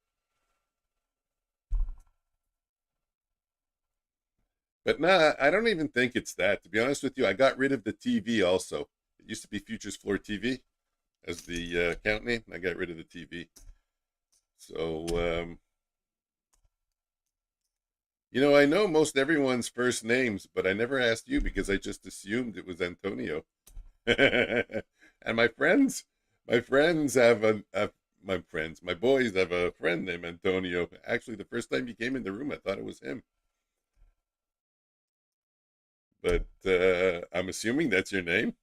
But nah, I don't even think it's that. To be honest with you, I got rid of the TV also. It used to be Futures Floor TV as the account name. I got rid of the TV. So, I know most everyone's first names, but I never asked you because I just assumed it was Antonio. And my friends have my boys have a friend named Antonio. Actually, the first time he came in the room, I thought it was him. But I'm assuming that's your name.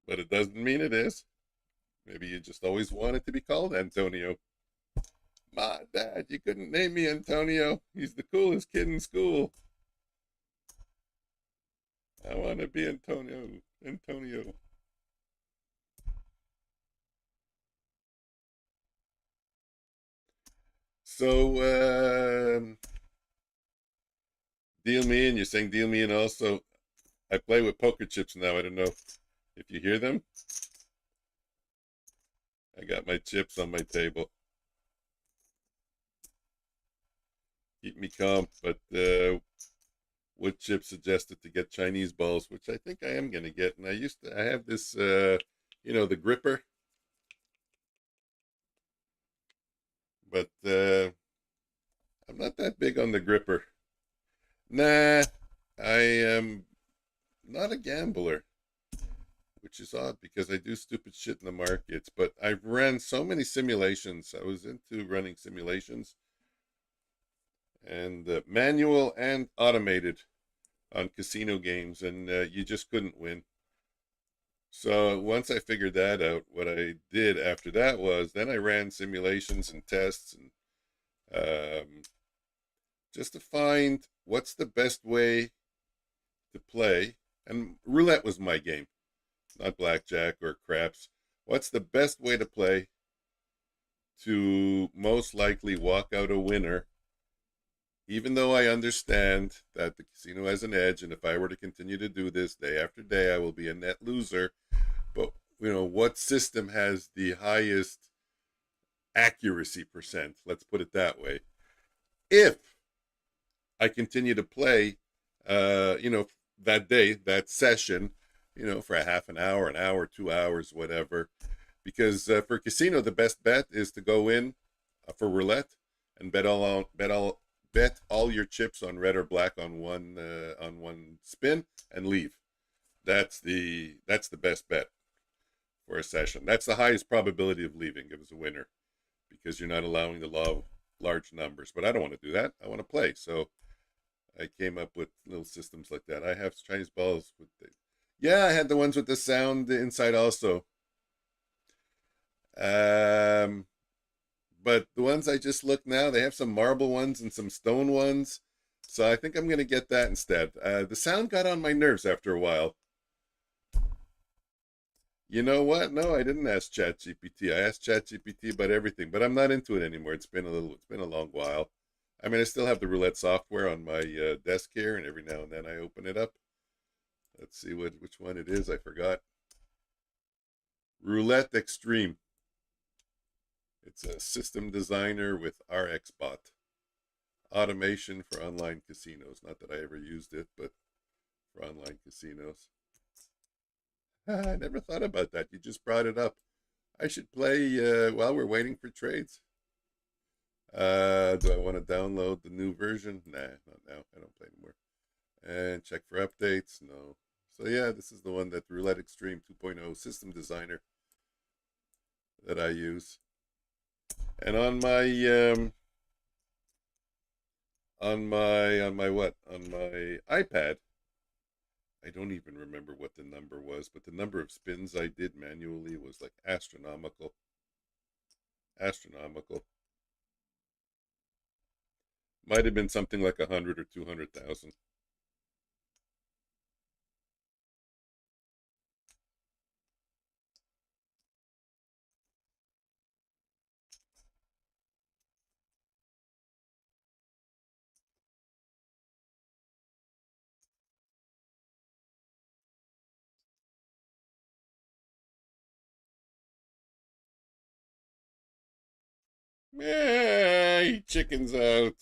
But it doesn't mean it is. Maybe you just always wanted to be called Antonio. My dad, you couldn't name me Antonio. He's the coolest kid in school. I want to be Antonio. Antonio. So, deal me in. You're saying deal me in also. I play with poker chips now. I don't know if you hear them. I got my chips on my table. Keep me calm. But wood chip suggested to get Chinese balls, which I think I am going to get. And I have this, the gripper. But I'm not that big on the gripper. Nah, I am not a gambler, which is odd because I do stupid shit in the markets. But I've ran so many simulations. I was into running simulations and manual and automated on casino games, and you just couldn't win. So once I figured that out, what I did after that was then I ran simulations and tests and um, just to find what's the best way to play. And roulette was my game, not blackjack or craps. What's the best way to play to most likely walk out a winner, even though I understand that the casino has an edge, and if I were to continue to do this day after day, I will be a net loser. But what system has the highest accuracy percent? Let's put it that way. If I continue to play, that day, that session, for a half an hour, 2 hours, whatever. Because for casino, the best bet is to go in for roulette and bet all your chips on red or black on one spin and leave. That's the best bet for a session. That's the highest probability of leaving if it's a winner because you're not allowing the law of large numbers. But I don't want to do that. I want to play. So I came up with little systems like that. I have Chinese balls with yeah, I had the ones with the sound inside also. Um, but the ones I just looked now, they have some marble ones and some stone ones. So I think I'm gonna get that instead. The sound got on my nerves after a while. You know what? No, I didn't ask ChatGPT. I asked ChatGPT about everything, but I'm not into it anymore. It's been a long while. I mean, I still have the roulette software on my desk here, and every now and then I open it up. Let's see which one it is. I forgot. Roulette Extreme. It's a system designer with RxBot. Automation for online casinos. Not that I ever used it, but for online casinos. I never thought about that. You just brought it up. I should play while we're waiting for trades. Do I want to download the new version? Nah, not now. I don't play anymore. And check for updates. No. So yeah, this is the one, that Roulette Extreme 2.0 system designer that I use. And on my iPad, I don't even remember what the number was, but the number of spins I did manually was like astronomical. Astronomical. Might have been something like 100 or 200,000. Yeah, he chickens out.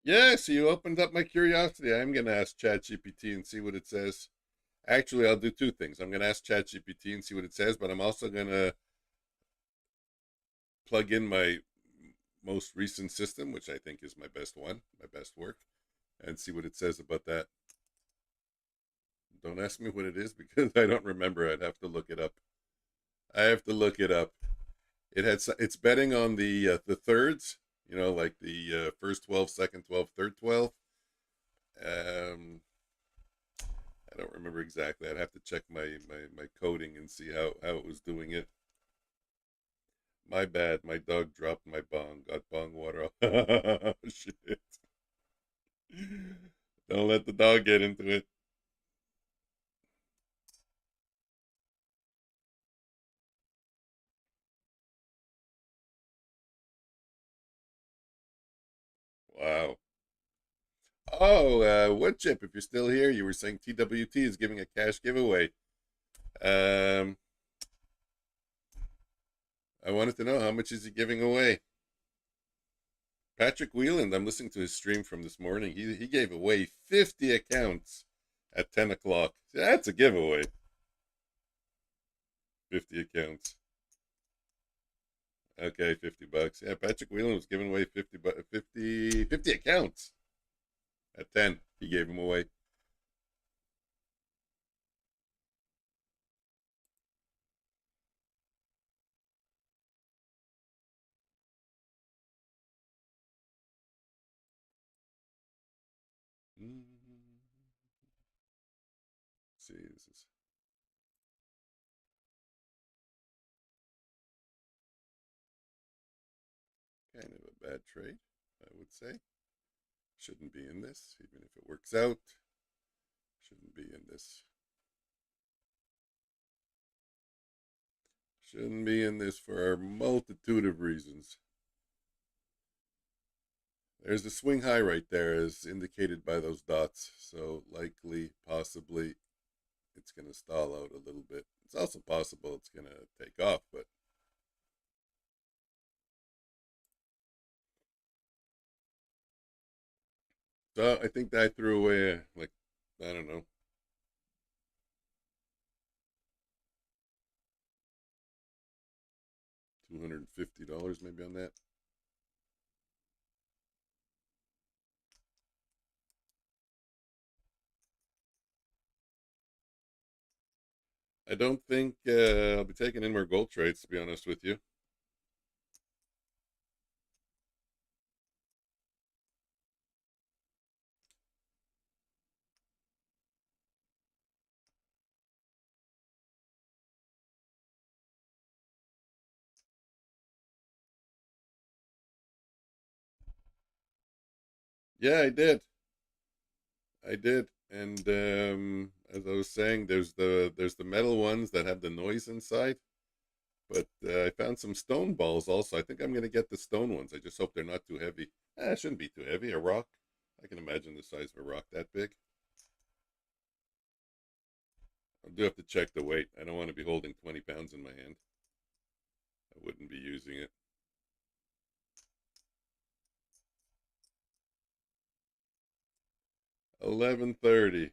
Yeah, so you opened up my curiosity. I'm going to ask ChatGPT and see what it says. Actually, I'll do two things. I'm going to ask ChatGPT and see what it says, but I'm also going to plug in my most recent system, which I think is my best one, my best work, and see what it says about that. Don't ask me what it is because I don't remember. I'd have to look it up. I have to look it up. It's betting on the thirds, like the first 12, second 12, third 12. Um, I don't remember exactly. I'd have to check my coding and see how it was doing it. My bad. My dog dropped my bong. Got bong water. Oh, shit. Don't let the dog get into it. Wow. Oh, what chip? If you're still here, you were saying TWT is giving a cash giveaway. Um, I wanted to know, how much is he giving away? Patrick Wheeland, I'm listening to his stream from this morning. He gave away 50 accounts at 10 o'clock. That's a giveaway. 50 accounts. Okay, $50. Yeah, Patrick Wheelan was giving away 50 accounts at 10. He gave them away. See, this is kind of a bad trade, I would say. Shouldn't be in this, even if it works out. Shouldn't be in this. Shouldn't be in this for a multitude of reasons. There's the swing high right there, as indicated by those dots. So likely, possibly, it's going to stall out a little bit. It's also possible it's going to take off, but so I think that I threw away like, I don't know, $250 maybe on that. I don't think I'll be taking in more gold trades, to be honest with you. Yeah, I did. I did. And as I was saying, there's the metal ones that have the noise inside. But I found some stone balls also. I think I'm going to get the stone ones. I just hope they're not too heavy. It shouldn't be too heavy. A rock. I can imagine the size of a rock that big. I do have to check the weight. I don't want to be holding 20 pounds in my hand. I wouldn't be using it. $11.30.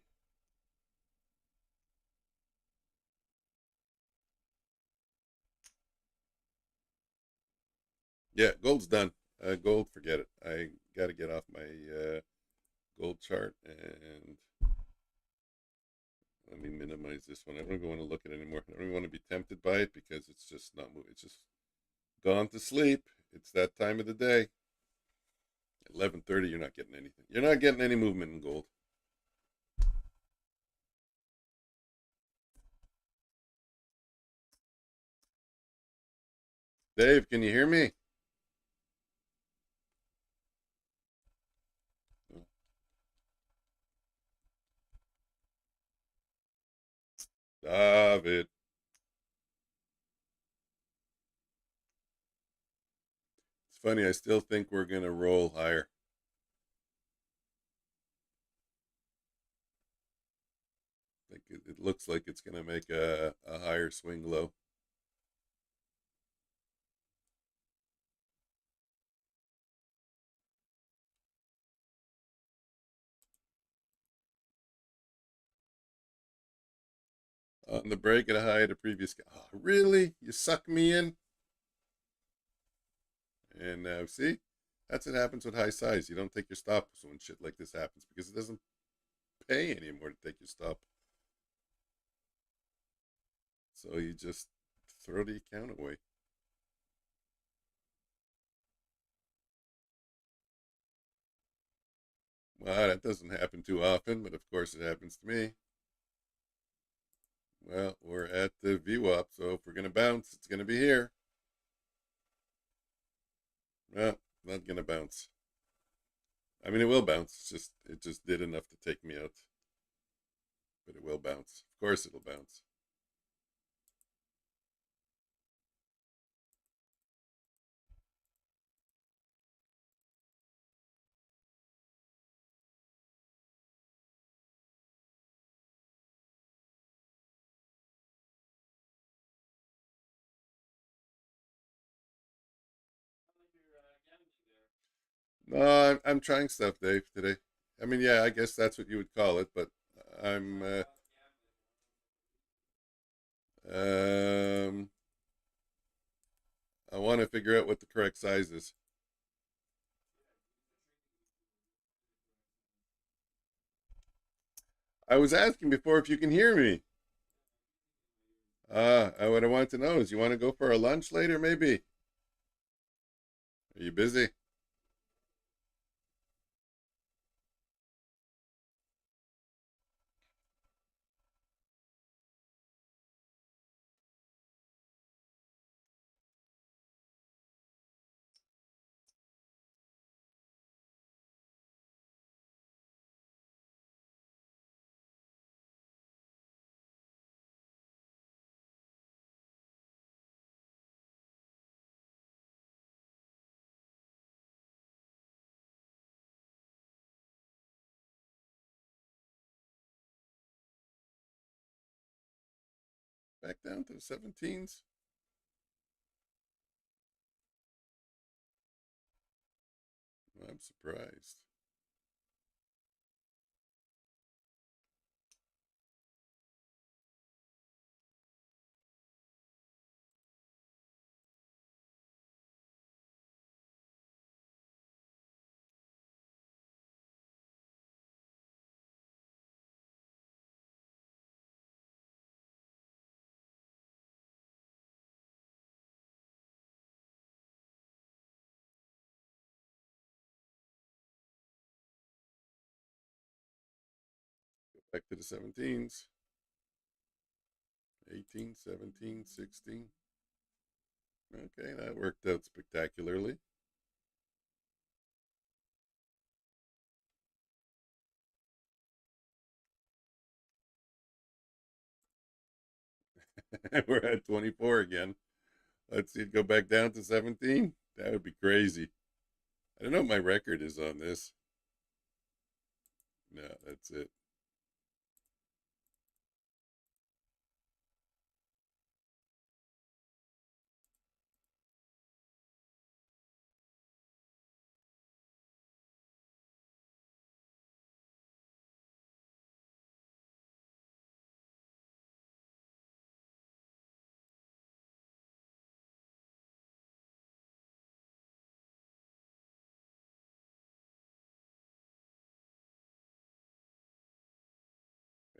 Yeah, gold's done. Gold, forget it. I got to get off my gold chart, and let me minimize this one. I don't even want to look at it anymore. I don't even want to be tempted by it because it's just not moving. It's just gone to sleep. It's that time of the day. 11:30. You're not getting anything. You're not getting any movement in gold. Dave, can you hear me? David. It's funny. I still think we're going to roll higher. Like it looks like it's going to make a higher swing low. On the break at a high at a previous. Oh, really? You suck me in? And now, see, that's what happens with high size. You don't take your stop when shit like this happens because it doesn't pay anymore to take your stop. So you just throw the account away. Well, that doesn't happen too often, but of course it happens to me. Well, we're at the VWAP, so if we're going to bounce, it's going to be here. Well, not going to bounce. I mean, it will bounce. It just did enough to take me out. But it will bounce. Of course it'll bounce. No, I'm trying stuff, Dave, today. I mean, yeah, I guess that's what you would call it, but I'm um I want to figure out what the correct size is. I was asking before if you can hear me. What I want to know is, you want to go for a lunch later, maybe? Are you busy? Back down to the 17s? I'm surprised. Back to the 17s. 18, 17, 16. Okay, that worked out spectacularly. We're at 24 again. Let's see it go back down to 17. That would be crazy. I don't know what my record is on this. No, that's it.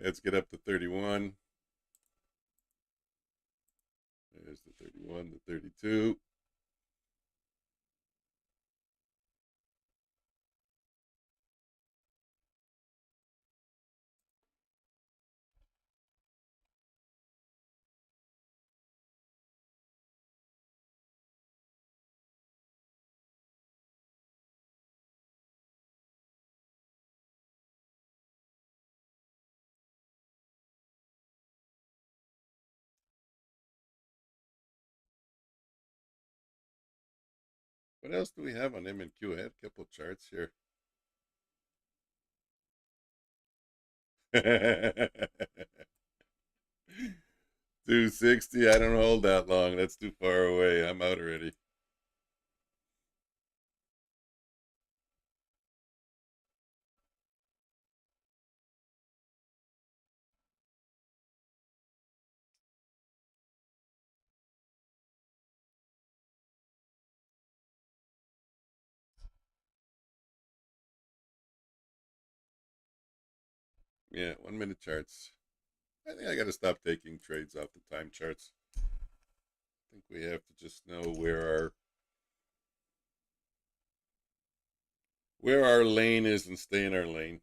Let's get up to 31. There's the 31, the 32. What else do we have on M and Q? I had a couple of charts here. 260. I don't hold that long. That's too far away. I'm out already. Yeah, 1 minute charts. I think I got to stop taking trades off the time charts. I think we have to just know where our lane is and stay in our lane.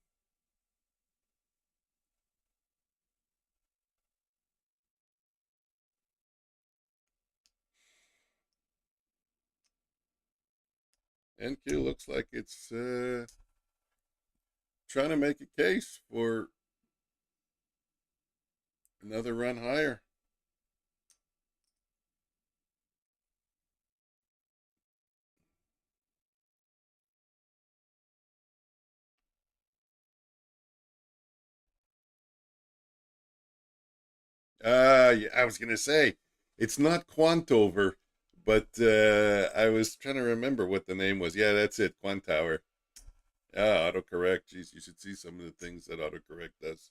NQ looks like it's trying to make a case for another run higher. Yeah, I was gonna say it's not Quantover, but I was trying to remember what the name was. Yeah, that's it, Quantower. Ah, autocorrect. Geez, you should see some of the things that autocorrect does.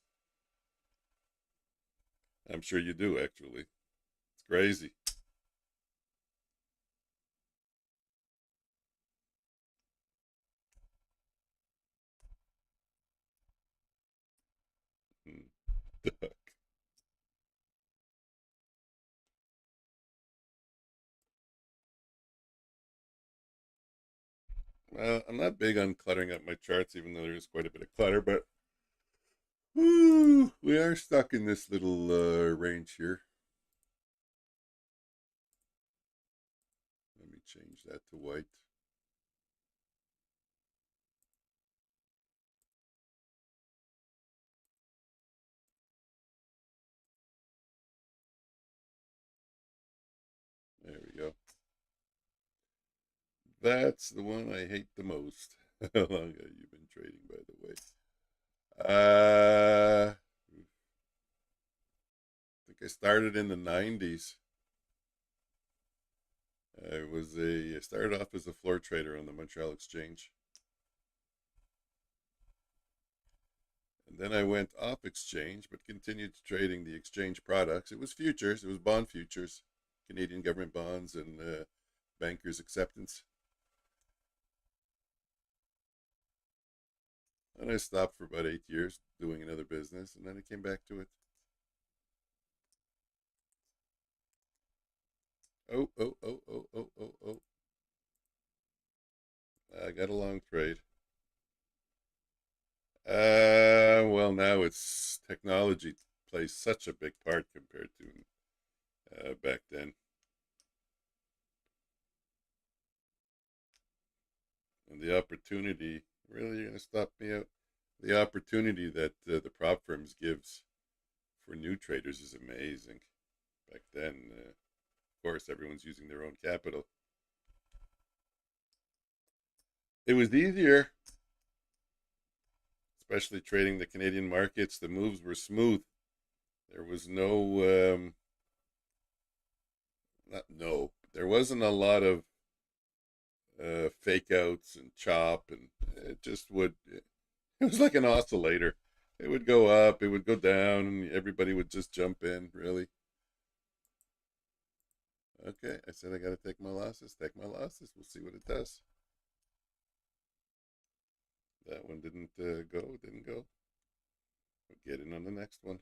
I'm sure you do, actually. It's crazy. Hmm. Well, I'm not big on cluttering up my charts, even though there is quite a bit of clutter, but we are stuck in this little range here. Let me change that to white. There we go. That's the one I hate the most. How long have you been trading, by the way? I think I started in the 90s. I started off as a floor trader on the Montreal Exchange. And then I went off exchange, but continued trading the exchange products. It was futures, it was bond futures, Canadian government bonds, and bankers' acceptance. And I stopped for about 8 years doing another business, and then I came back to it. Oh, oh, oh, oh, oh, oh, oh. I got a long trade. Well, now it's technology plays such a big part compared to back then. And the opportunity, really, you're going to stop me out? The opportunity that the prop firms gives for new traders is amazing. Back then, of course, everyone's using their own capital. It was easier, especially trading the Canadian markets. The moves were smooth. There was there wasn't a lot of fake outs and chop, and it was like an oscillator. It would go up, it would go down, and everybody would just jump in, really. Okay, I said I got to take my losses. Take my losses. We'll see what it does. That one didn't go. Didn't go. We'll get in on the next one.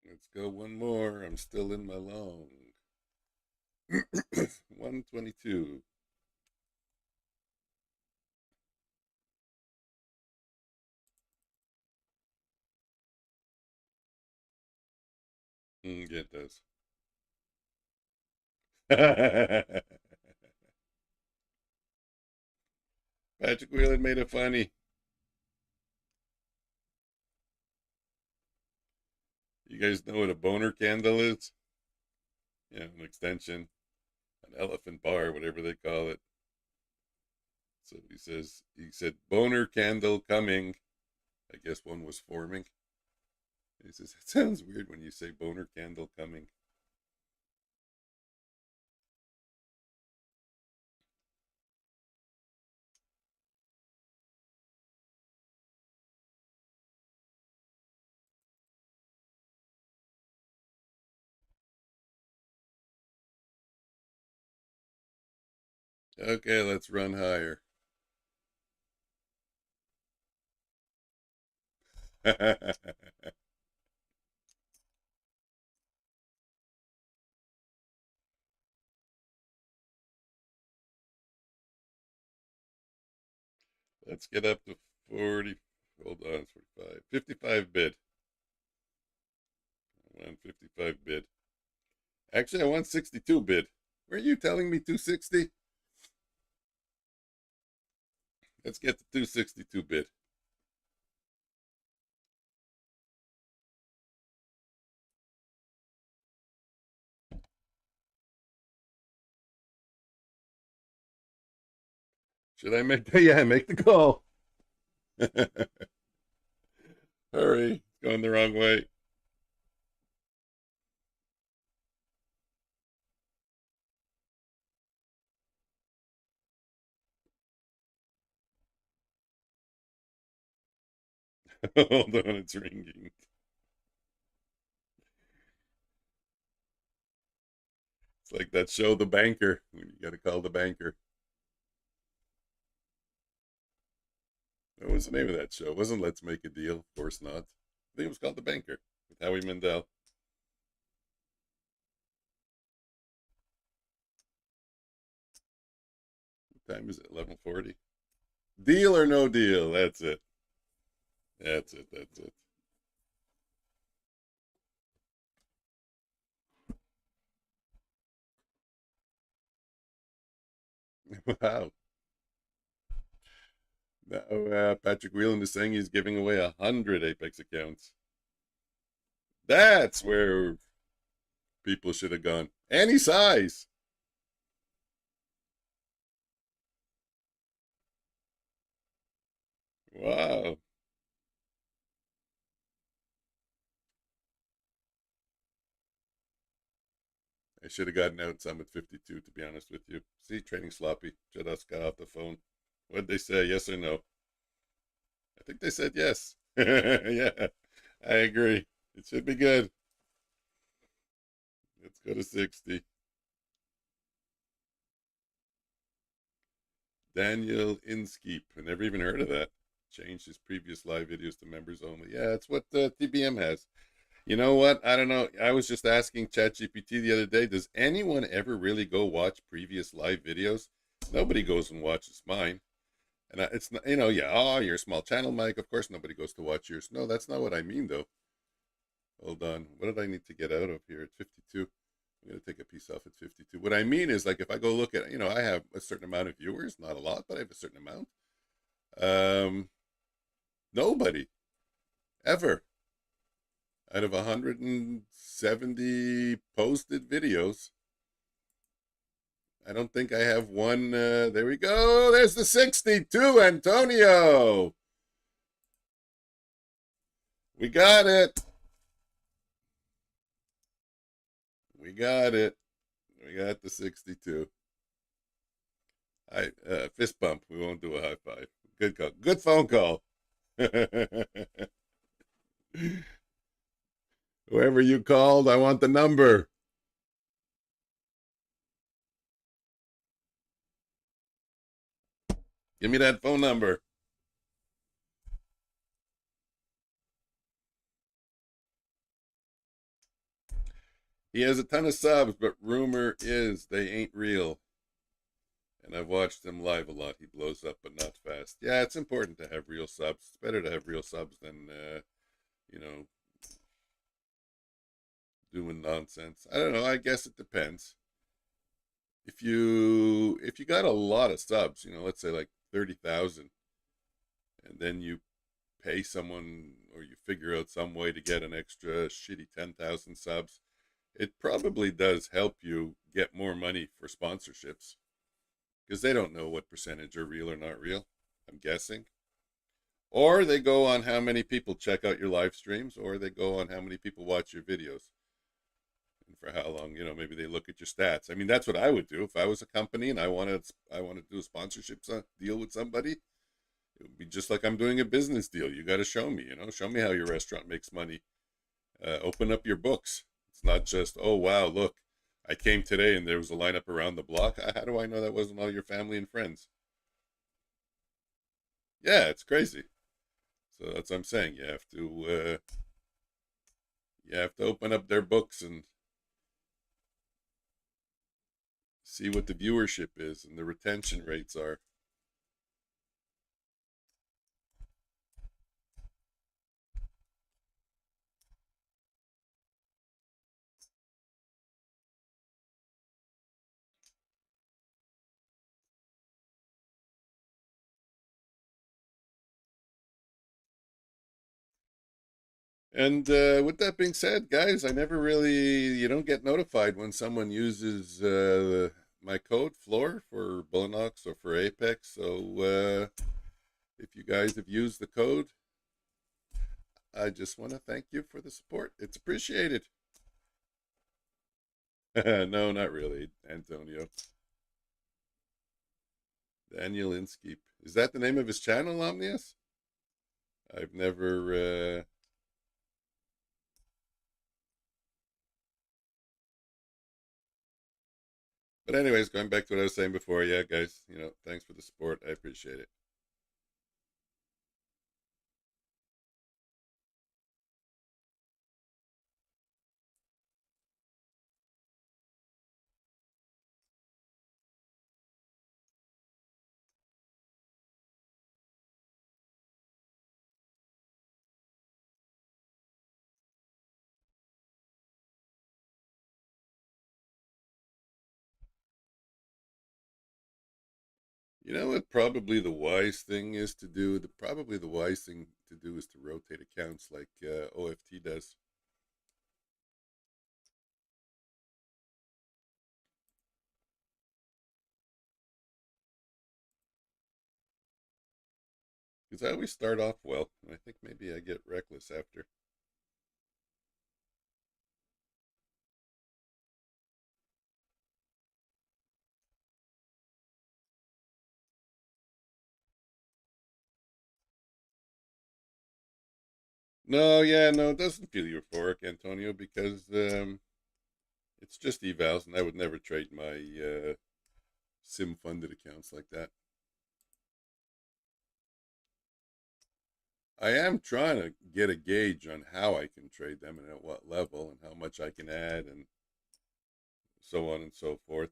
Let's go one more. I'm still in my long. 122. Yeah, it does. Patrick Whelan made it funny. You guys know what a boner candle is? Yeah, an extension, an elephant bar, whatever they call it. So he said, boner candle coming. I guess one was forming. He says, it sounds weird when you say boner candle coming. Okay, let's run higher. Let's get up to 40. Hold on, it's 45. 55 bid. I want 55 bid. Actually, I want 62 bid. Were you telling me 260? Let's get to 262 bid. Should I make the, yeah, make the call. Hurry, it's going the wrong way. Hold on, it's ringing. It's like that show, The Banker, when you got to call the banker. What was the name of that show? It wasn't Let's Make a Deal, of course not. I think it was called The Banker with Howie Mandel. What time is it? 11:40. Deal or no deal? That's it. That's it. That's it. Wow. Now, Patrick Whelan is saying he's giving away 100 Apex accounts. That's where people should have gone. Any size. Wow. I should have gotten out some at 52, to be honest with you. See, trading sloppy. Just got off the phone. What'd they say? Yes or no? I think they said yes. Yeah, I agree. It should be good. Let's go to 60. Daniel Inskeep. I never even heard of that. Changed his previous live videos to members only. Yeah, that's what TBM has. You know what? I don't know. I was just asking ChatGPT the other day, does anyone ever really go watch previous live videos? Nobody goes and watches mine. And it's not, yeah, oh, you're a small channel, Mike. Of course, nobody goes to watch yours. No, that's not what I mean, though. Hold on. What did I need to get out of here at 52? I'm going to take a piece off at 52. What I mean is, like, if I go look at, I have a certain amount of viewers, not a lot, but I have a certain amount. Nobody ever out of 170 posted videos, I don't think I have one. There we go. There's the 62, Antonio. We got it. We got it. We got the 62. I fist bump. We won't do a high five. Good call. Good phone call. Whoever you called, I want the number. Give me that phone number. He has a ton of subs, but rumor is they ain't real. And I've watched him live a lot. He blows up, but not fast. Yeah, it's important to have real subs. It's better to have real subs than, you know, doing nonsense. I don't know. I guess it depends. If you got a lot of subs, let's say like 30,000, and then you pay someone or you figure out some way to get an extra shitty 10,000 subs, it probably does help you get more money for sponsorships because they don't know what percentage are real or not real, I'm guessing. Or they go on how many people check out your live streams, or they go on how many people watch your videos and for how long. Maybe they look at your stats. I mean, that's what I would do if I was a company and I wanted to do a sponsorship deal with somebody. It would be just like I'm doing a business deal. You got to show me, show me how your restaurant makes money. Open up your books. It's not just, oh, wow, look, I came today and there was a lineup around the block. How do I know that wasn't all your family and friends? Yeah, it's crazy. So that's what I'm saying. You have to open up their books and see what the viewership is and the retention rates are. And with that being said, guys, I never really, you don't get notified when someone uses my code floor for Bulenox or for Apex. So if you guys have used the code, I just want to thank you for the support. It's appreciated. No, not really, Antonio. Daniel Inskeep. Is that the name of his channel, Omnius? I've never. But anyways, going back to what I was saying before, yeah, guys, thanks for the support. I appreciate it. You know what? Probably the wise thing is to do. Probably the wise thing to do is to rotate accounts like OFT does. Because I always start off well, and I think maybe I get reckless after. No, yeah, no, it doesn't feel euphoric, Antonio, because it's just evals, and I would never trade my sim funded accounts like that. I am trying to get a gauge on how I can trade them and at what level and how much I can add and so on and so forth.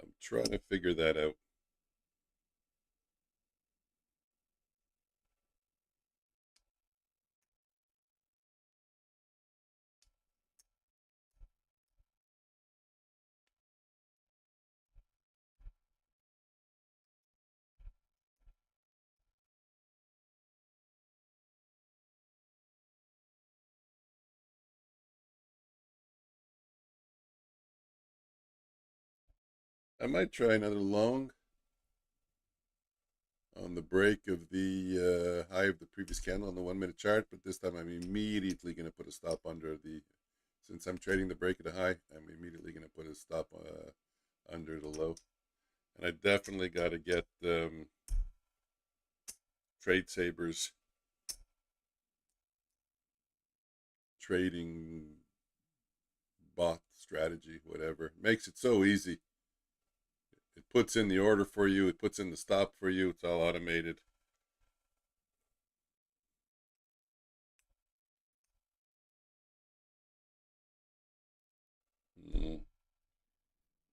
I'm trying to figure that out. I might try another long on the break of the high of the previous candle on the 1 minute chart, but this time I'm immediately going to put a stop under the, since I'm trading the break of the high, I'm immediately going to put a stop under the low. And I definitely got to get Trade Sabers trading bot strategy, whatever. Makes it so easy. It puts in the order for you. It puts in the stop for you. It's all automated.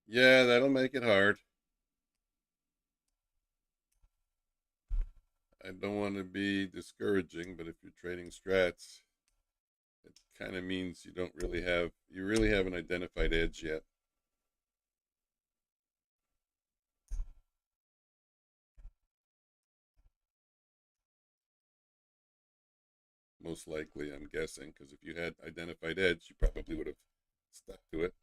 Yeah, that'll make it hard. I don't want to be discouraging, but if you're trading strats, it kind of means you really haven't identified edge yet. Most likely, I'm guessing, because if you had identified edge, you probably would have stuck to it.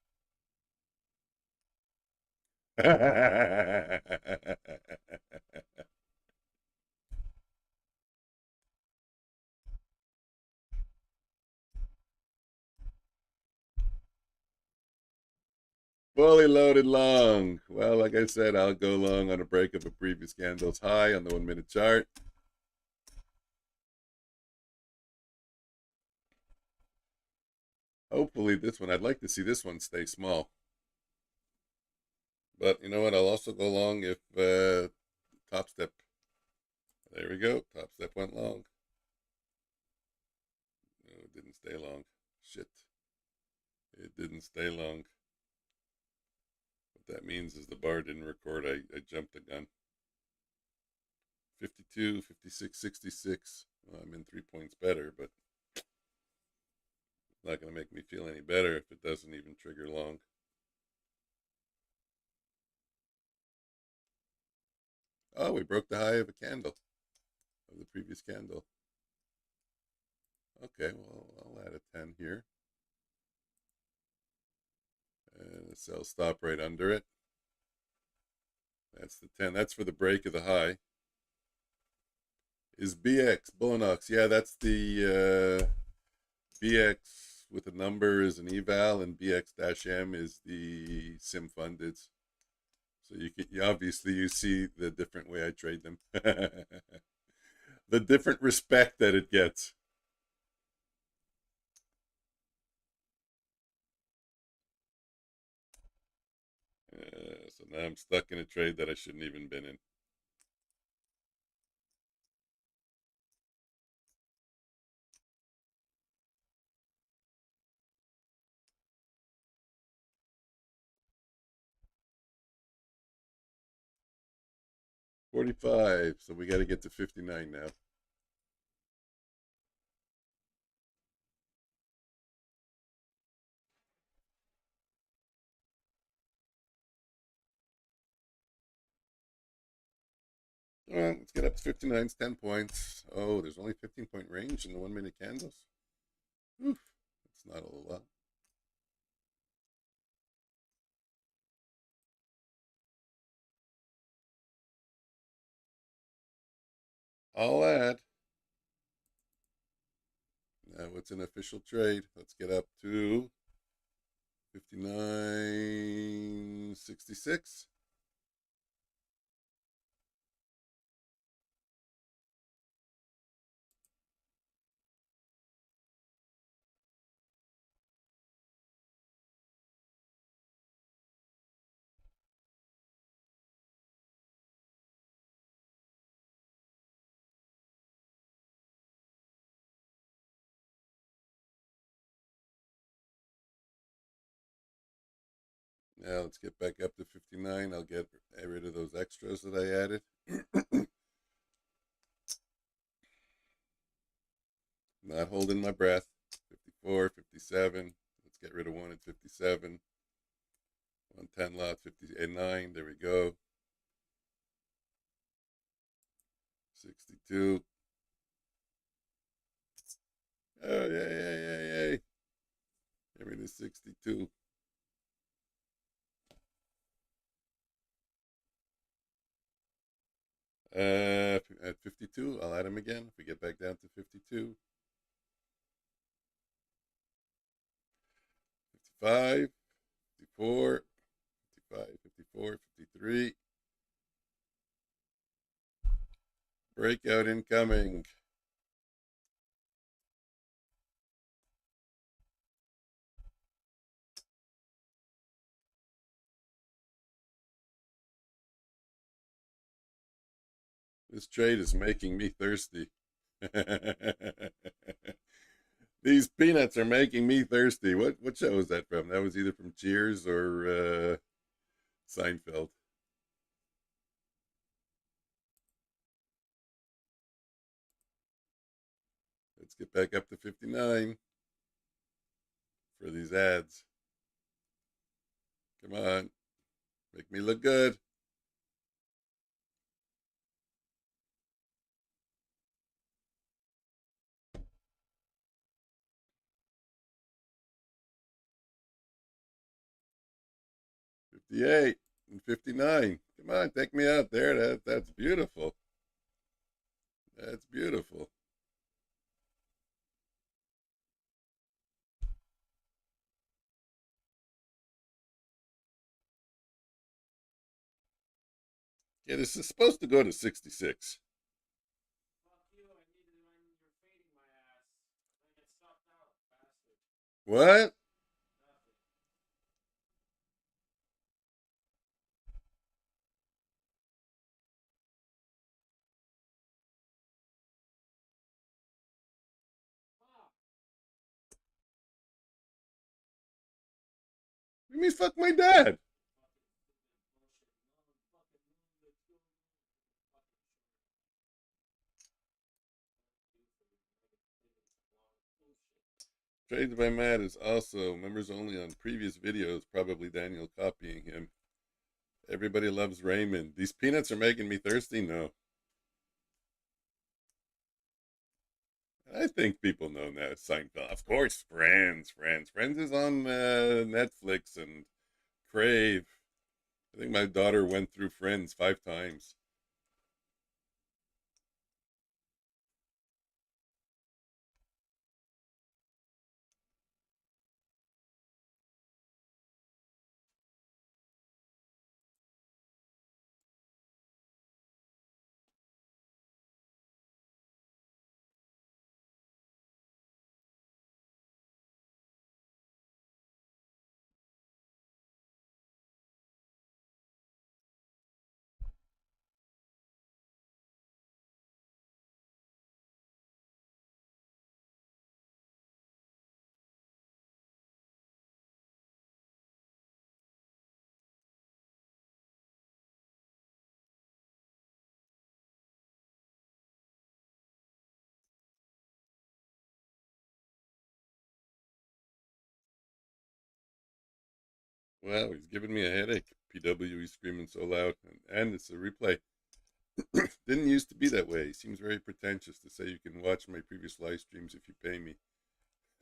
Fully loaded long. Well, like I said, I'll go long on a break of a previous candle's high on the 1 minute chart. Hopefully this one, I'd like to see this one stay small. But you know what? I'll also go long if topstep. There we go. Topstep went long. No, it didn't stay long. Shit. It didn't stay long. What that means is the bar didn't record. I jumped the gun. 52, 56, 66. Well, I'm in 3 points better, but it's not going to make me feel any better if it doesn't even trigger long. Oh, we broke the high of a candle, of the previous candle. Okay, well, I'll add a 10 here. And a sell stop right under it. That's the 10. That's for the break of the high. Is BX, Bulenox. Yeah, that's the BX with a number is an eval, and BX-M is the sim funded. So you obviously you see the different way I trade them. The different respect that it gets. So now I'm stuck in a trade that I shouldn't even been in. $45. So we got to get to 59 now. All right, let's get up to 59. It's 10 points. Oh, there's only 15-point range in the 1 minute candles. Oof, that's not a lot. I'll add. Now it's an official trade. Let's get up to 59.66. Now let's get back up to 59. I'll get rid of those extras that I added. Not holding my breath. 54, 57. Let's get rid of one at 57. 110 lot, 59. There we go. 62. Oh, yay. Give me the 62. At 52, I'll add him again. If we get back down to 52, 55, 54, 55, 54, 53. Breakout incoming. This trade is making me thirsty. These peanuts are making me thirsty. What show was that from? That was either from Cheers or Seinfeld. Let's get back up to 59 for these ads. Come on. Make me look good. $58 and 59. Come on, take me out there. That's beautiful. That's beautiful. Yeah, this is supposed to go to 66. What? You mean fuck my dad? Trades by Matt is also members only on previous videos, probably Daniel copying him. Everybody loves Raymond. These peanuts are making me thirsty? No. I think people know now. Seinfeld. Of course, Friends. Friends is on Netflix and Crave. I think my daughter went through Friends 5 times. Well, he's giving me a headache. PW, he's screaming so loud. And it's a replay. Didn't used to be that way. He seems very pretentious to say you can watch my previous live streams if you pay me.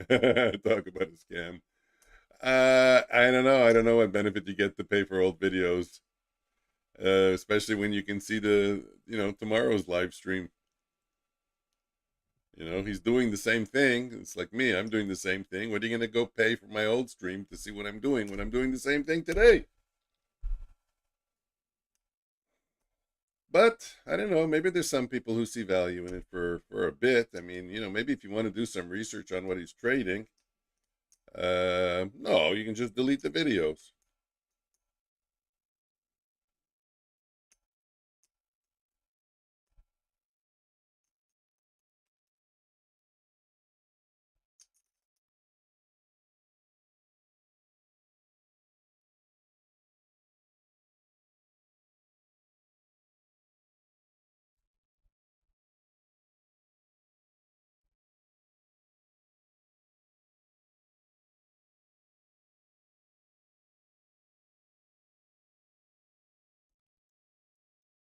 Talk about a scam. I don't know. I don't know what benefit you get to pay for old videos, especially when you can see tomorrow's live stream. He's doing the same thing. It's like me. I'm doing the same thing. What are you going to go pay for my old stream to see what I'm doing when I'm doing the same thing today? But I don't know. Maybe there's some people who see value in it for a bit. I mean, maybe if you want to do some research on what he's trading, no, you can just delete the videos.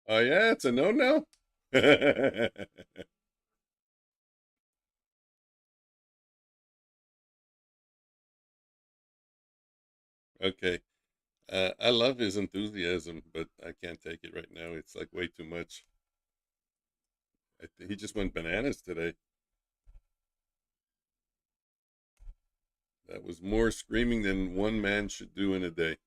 Oh yeah, it's a no now. Okay. I love his enthusiasm, but I can't take it right now. It's like way too much. I think he just went bananas today. That was more screaming than one man should do in a day.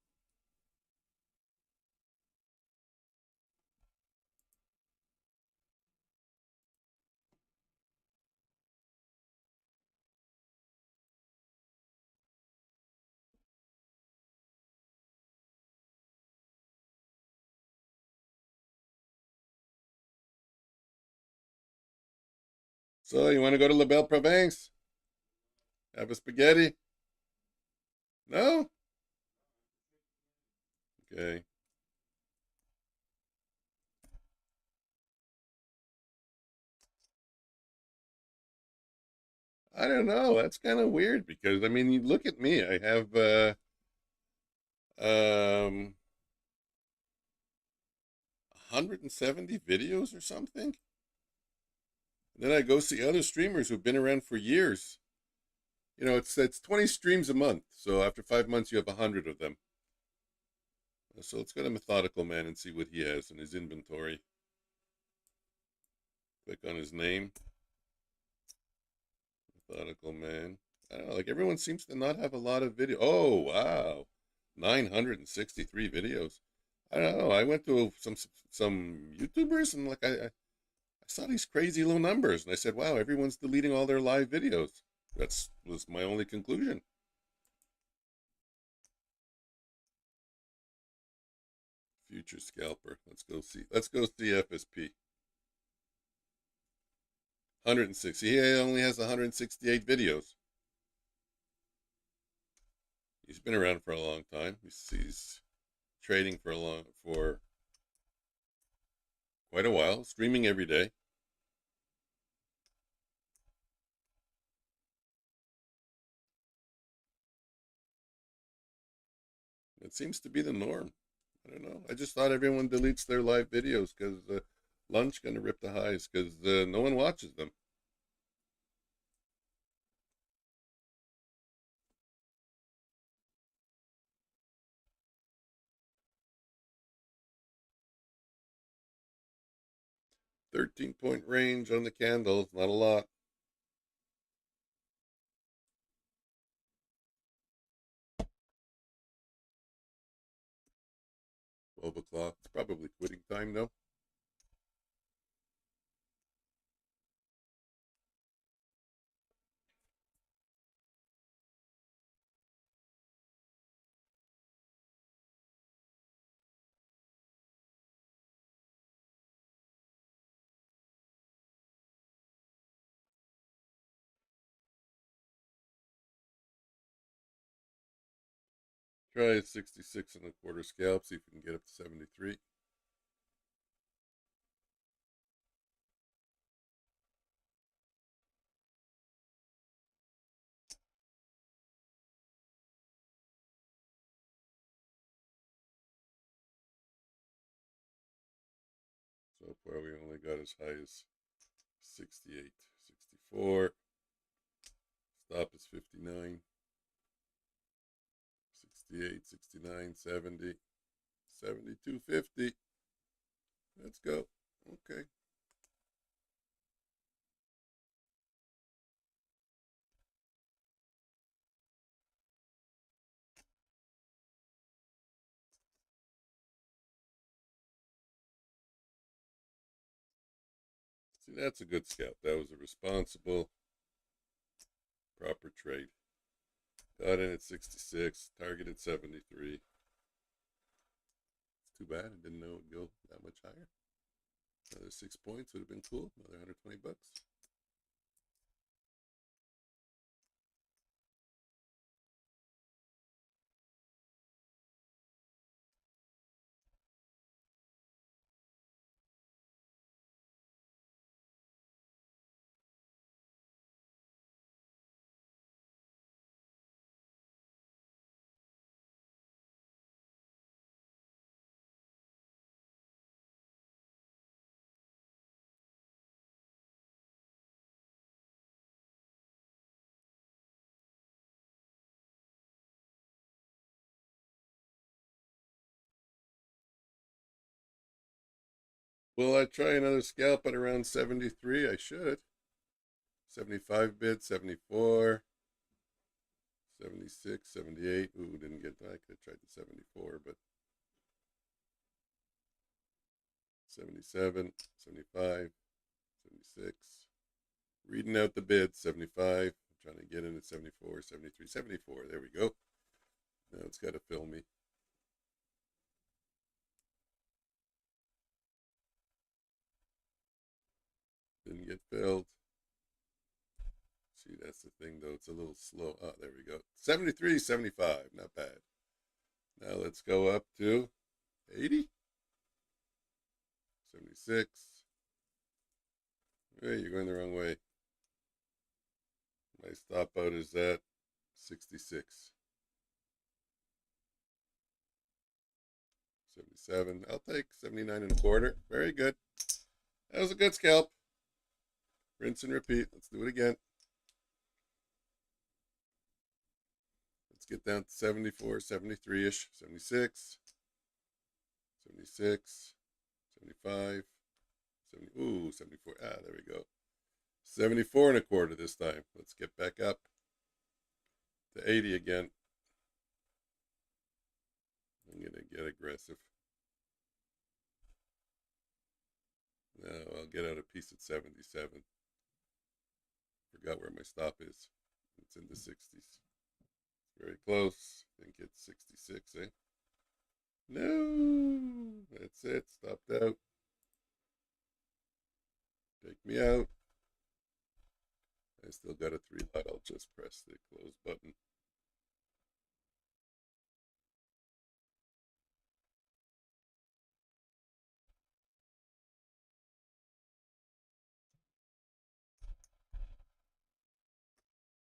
So, you want to go to La Belle Province? Have a spaghetti? No? Okay. I don't know. That's kind of weird because, I mean, you look at me. I have um 170 videos or something. And then I go see other streamers who've been around for years. You know, it's 20 streams a month. So after 5 months, you have 100 of them. So let's go to Methodical Man and see what he has in his inventory. Click on his name. Methodical Man. I don't know, like everyone seems to not have a lot of video. Oh, wow. 963 videos. I don't know. I went to some YouTubers and like I saw these crazy low numbers and I said, wow, everyone's deleting all their live videos. That's was my only conclusion. Future scalper. Let's go see FSP. 106. He only has 168 videos. He's been around for a long time. He's trading for quite a while, streaming every day. It seems to be the norm. I don't know. I just thought everyone deletes their live videos because lunch gonna rip the highs because no one watches them. $13-point range on the candles, not a lot. 12 o'clock. It's probably quitting time though. Try at 66.25 scalp. See if we can get up to 73. So far, we only got as high as 68, 64. Stop is 59, 68, 69, 70, 72.50. Let's go. Okay. See, that's a good scalp. That was a responsible, proper trade. Got in at 66, targeted 73. It's too bad. I didn't know it would go that much higher. Another 6 points would have been cool. Another $120. Will I try another scalp at around 73? I should. 75 bid, 74, 76, 78. Ooh, didn't get that. I could have tried the 74, but 77, 75, 76. Reading out the bid, 75. I'm trying to get in at 74, 73, 74. There we go. Now it's got to fill me. Didn't get filled. See, that's the thing, though. It's a little slow. Oh, there we go. 73, 75. Not bad. Now let's go up to 80. 76. Hey, you're going the wrong way. My stop out is at 66. 77. I'll take 79 and a quarter. Very good. That was a good scalp. Rinse and repeat. Let's do it again. Let's get down to 74, 73-ish, 76, 76, 75, 70, ooh, 74. Ah, there we go. 74 and a quarter this time. Let's get back up to 80 again. I'm going to get aggressive. No, I'll get out a piece at 77. Forgot where my stop is. It's in the 60s. Very close. I think it's 66, eh? No! That's it. Stopped out. Take me out. I still got a 3 lot. I'll just press the close button.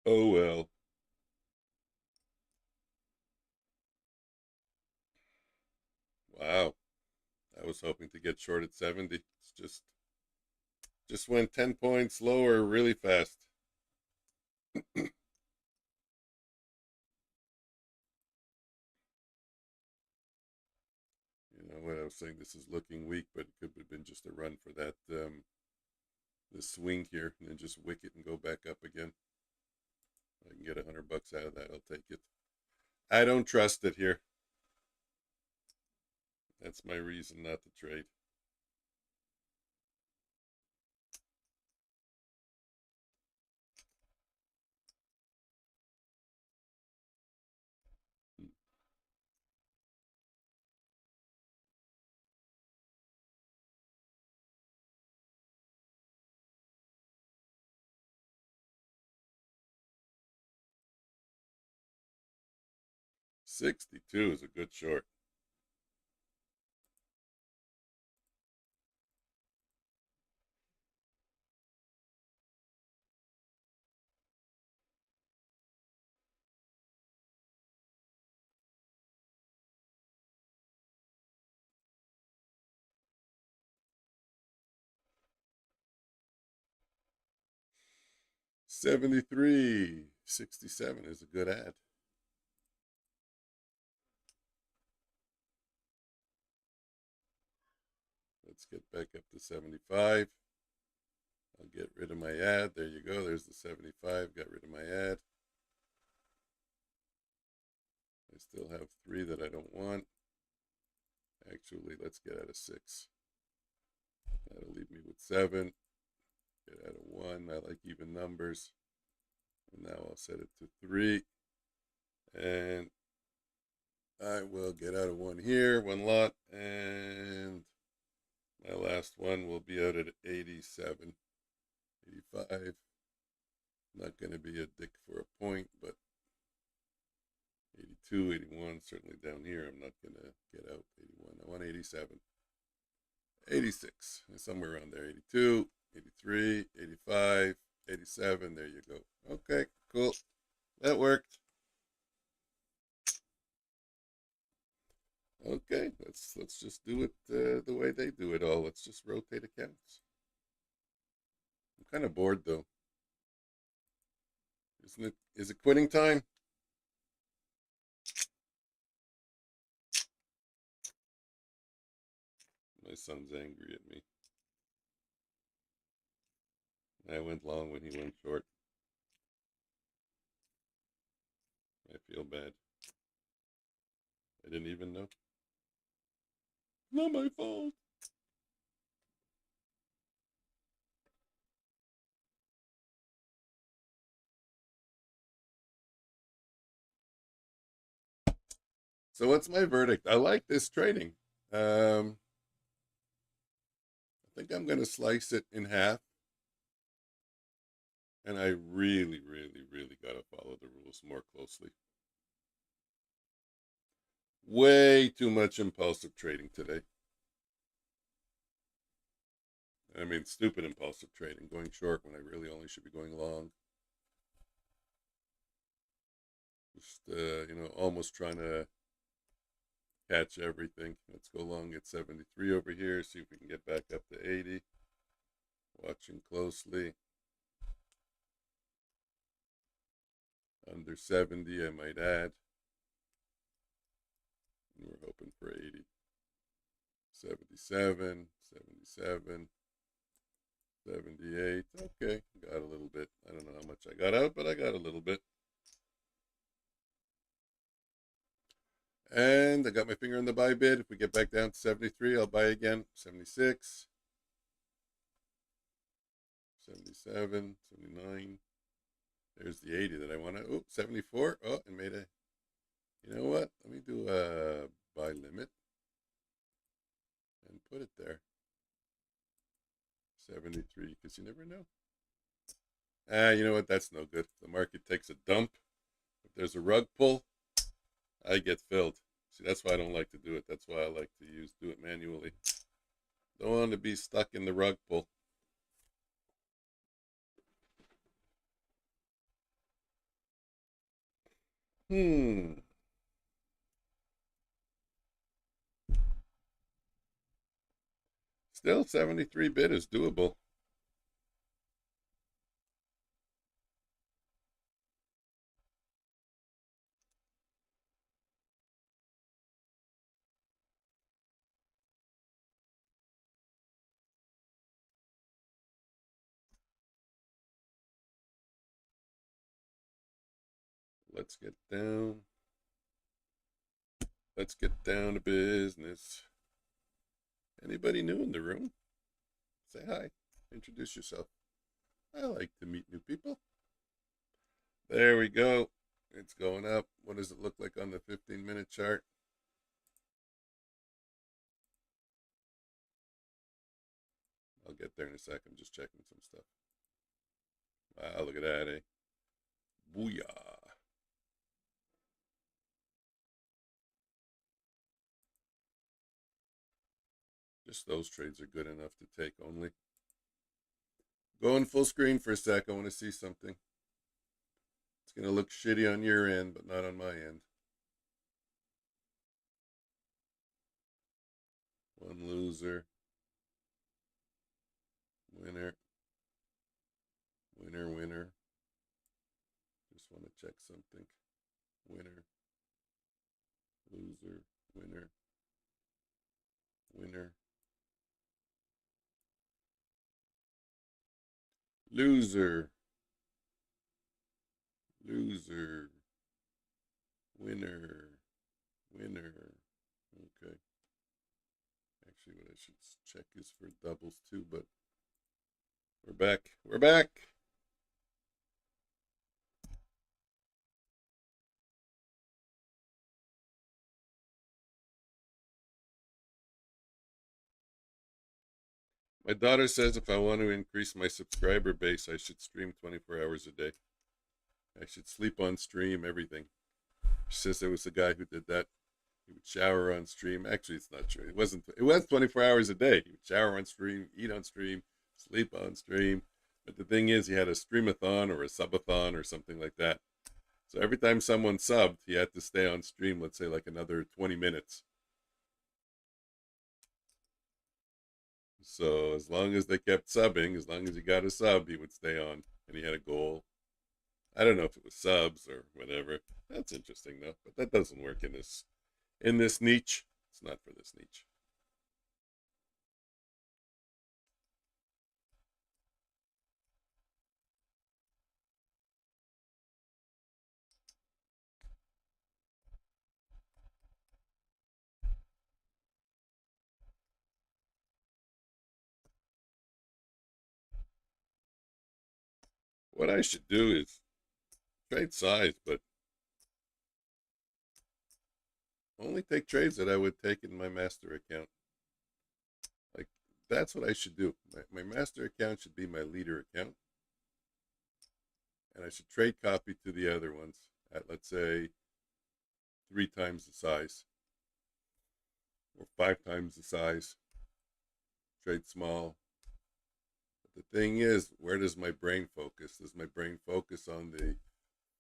Oh well. Wow. I was hoping to get short at 70. It's just went 10 points lower really fast. You know what I was saying, this is looking weak, but it could have been just a run for that this swing here, and then just wick it and go back up again. I can get $100 out of that, I'll take it. I don't trust it here. That's my reason not to trade. $62 is a good short. $73, $67 is a good ad. Let's get back up to 75. I'll get rid of my ad. There you go. There's the 75. Got rid of my ad. I still have 3 that I don't want. Actually, let's get out of 6. That'll leave me with 7. Get out of 1. I like even numbers. And now I'll set it to 3. And I will get out of 1 here, 1 lot. And my last one will be out at 87, 85. Not going to be a dick for a point, but 82, 81, certainly down here, I'm not going to get out 81. I want 87. 86, somewhere around there. 82, 83, 85, 87. There you go. Okay, cool. That worked. Okay, let's just do it the way they do it all. Let's just rotate accounts. I'm kind of bored though. Isn't it? Is it quitting time? My son's angry at me. I went long when he went short. I feel bad. I didn't even know. Not my fault. So what's my verdict? I like this trading. I think I'm going to slice it in half. And I really, really, really got to follow the rules more closely. Way too much impulsive trading today. I mean, stupid impulsive trading, going short when I really only should be going long. Just, almost trying to catch everything. Let's go long at 73 over here, see if we can get back up to 80. Watching closely. Under 70, I might add. And we're hoping for 80. 77, 77, 78. Okay, got a little bit. I don't know how much I got out, but I got a little bit. And I got my finger on the buy bid. If we get back down to 73, I'll buy again. 76, 77, 79. There's the 80 that I want to. Oh, 74. Oh, and made a. You know what? Let me do a buy limit and put it there. 73, because you never know. You know what? That's no good. The market takes a dump. If there's a rug pull, I get filled. See, that's why I don't like to do it. That's why I like to do it manually. Don't want to be stuck in the rug pull. Still 73 bid is doable. Let's get down. Let's get down to business. Anybody new in the room? Say hi. Introduce yourself. I like to meet new people. There we go. It's going up. What does it look like on the 15-minute chart? I'll get there in a sec. I'm just checking some stuff. Wow, look at that, eh? Booyah. Just those trades are good enough to take only. Going full screen for a sec. I want to see something. It's going to look shitty on your end, but not on my end. One loser. Winner. Winner, winner. Just want to check something. Winner. Loser. Winner. Winner. Loser. Loser. Winner. Winner. Okay. Actually, what I should check is for doubles too, but we're back. We're back. My daughter says if I want to increase my subscriber base, I should stream 24 hours a day. I should sleep on stream, everything. She says there was a guy who did that. He would shower on stream. Actually, it's not true. It was 24 hours a day. He would shower on stream, eat on stream, sleep on stream. But the thing is, he had a streamathon or a subathon or something like that. So every time someone subbed, he had to stay on stream, let's say like another 20 minutes. So as long as they kept subbing, as long as he got a sub, he would stay on, and he had a goal. I don't know if it was subs or whatever. That's interesting though, but that doesn't work in this niche. It's not for this niche. What I should do is trade size, but only take trades that I would take in my master account. Like, that's what I should do. My master account should be my leader account. And I should trade copy to the other ones at, let's say, 3 times the size or 5 times the size. Trade small. But the thing is, where does my brain focus? Does my brain focus on the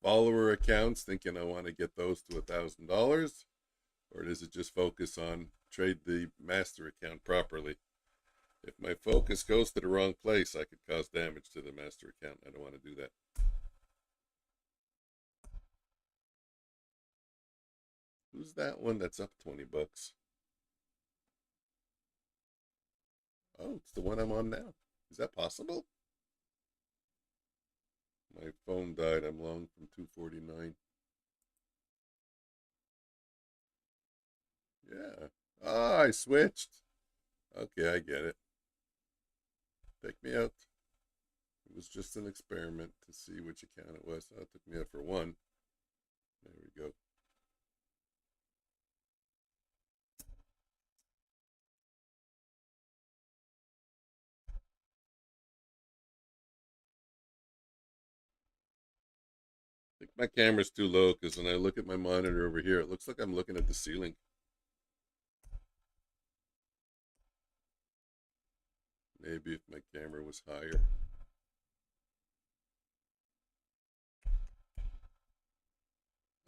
follower accounts, thinking I want to get those to $1,000? Or does it just focus on trade the master account properly? If my focus goes to the wrong place, I could cause damage to the master account. I don't want to do that. Who's that one that's up 20 bucks? Oh, it's the one I'm on now. Is that possible? My phone died. I'm long from 249. Yeah. Ah, I switched. Okay, I get it. Take me out. It was just an experiment to see which account it was. Oh, it took me out for one. There we go. I think my camera's too low because when I look at my monitor over here, it looks like I'm looking at the ceiling. Maybe if my camera was higher.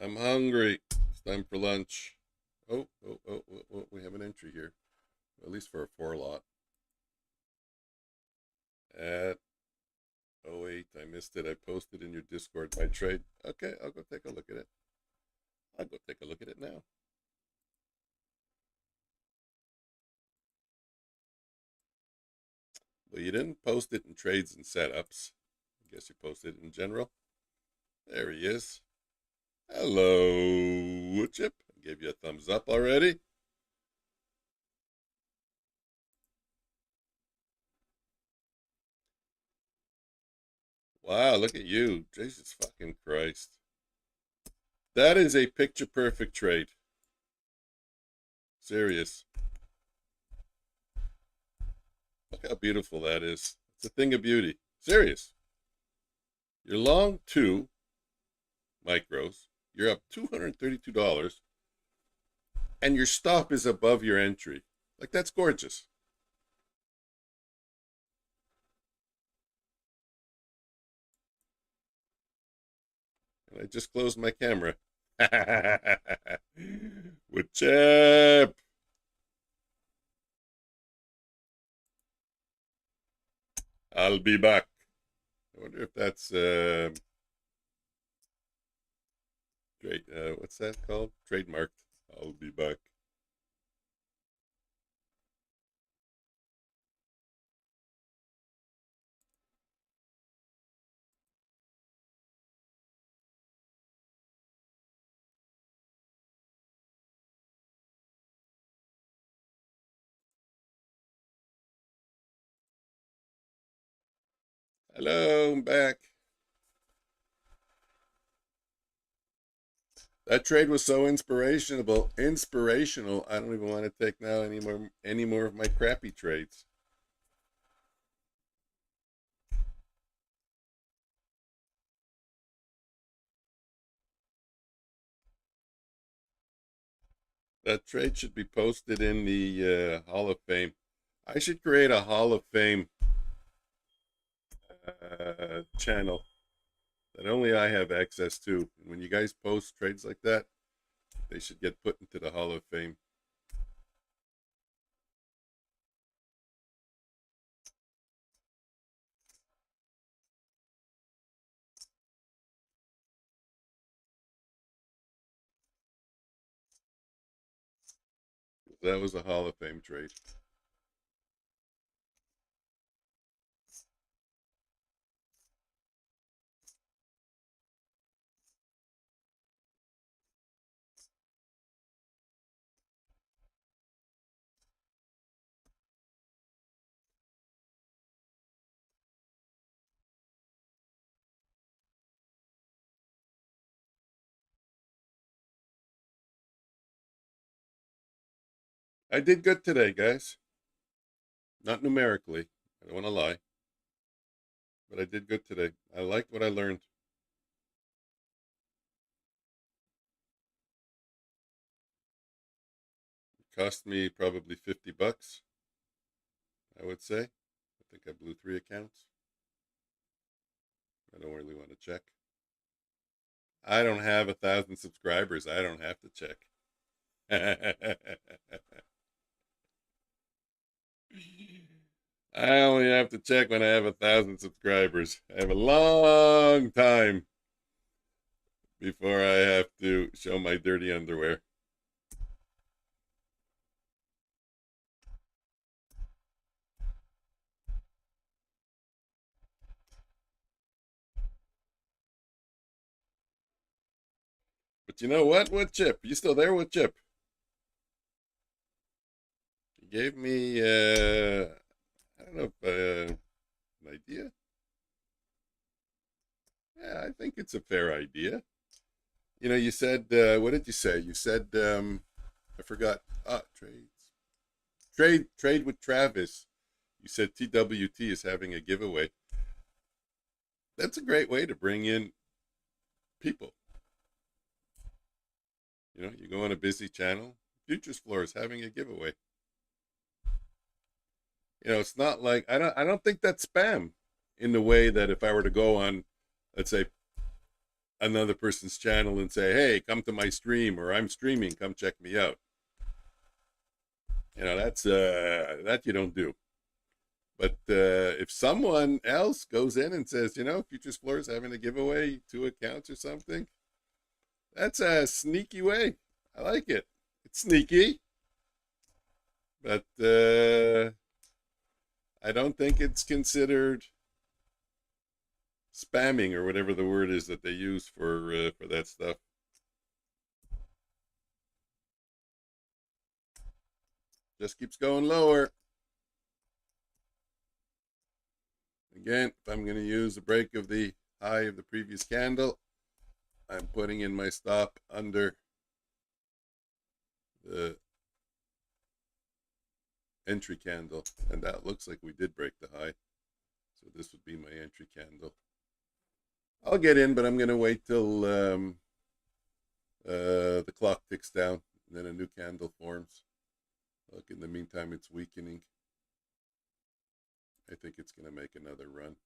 I'm hungry. It's time for lunch. Oh, we have an entry here. At least for a 4 lot. At 08, I missed it. I posted in your Discord my trade. Okay, I'll go take a look at it. I'll go take a look at it now. Well, you didn't post it in trades and setups. I guess you posted it in general. There he is. Hello, Chip. I gave you a thumbs up already. Wow, look at you. Jesus fucking Christ. That is a picture perfect trade. Serious. Look how beautiful that is. It's a thing of beauty. Serious. You're long 2 micros. You're up $232. And your stop is above your entry. Like, that's gorgeous. And I just closed my camera. With Chip. I'll be back. I wonder if that's what's that called? Trademarked. I'll be back. Hello, I'm back. That trade was so inspirational. I don't even want to take now any more of my crappy trades. That trade should be posted in the Hall of Fame. I should create a Hall of Fame channel that only I have access to. And when you guys post trades like that, they should get put into the Hall of Fame. That was a Hall of Fame trade. I did good today, guys. Not numerically. I don't want to lie. But I did good today. I liked what I learned. It cost me probably $50, I would say. I think I blew 3 accounts. I don't really want to check. I don't have 1,000 subscribers. I don't have to check. I only have to check when I have 1,000 subscribers. I have a long time before I have to show my dirty underwear. But you know what? What Chip? You still there with Chip? He gave me, I don't know if, an idea. Yeah, I think it's a fair idea. You know, you said, what did you say? You said, I forgot. Trade with Travis. You said TWT is having a giveaway. That's a great way to bring in people. You know, you go on a busy channel. Futures Floor is having a giveaway. You know, it's not like I don't think that's spam in the way that if I were to go on, let's say, another person's channel and say, hey, come to my stream, or I'm streaming, come check me out. You know, that's that you don't do. But if someone else goes in and says, you know, Futures Floor is having a giveaway, 2 accounts or something, that's a sneaky way. I like it. It's sneaky, but I don't think it's considered spamming or whatever the word is that they use for that stuff. Just keeps going lower. Again, if I'm going to use the break of the high of the previous candle, I'm putting in my stop under the entry candle, and that looks like we did break the high. So this would be my entry candle. I'll get in, but I'm going to wait till the clock ticks down, and then a new candle forms. Look, in the meantime, it's weakening. I think it's going to make another run.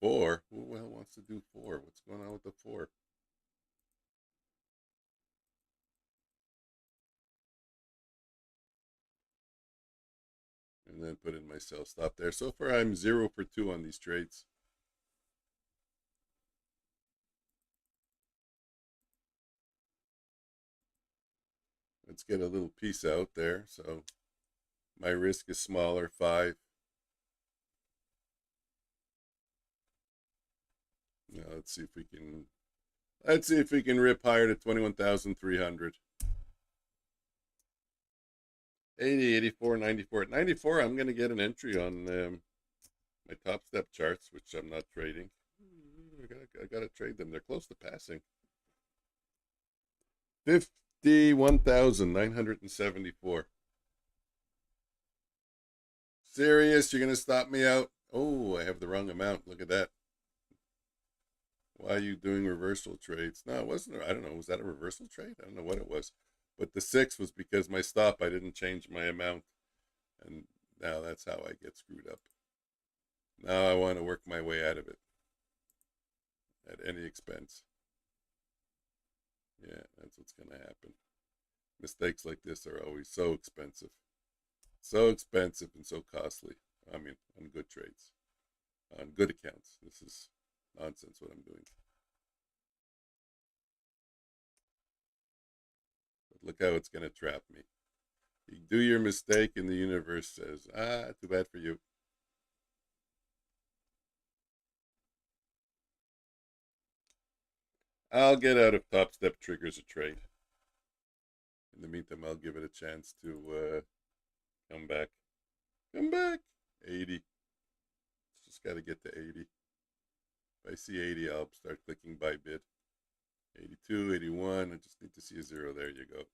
4? Who the hell wants to do 4? What's going on with the 4? And then put in my sell stop there. So far, I'm 0 for 2 on these trades. Let's get a little piece out there. So my risk is smaller, 5. Now let's see if we can rip higher to 21,300. 80, 84, 94. At 94, I'm going to get an entry on my top step charts, which I'm not trading. I got to trade them. They're close to passing. 51,974. Serious? You're going to stop me out? Oh, I have the wrong amount. Look at that. Why are you doing reversal trades? No, it wasn't. I don't know. Was that a reversal trade? I don't know what it was. But the 6 was because my stop, I didn't change my amount. And now that's how I get screwed up. Now I want to work my way out of it at any expense. Yeah, that's what's going to happen. Mistakes like this are always so expensive. So expensive and so costly. I mean, on good trades. On good accounts. This is nonsense what I'm doing. But look how it's going to trap me. You do your mistake and the universe says, too bad for you. I'll get out if top step triggers a trade. In the meantime, I'll give it a chance to come back. Come back. 80. Just got to get to 80. If I see 80, I'll start clicking buy bid. 82, 81. I just need to see a 0. There you go.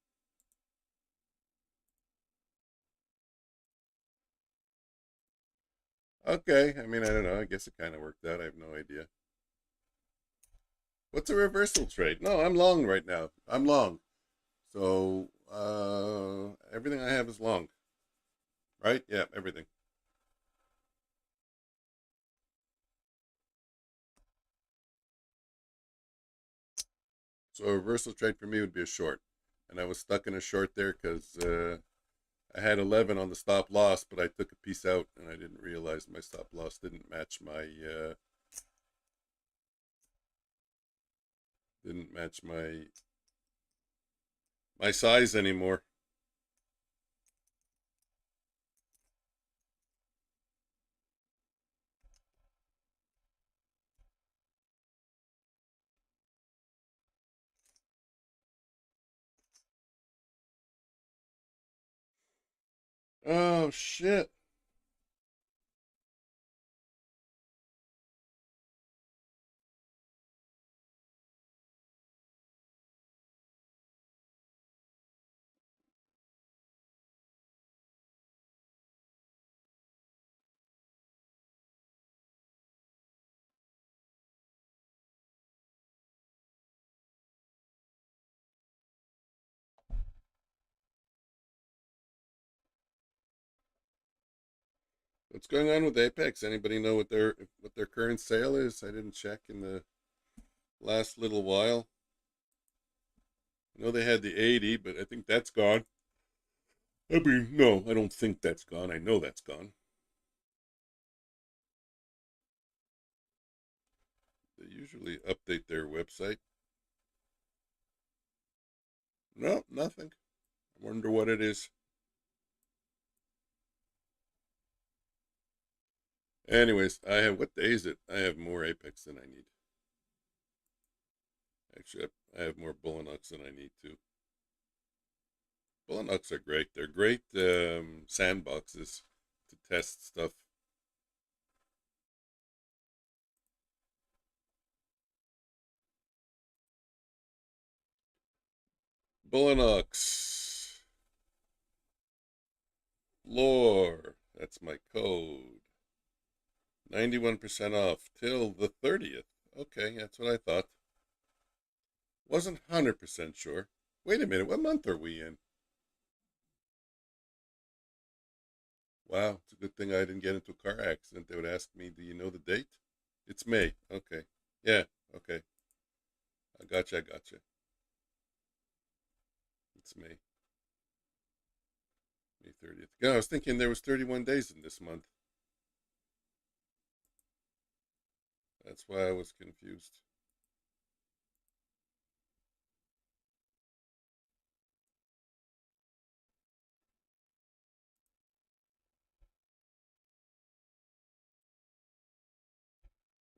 Okay, I mean, I don't know. I guess it kind of worked out. I have no idea. What's a reversal trade? No, I'm long right now. I'm long. So, everything I have is long. Right? Yeah, everything. So a reversal trade for me would be a short. And I was stuck in a short there because I had 11 on the stop loss, but I took a piece out and I didn't realize my stop loss didn't match my size anymore. Oh shit. What's going on with Apex? Anybody know what their current sale is? I didn't check in the last little while. I know they had the 80, but I think that's gone. I mean, no, I don't think that's gone. I know that's gone. They usually update their website. No, nothing. I wonder what it is. Anyways, what day is it? I have more Apex than I need. Actually, I have more Bulenox than I need to. Bulenox are great. They're great sandboxes to test stuff. Bulenox. Lore. That's my code. 91% off till the 30th. Okay, that's what I thought. Wasn't 100% sure. Wait a minute, what month are we in? Wow, it's a good thing I didn't get into a car accident. They would ask me, do you know the date? It's May. Okay. Yeah, okay. I gotcha, I gotcha. It's May. May 30th. Yeah, I was thinking there was 31 days in this month. That's why I was confused.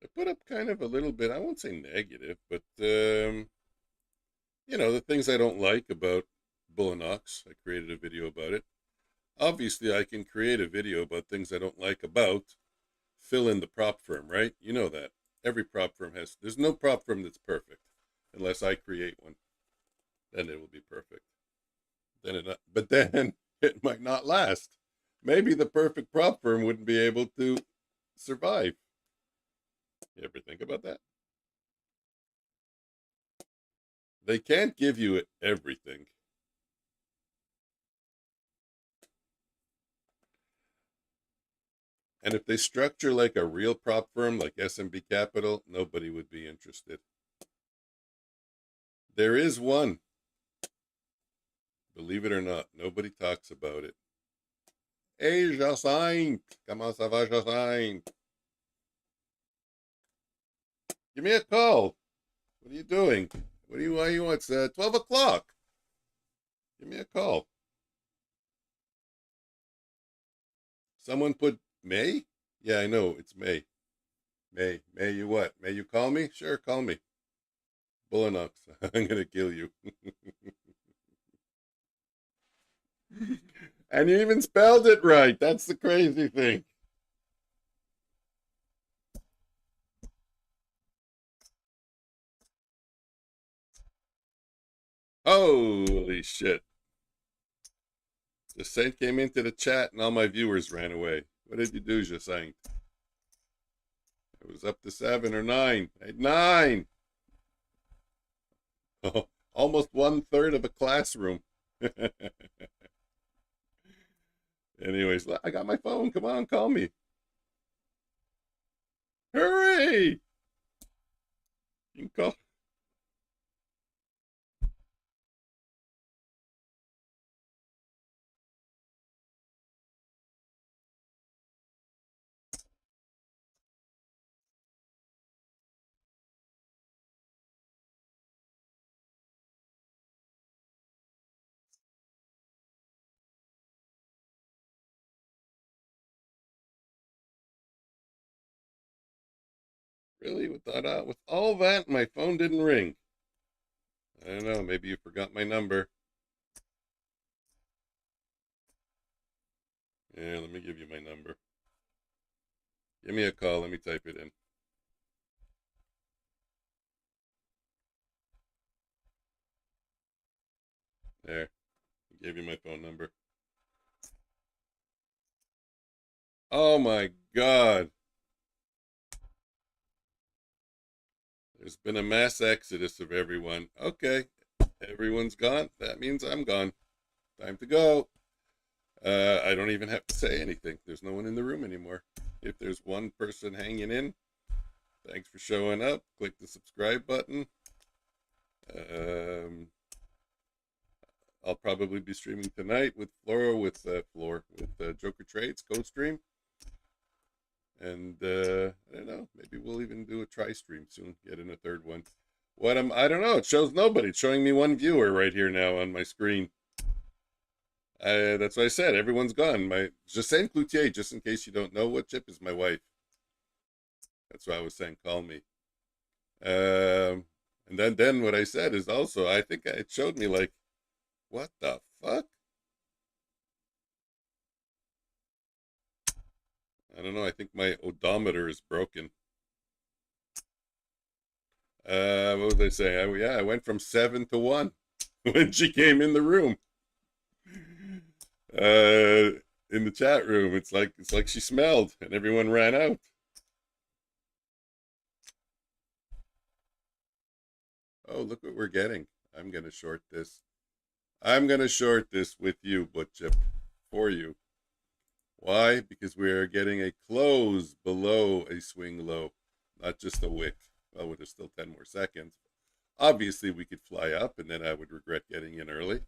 I put up kind of a little bit, I won't say negative, but the things I don't like about Bulenox. I created a video about it. Obviously, I can create a video about things I don't like about, fill in the prop firm, right? You know that. Every prop firm there's no prop firm that's perfect unless I create one. Then it will be perfect. But then it might not last. Maybe the perfect prop firm wouldn't be able to survive. You ever think about that? They can't give you everything. And if they structure like a real prop firm like SMB Capital, nobody would be interested. There is one. Believe it or not, nobody talks about it. Hey, Jacinthe! Comment ça va, Jacinthe? Give me a call. What are you doing? Why you want? It's 12 o'clock. Give me a call. Someone put May? Yeah, I know. It's May. May you what? May you call me? Sure, call me. Bulenox. I'm going to kill you. And you even spelled it right. That's the crazy thing. Holy shit. The Saint came into the chat and all my viewers ran away. What did you do, Jacinthe? It was up to 7 or 9. At 9. Oh, almost 1/3 of a classroom. Anyways, I got my phone. Come on, call me. Hurry! You can call. Really? With all that, my phone didn't ring. I don't know. Maybe you forgot my number. Yeah, let me give you my number. Give me a call. Let me type it in. There. I gave you my phone number. Oh my God. There's been a mass exodus of everyone. Okay. Everyone's gone. That means I'm gone. Time to go. I don't even have to say anything. There's no one in the room anymore. If there's one person hanging in, thanks for showing up. Click the subscribe button. I'll probably be streaming tonight with Joker Trades co-stream, and I don't know. Maybe we'll even do a try stream soon. Get in a third one. I don't know. It shows nobody. It's showing me one viewer right here now on my screen. That's what I said. Everyone's gone. My Jacinthe Cloutier, just in case you don't know, what chip is my wife? That's why I was saying call me. And then what I said is also, I think it showed me like, what the fuck? I don't know. I think my odometer is broken. What was I saying? I went from 7 to 1 when she came in the room. In the chat room, it's like she smelled and everyone ran out. Oh, look what we're getting. I'm gonna short this. I'm gonna short this with you, Butchip, for you. Why? Because we are getting a close below a swing low, not just a wick. Well, there's still 10 more seconds. Obviously, we could fly up, and then I would regret getting in early.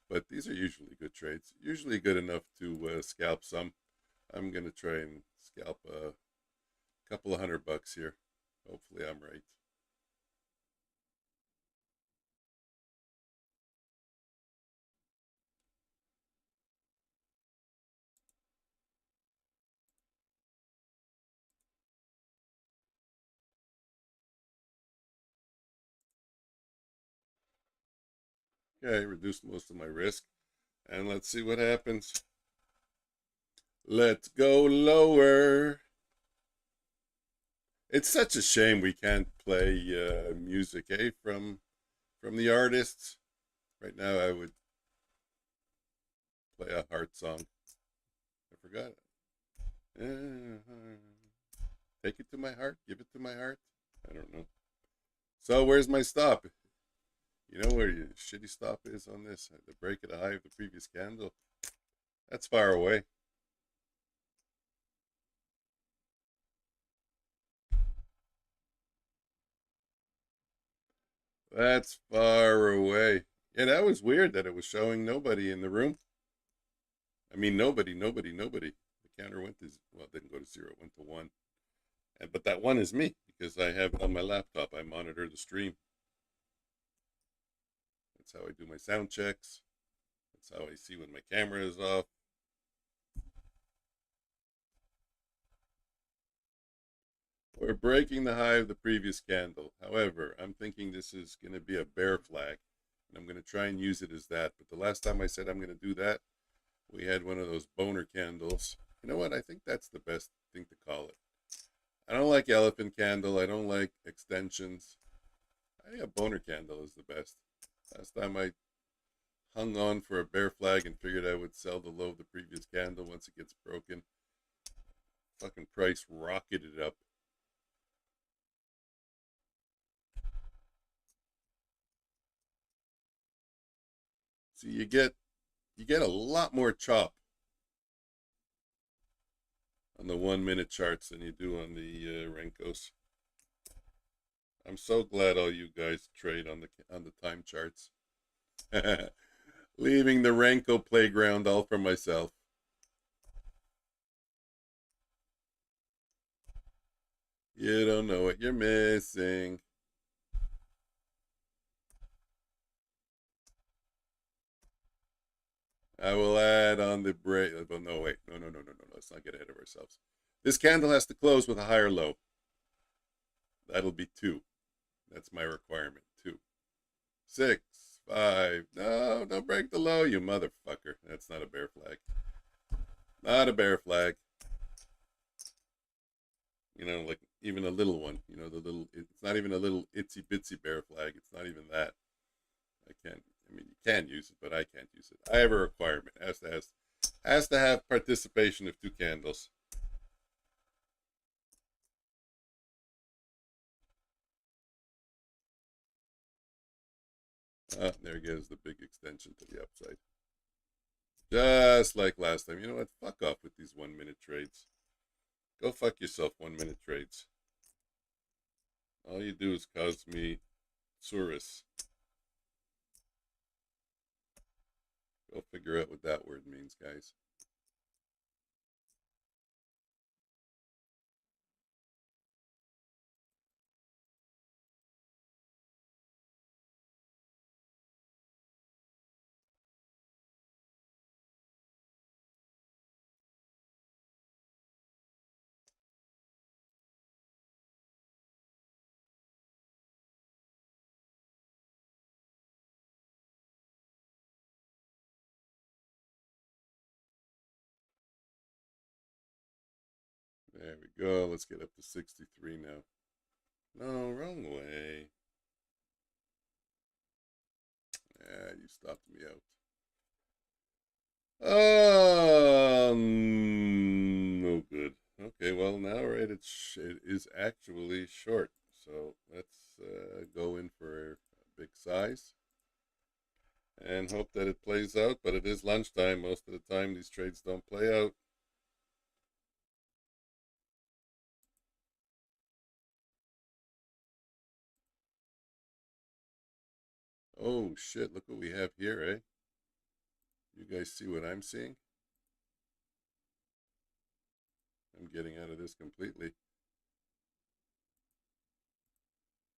But these are usually good trades. Usually good enough to scalp some. I'm going to try and scalp a couple of $100 here. Hopefully I'm right. Okay, reduced most of my risk. And let's see what happens. Let's go lower. It's such a shame we can't play music, from the artists. Right now I would play a heart song. I forgot it. Take it to my heart. Give it to my heart. I don't know. So where's my stop? You know where your shitty stop is on this? The break at the high of the previous candle. That's far away. That's far away. Yeah, that was weird that it was showing nobody in the room. I mean, nobody. The counter went to, well, it didn't go to 0, it went to 1. But that 1 is me because I have it on my laptop. I monitor the stream. That's how I do my sound checks. That's how I see when my camera is off. We're breaking the high of the previous candle. However, I'm thinking this is going to be a bear flag, and I'm going to try and use it as that. But the last time I said I'm going to do that, we had one of those boner candles. You know what? I think that's the best thing to call it. I don't like elephant candle. I don't like extensions. I think a boner candle is the best. Last time I hung on for a bear flag and figured I would sell the low of the previous candle once it gets broken. Fucking price rocketed up. See, you get a lot more chop on the 1 minute charts than you do on the Renkos. I'm so glad all you guys trade on the time charts. Leaving the Renko playground all for myself. You don't know what you're missing. I will add on the break. Oh, no, wait. No. Let's not get ahead of ourselves. This candle has to close with a higher low. That'll be 2. That's my requirement. 2. 6, 5. No, don't break the low, you motherfucker. That's not a bear flag. Not a bear flag. You know, like even a little one. You know, it's not even a little itsy bitsy bear flag. It's not even that. I mean, you can use it, but I can't use it. I have a requirement. Has to have participation of 2 candles. There goes the big extension to the upside. Just like last time. You know what? Fuck off with these 1 minute trades. Go fuck yourself, 1 minute trades. All you do is cause me tsuris. Go figure out what that word means, guys. There we go. Let's get up to 63 now. No, wrong way. Yeah, you stopped me out. Oh, no good. Okay, well now, right, it is actually short. So let's go in for a big size and hope that it plays out. But it is lunchtime. Most of the time, these trades don't play out. Oh shit, look what we have here, eh? You guys see what I'm seeing? I'm getting out of this completely.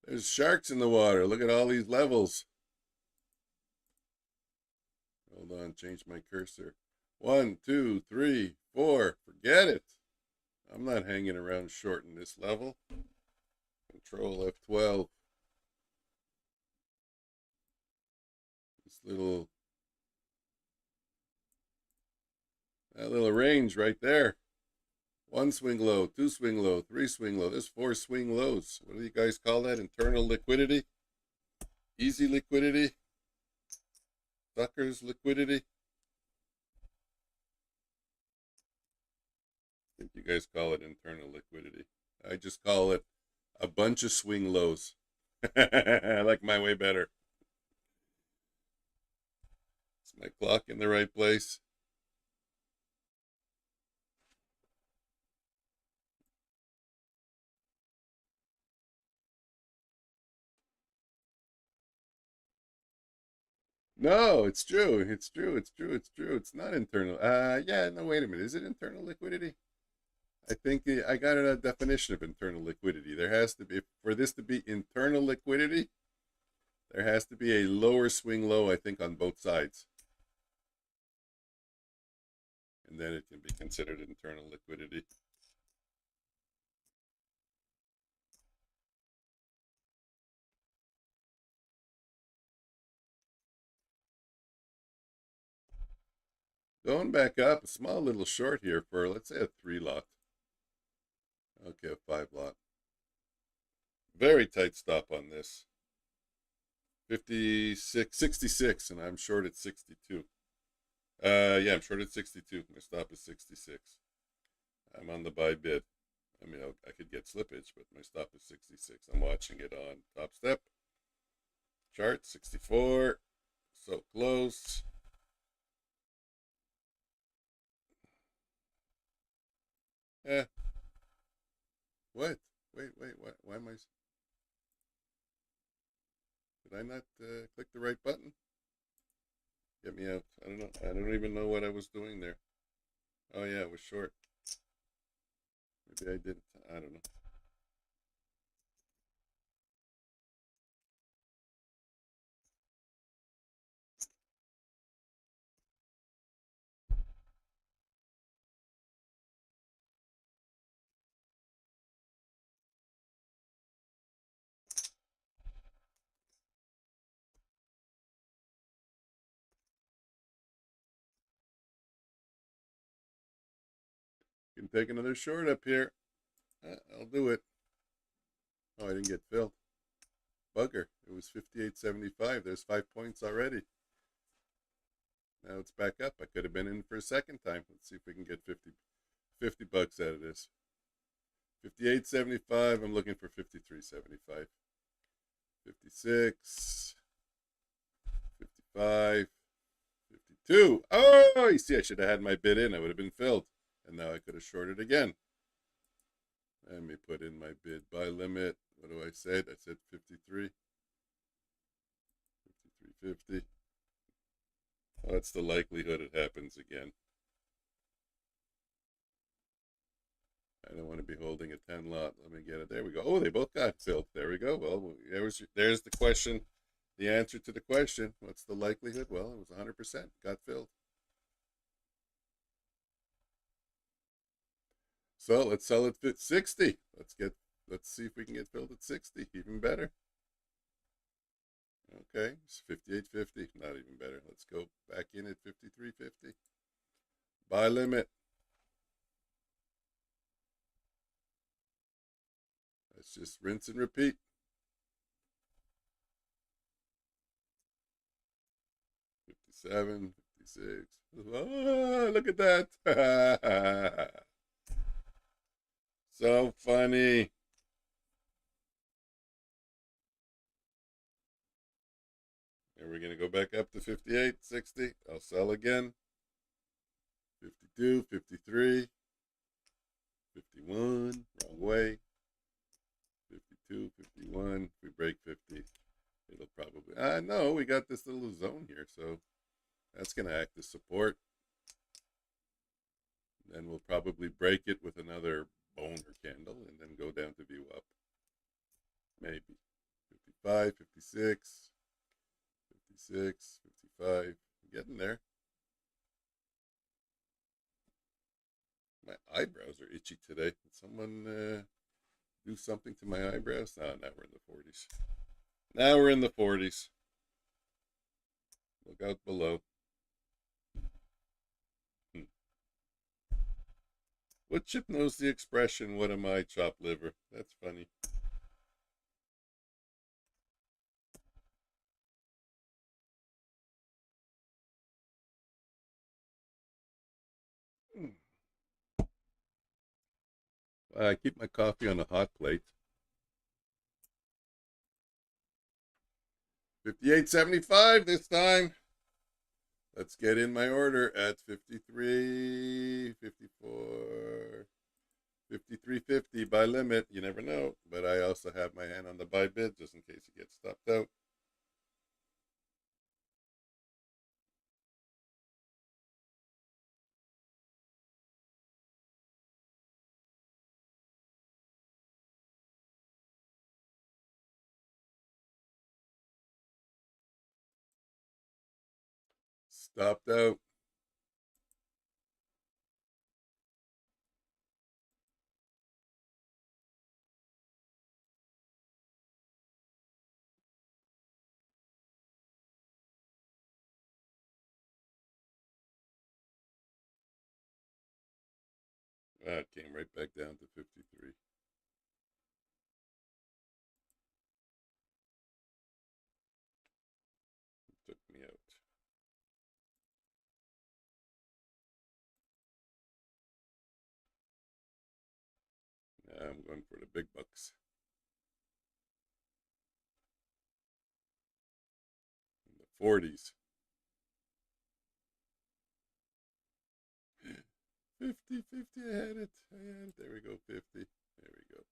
There's sharks in the water. Look at all these levels. Hold on, change my cursor. 1, 2, 3, 4. Forget it. I'm not hanging around shorting this level. Control F12. That little range right there. 1 swing low, 2 swing low, 3 swing low. There's 4 swing lows. What do you guys call that? Internal liquidity? Easy liquidity? Suckers liquidity? I think you guys call it internal liquidity. I just call it a bunch of swing lows. I like my way better. Is my clock in the right place? No, it's true. It's true. It's true. It's true. It's not internal. Yeah, no, wait a minute. Is it internal liquidity? I think I got a definition of internal liquidity. There has to be, for this to be internal liquidity, there has to be a lower swing low, I think, on both sides. And then it can be considered internal liquidity. Going back up, a small little short here for, let's say, a 3 lot. Okay, a 5 lot. Very tight stop on this. 66, and I'm short at 62. Yeah, I'm short at 62. My stop is 66. I'm on the buy bid. I mean, I could get slippage, but my stop is 66. I'm watching it on top step. Chart 64. So close. Eh, what? Wait, why am I? Did I not click the right button? Get me out. I don't know. I don't even know what I was doing there. Oh yeah, it was short. Maybe I didn't. I don't know. Can take another short up here. I'll do it. Oh, I didn't get filled. Bugger. It was 58.75. There's 5 points already. Now it's back up. I could have been in for a second time. Let's see if we can get 50 bucks out of this. 58.75. I'm looking for 53.75. 56. 55. 52. Oh, you see, I should have had my bid in. I would have been filled. And now I could have shorted again. Let me put in my bid buy limit. What do I say? I said 53. 53.50. What's the likelihood it happens again? I don't want to be holding a 10 lot. Let me get it. There we go. Oh, they both got filled. There we go. Well, there's the question. The answer to the question. What's the likelihood? Well, it was 100%. Got filled. So let's sell it at 60. Let's see if we can get filled at 60. Even better. Okay, it's 58.50. Not even better. Let's go back in at 53.50. Buy limit. Let's just rinse and repeat. 57, 56. Oh, look at that. So funny. And we're going to go back up to 58, 60. I'll sell again. 52, 53, 51. Wrong way. 52, 51. If we break 50, it'll probably. No, we got this little zone here. So that's going to act as support. Then we'll probably break it with another boner candle and then go down to view up. Maybe 55, 56, 56, 55. Getting there. My eyebrows are itchy today. Did someone do something to my eyebrows? Oh, now we're in the 40s. Now we're in the 40s. Look out below. What chip knows the expression, what am I, chopped liver? That's funny. I keep my coffee on a hot plate. 58.75 this time. Let's get in my order at 53, 54, 53.50 by limit. You never know, but I also have my hand on the buy bid just in case it gets stopped out. Stopped out. It came right back down to 53. It took me out. Now I'm going for the big bucks. In the 40s. 50, 50, I had it. There we go, 50. There we go.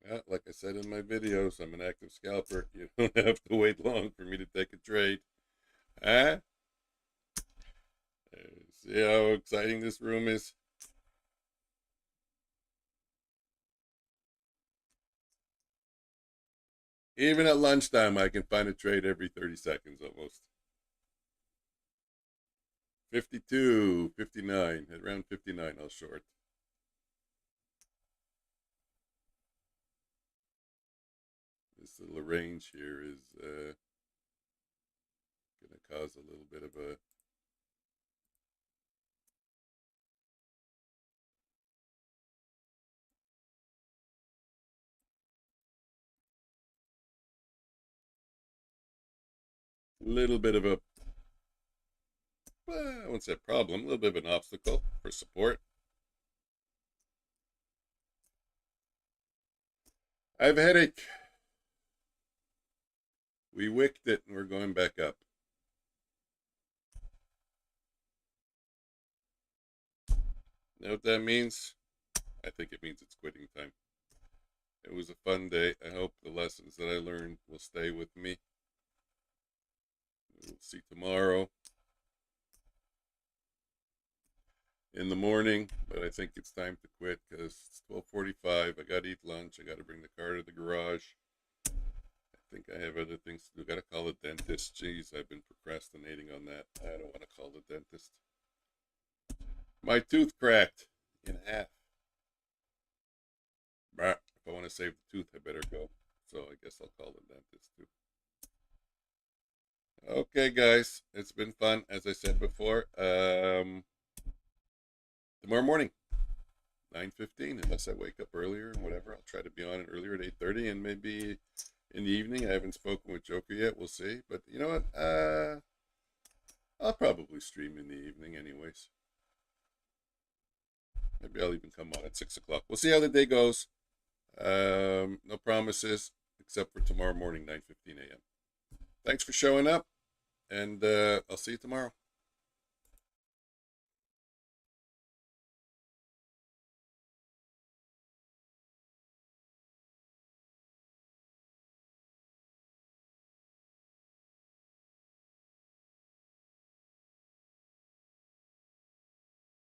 Yeah, like I said in my videos, I'm an active scalper. You don't have to wait long for me to take a trade. Huh? See how exciting this room is? Even at lunchtime, I can find a trade every 30 seconds almost. 52, 59, at around 59, I'll short. This little range here is going to cause a little bit of a I won't say problem, a little bit of an obstacle for support. I have a headache. We wicked it and we're going back up. Know what that means? I think it means it's quitting time. It was a fun day. I hope the lessons that I learned will stay with me. We'll see tomorrow in the morning, but I think it's time to quit because it's 12:45. I got to eat lunch. I got to bring the car to the garage. I think I have other things to do. Got to call the dentist. Jeez, I've been procrastinating on that. I don't want to call the dentist. My tooth cracked in half. If I want to save the tooth, I better go. So I guess I'll call the dentist too. Okay, guys, it's been fun. As I said before, tomorrow morning, 9:15, unless I wake up earlier and whatever. I'll try to be on it earlier at 8:30 and maybe in the evening. I haven't spoken with Joker yet. We'll see. But you know what? I'll probably stream in the evening anyways. Maybe I'll even come on at 6 o'clock. We'll see how the day goes. No promises except for tomorrow morning, 9:15 a.m. Thanks for showing up, and I'll see you tomorrow.